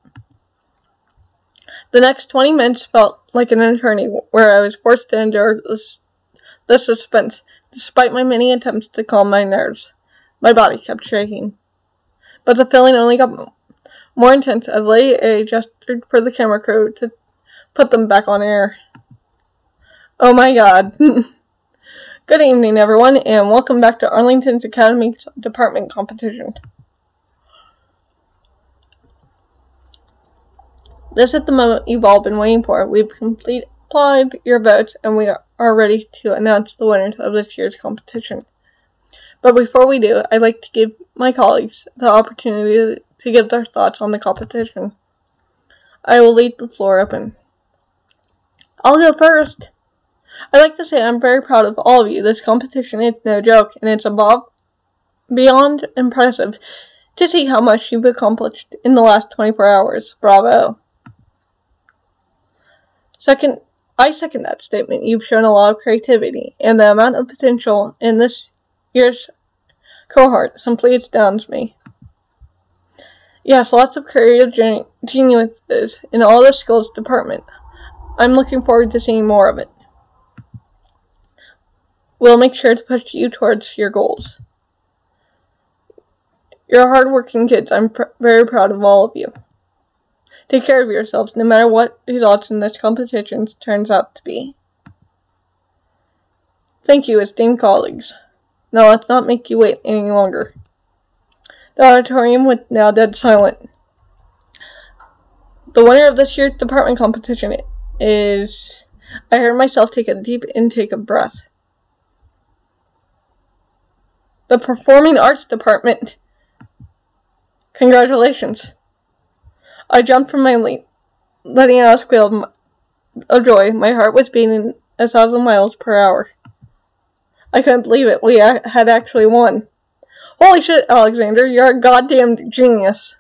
The next 20 minutes felt like an eternity, where I was forced to endure the suspense, despite my many attempts to calm my nerves. My body kept shaking. But the feeling only got more intense as Lady A gestured for the camera crew to put them back on air. Oh my god. Good evening, everyone, and welcome back to Arlington's Academy Department Competition. This is the moment you've all been waiting for. We've completed your votes, and we are ready to announce the winners of this year's competition. But before we do, I'd like to give my colleagues the opportunity to give their thoughts on the competition. I will leave the floor open. I'll go first. I'd like to say I'm very proud of all of you. This competition is no joke, and it's beyond impressive to see how much you've accomplished in the last 24 hours. Bravo. I second that statement. You've shown a lot of creativity, and the amount of potential in this year's cohort simply astounds me. Yes, lots of creative geniuses in all the skills department. I'm looking forward to seeing more of it. We'll make sure to push you towards your goals. You're hard-working kids. I'm very proud of all of you. Take care of yourselves, no matter what results in this competition turns out to be. Thank you, esteemed colleagues. Now let's not make you wait any longer. The auditorium was now dead silent. The winner of this year's department competition is... I heard myself take a deep intake of breath. The Performing Arts Department. Congratulations. I jumped from my leap, letting out a squeal of joy. My heart was beating 1,000 miles per hour. I couldn't believe it. We had actually won. Holy shit, Alexander, you're a goddamn genius.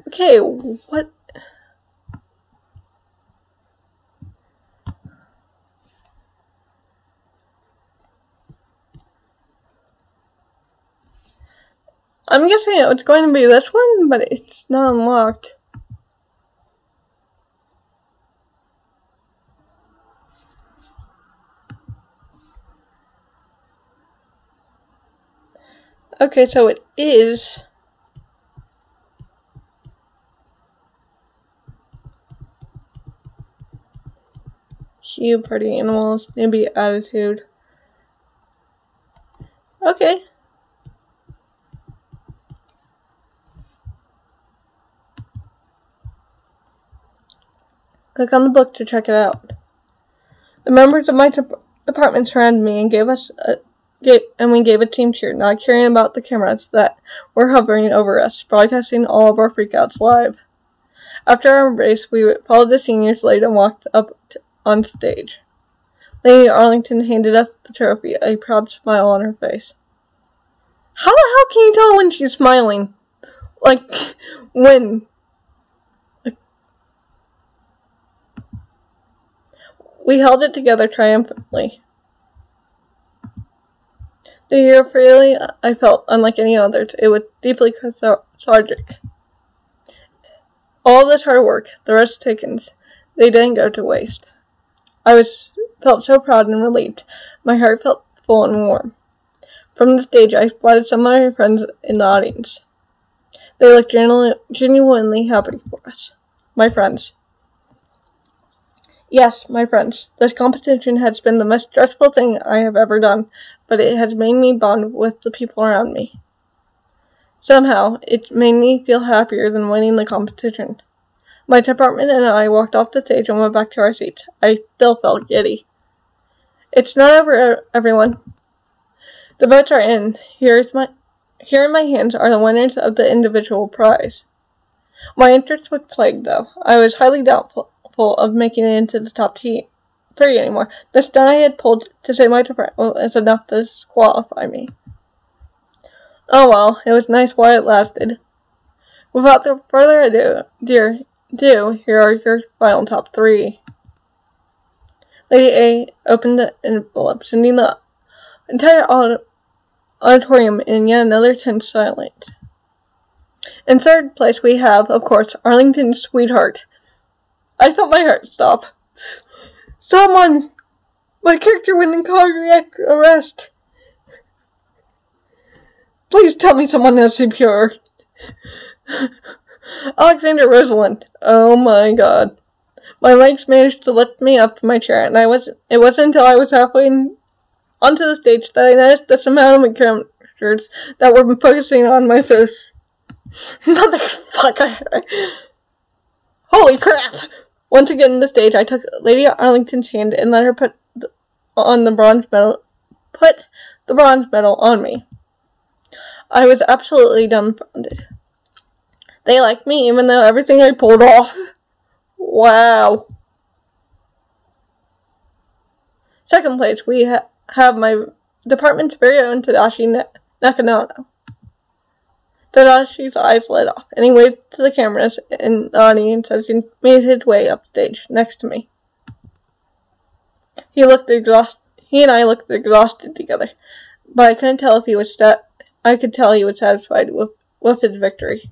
Okay, what? I'm guessing it's going to be this one, but it's not unlocked. Okay, so it is... Hue, party animals, maybe attitude. Okay. Click on the book to check it out. The members of my department surrounded me and we gave a team cheer, not caring about the cameras that were hovering over us, broadcasting all of our freakouts live. After our embrace, we followed the seniors late and walked up on stage. Lady Arlington handed us the trophy, a proud smile on her face. How the hell can you tell when she's smiling? Like, when? We held it together triumphantly. The euphoria I felt, unlike any others, it was deeply cathartic. All this hard work, the rest taken, they didn't go to waste. I felt so proud and relieved. My heart felt full and warm. From the stage, I spotted some of my friends in the audience. They looked genuinely happy for us. My friends. Yes, my friends. This competition has been the most stressful thing I have ever done, but it has made me bond with the people around me. Somehow, it made me feel happier than winning the competition. My department and I walked off the stage and went back to our seats. I still felt giddy. It's not over, everyone. The votes are in. Here in my hands are the winners of the individual prize. My interest was plagued, though. I was highly doubtful of making it into the top 3 anymore. The stunt I had pulled to save my department was enough to disqualify me. Oh well, it was nice while it lasted. Without further ado, here are your final top 3. Lady A opened the envelope, sending the entire auditorium in yet another tense silence. In third place we have, of course, Arlington's sweetheart. I felt my heart stop. Someone! My character went in cardiac arrest. Please tell me someone has CPR. Alexander Rosalind. Oh my god. My legs managed to lift me up from my chair, and it wasn't until I was halfway onto the stage that I noticed the amount of cameras that were focusing on my face. Motherfucker. Holy crap! Once again on the stage, I took Lady Arlington's hand and let her put the bronze medal on me. I was absolutely dumbfounded. They liked me even though everything I pulled off. Wow. Second place, we have my department's very own Tadashi Nakanono. Tadashi's eyes lit up, and he waved to the cameras in the audience as he made his way upstage next to me. He and I looked exhausted together, but I couldn't tell if he was I could tell he was satisfied with his victory.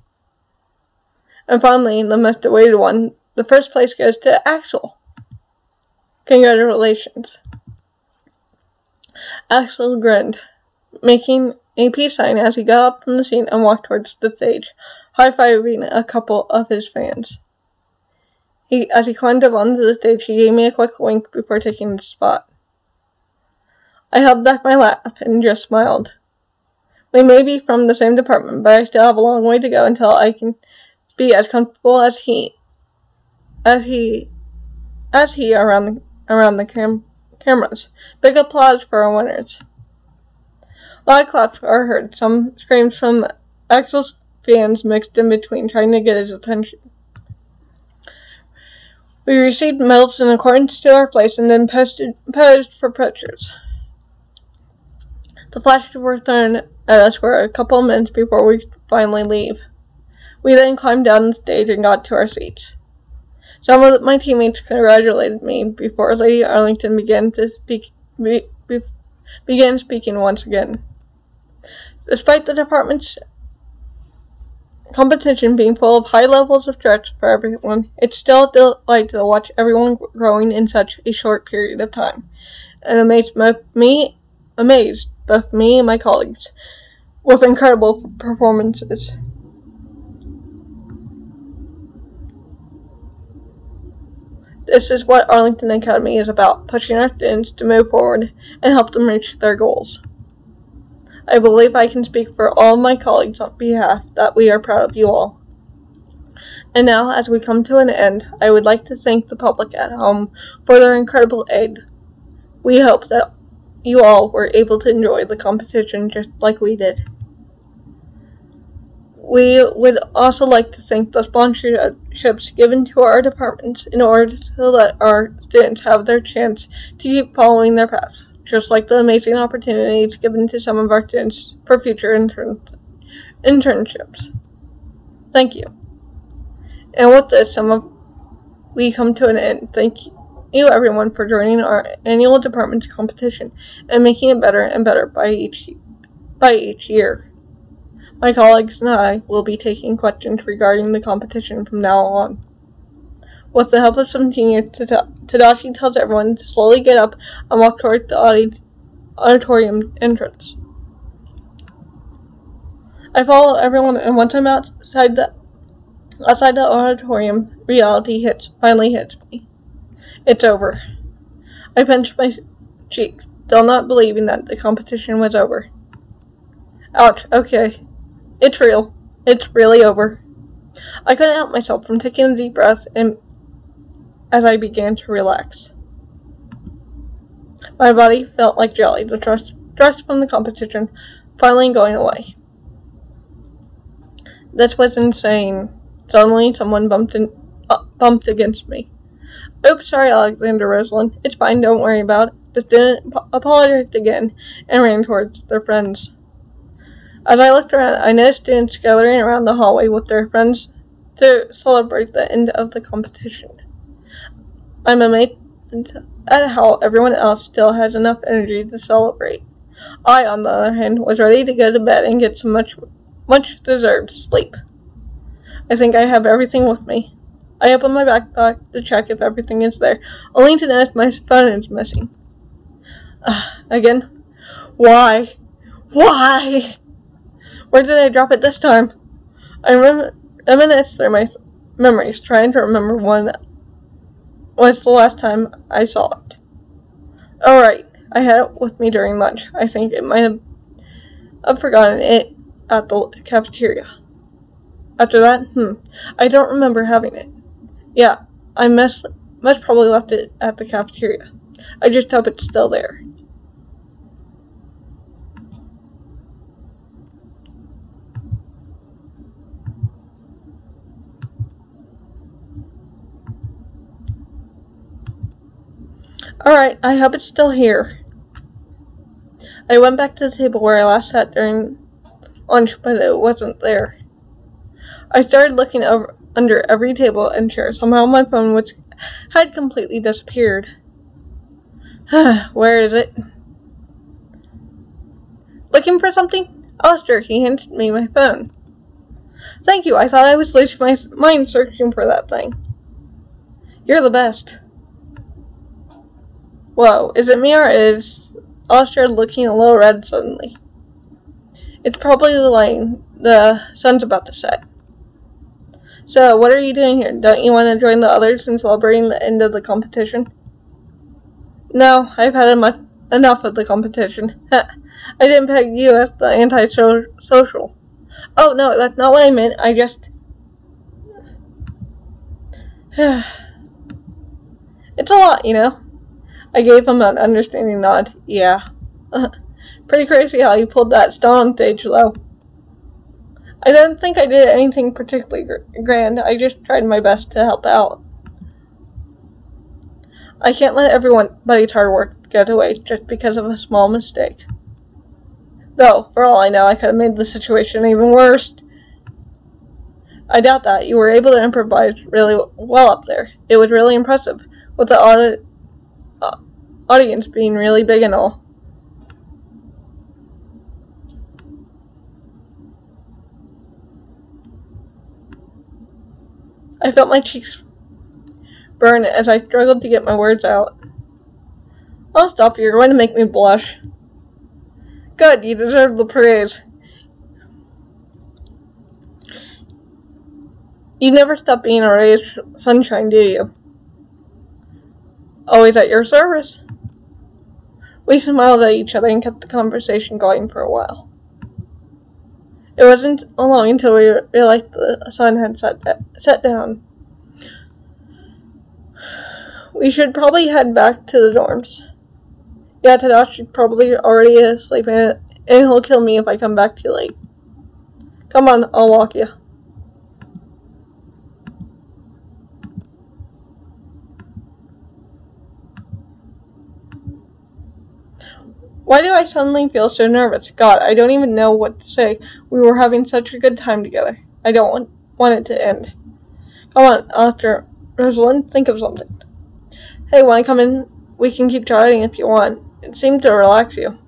And finally, the most awaited one, the first place goes to Axel. Congratulations. Axel grinned, making a peace sign as he got up from the seat and walked towards the stage, high-fiving a couple of his fans. As he climbed up onto the stage, he gave me a quick wink before taking his spot. I held back my laugh and just smiled. We may be from the same department, but I still have a long way to go until I can be as comfortable as he around the cameras. Big applause for our winners. Loud claps are heard, some screams from Axel's fans mixed in between, trying to get his attention. We received medals in accordance to our place and then posed for pictures. The flashes were thrown at us for a couple of minutes before we finally leave. We then climbed down the stage and got to our seats. Some of my teammates congratulated me before Lady Arlington began speaking once again. Despite the department's competition being full of high levels of stress for everyone, it's still a delight to watch everyone growing in such a short period of time, and amazed both me and my colleagues with incredible performances. This is what Arlington Academy is about, pushing our students to move forward and help them reach their goals. I believe I can speak for all my colleagues on behalf that we are proud of you all. And now, as we come to an end, I would like to thank the public at home for their incredible aid. We hope that you all were able to enjoy the competition just like we did. We would also like to thank the sponsorships given to our departments in order to let our students have their chance to keep following their paths, just like the amazing opportunities given to some of our students for future internships. Thank you. And with this, we come to an end. Thank you, everyone, for joining our annual department's competition and making it better and better by each year. My colleagues and I will be taking questions regarding the competition from now on. With the help of some seniors, Tadashi tells everyone to slowly get up and walk towards the auditorium entrance. I follow everyone, and once I'm outside the auditorium, reality finally hits me. It's over. I pinch my cheek, still not believing that the competition was over. Ouch, okay. It's real. It's really over. I couldn't help myself from taking a deep breath as I began to relax. My body felt like jelly, the stress from the competition finally going away. This was insane. Suddenly, someone bumped against me. Oops, sorry, Alexander Roslin. It's fine, don't worry about it. The student apologized again and ran towards their friends. As I looked around, I noticed students gathering around the hallway with their friends to celebrate the end of the competition. I'm amazed at how everyone else still has enough energy to celebrate. I, on the other hand, was ready to go to bed and get some much deserved sleep. I think I have everything with me. I open my backpack to check if everything is there, only to notice my phone is missing. Again? Why? Why? Where did I drop it this time? I reminisce through my memories, trying to remember when was the last time I saw it. Oh, right. I had it with me during lunch. I think it might have forgotten it at the cafeteria. After that, I don't remember having it. Yeah, I must probably left it at the cafeteria. I just hope it's still there. Alright, I hope it's still here. I went back to the table where I last sat during lunch, but it wasn't there. I started looking under every table and chair. Somehow my phone had completely disappeared. Where is it? Looking for something? Alistair, he handed me my phone. Thank you, I thought I was losing my mind searching for that thing. You're the best. Whoa, is it me or is Alistair looking a little red suddenly? It's probably the lighting. The sun's about to set. So, what are you doing here? Don't you want to join the others in celebrating the end of the competition? No, I've had enough of the competition. I didn't peg you as the anti-social. Oh, no, that's not what I meant. I just... It's a lot, you know? I gave him an understanding nod. Yeah. Pretty crazy how you pulled that stunt on stage, though. I don't think I did anything particularly grand. I just tried my best to help out. I can't let everybody's hard work go to waste just because of a small mistake. Though, for all I know, I could have made the situation even worse. I doubt that. You were able to improvise really well up there. It was really impressive, with the audience being really big and all. I felt my cheeks burn as I struggled to get my words out. I'll stop you. You're going to make me blush. Good, you deserve the praise. You never stop being a ray of sunshine, do you? Always at your service. We smiled at each other and kept the conversation going for a while. It wasn't long until we realized the sun had set down. We should probably head back to the dorms. Yeah, Tadashi's probably already asleep, and he'll kill me if I come back too late. Come on, I'll walk you. Why do I suddenly feel so nervous? God, I don't even know what to say. We were having such a good time together. I don't want it to end. Come on, Dr. Rosalind, think of something. Hey, wanna come in? We can keep chatting if you want. It seemed to relax you.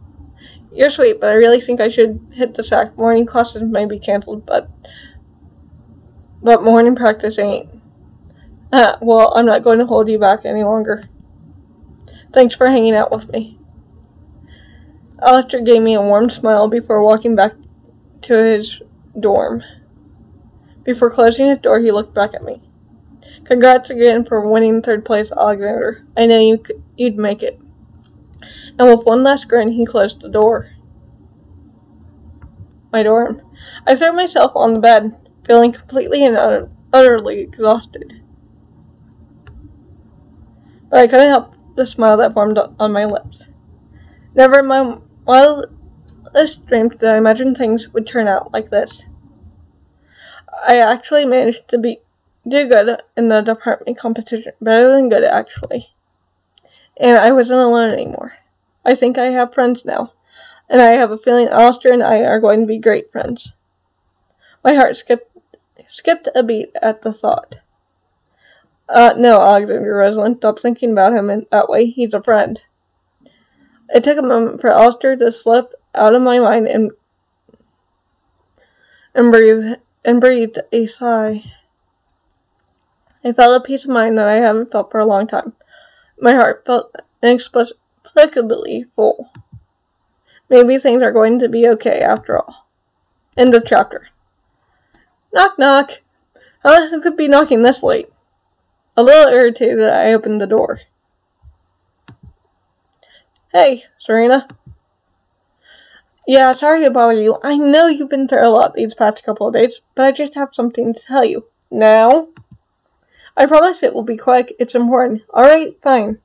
You're sweet, but I really think I should hit the sack. Morning classes may be cancelled, but morning practice ain't. Well, I'm not going to hold you back any longer. Thanks for hanging out with me. Alistair gave me a warm smile before walking back to his dorm. Before closing his door, he looked back at me. Congrats again for winning third place, Alexander. I know you'd make it. And with one last grin, he closed the door. My dorm. I threw myself on the bed, feeling completely and utterly exhausted. But I couldn't help the smile that formed on my lips. Never in my wildest dreams did I imagine things would turn out like this. I actually managed to do good in the department competition. Better than good, actually. And I wasn't alone anymore. I think I have friends now. And I have a feeling Alistair and I are going to be great friends. My heart skipped a beat at the thought. No, Alexander Rosalind, stop thinking about him in that way. He's a friend. It took a moment for Alistair to slip out of my mind and breathed a sigh. I felt a peace of mind that I haven't felt for a long time. My heart felt inexplicably full. Maybe things are going to be okay after all. End of chapter. Knock, knock. Who could be knocking this late? A little irritated, I opened the door. Hey, Serena. Yeah, sorry to bother you. I know you've been through a lot these past couple of days, but I just have something to tell you. Now? I promise it will be quick. It's important. Alright, fine.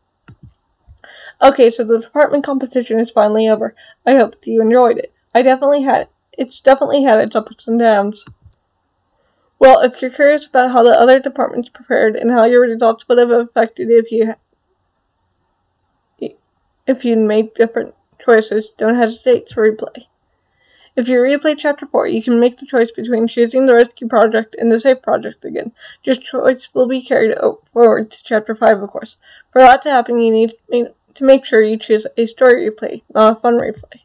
Okay, so the department competition is finally over. I hope you enjoyed it. It's definitely had its ups and downs. Well, if you're curious about how the other departments prepared and how your results would have affected if you made different choices, don't hesitate to replay. If you replay Chapter 4, you can make the choice between choosing the Rescue Project and the Safe Project again. Your choice will be carried forward to Chapter 5, of course. For that to happen, you need to make sure you choose a story replay, not a fun replay.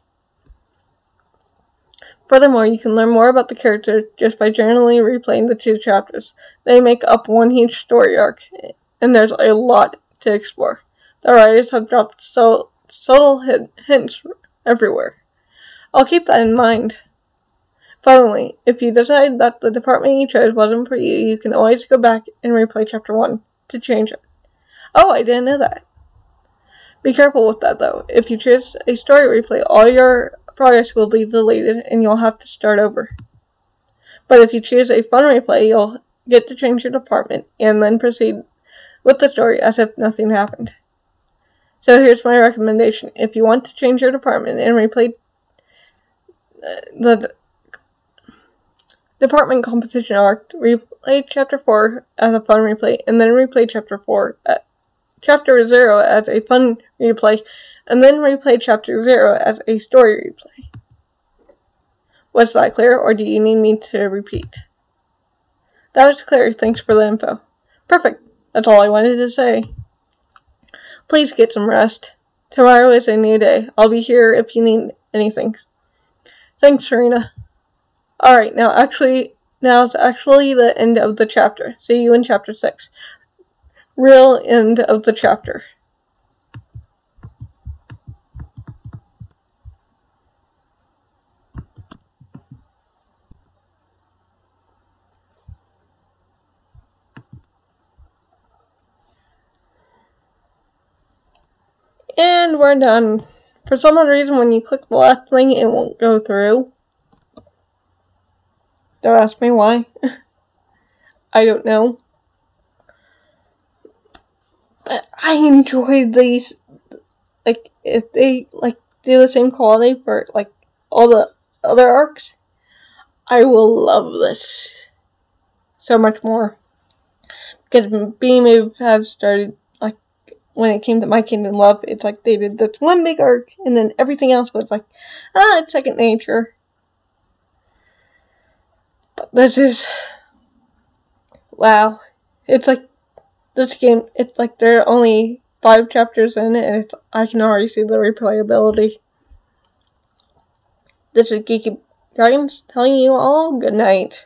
Furthermore, you can learn more about the characters just by generally replaying the 2 chapters. They make up one huge story arc, and there's a lot to explore. The writers have dropped subtle hints everywhere. I'll keep that in mind. Finally, if you decide that the department you chose wasn't for you, you can always go back and replay Chapter 1 to change it. Oh, I didn't know that. Be careful with that, though. If you choose a story replay, all your progress will be deleted and you'll have to start over. But if you choose a fun replay, you'll get to change your department and then proceed with the story as if nothing happened. So here's my recommendation. If you want to change your department and replay the department competition arc, replay Chapter 4 as a fun replay, and then replay Chapter 0 as a fun replay, and then replay Chapter 0 as a story replay. Was that clear, or do you need me to repeat? That was clear. Thanks for the info. Perfect. That's all I wanted to say. Please get some rest. Tomorrow is a new day. I'll be here if you need anything. Thanks, Serena. Alright, now it's actually the end of the chapter. See you in Chapter 6. Real end of the chapter. And we're done. For some odd reason, when you click the last thing, it won't go through. Don't ask me why. I don't know. But I enjoyed these. Like, if they, do the same quality for, all the other arcs, I will love this so much more. Because B-Move has started, when it came to My Kingdom Love, it's like they did this one big arc, and then everything else was it's second nature. But this is Wow. It's like, this game, it's like there are only 5 chapters in it, and I can already see the replayability. This is Geeky Dragons telling you all good night.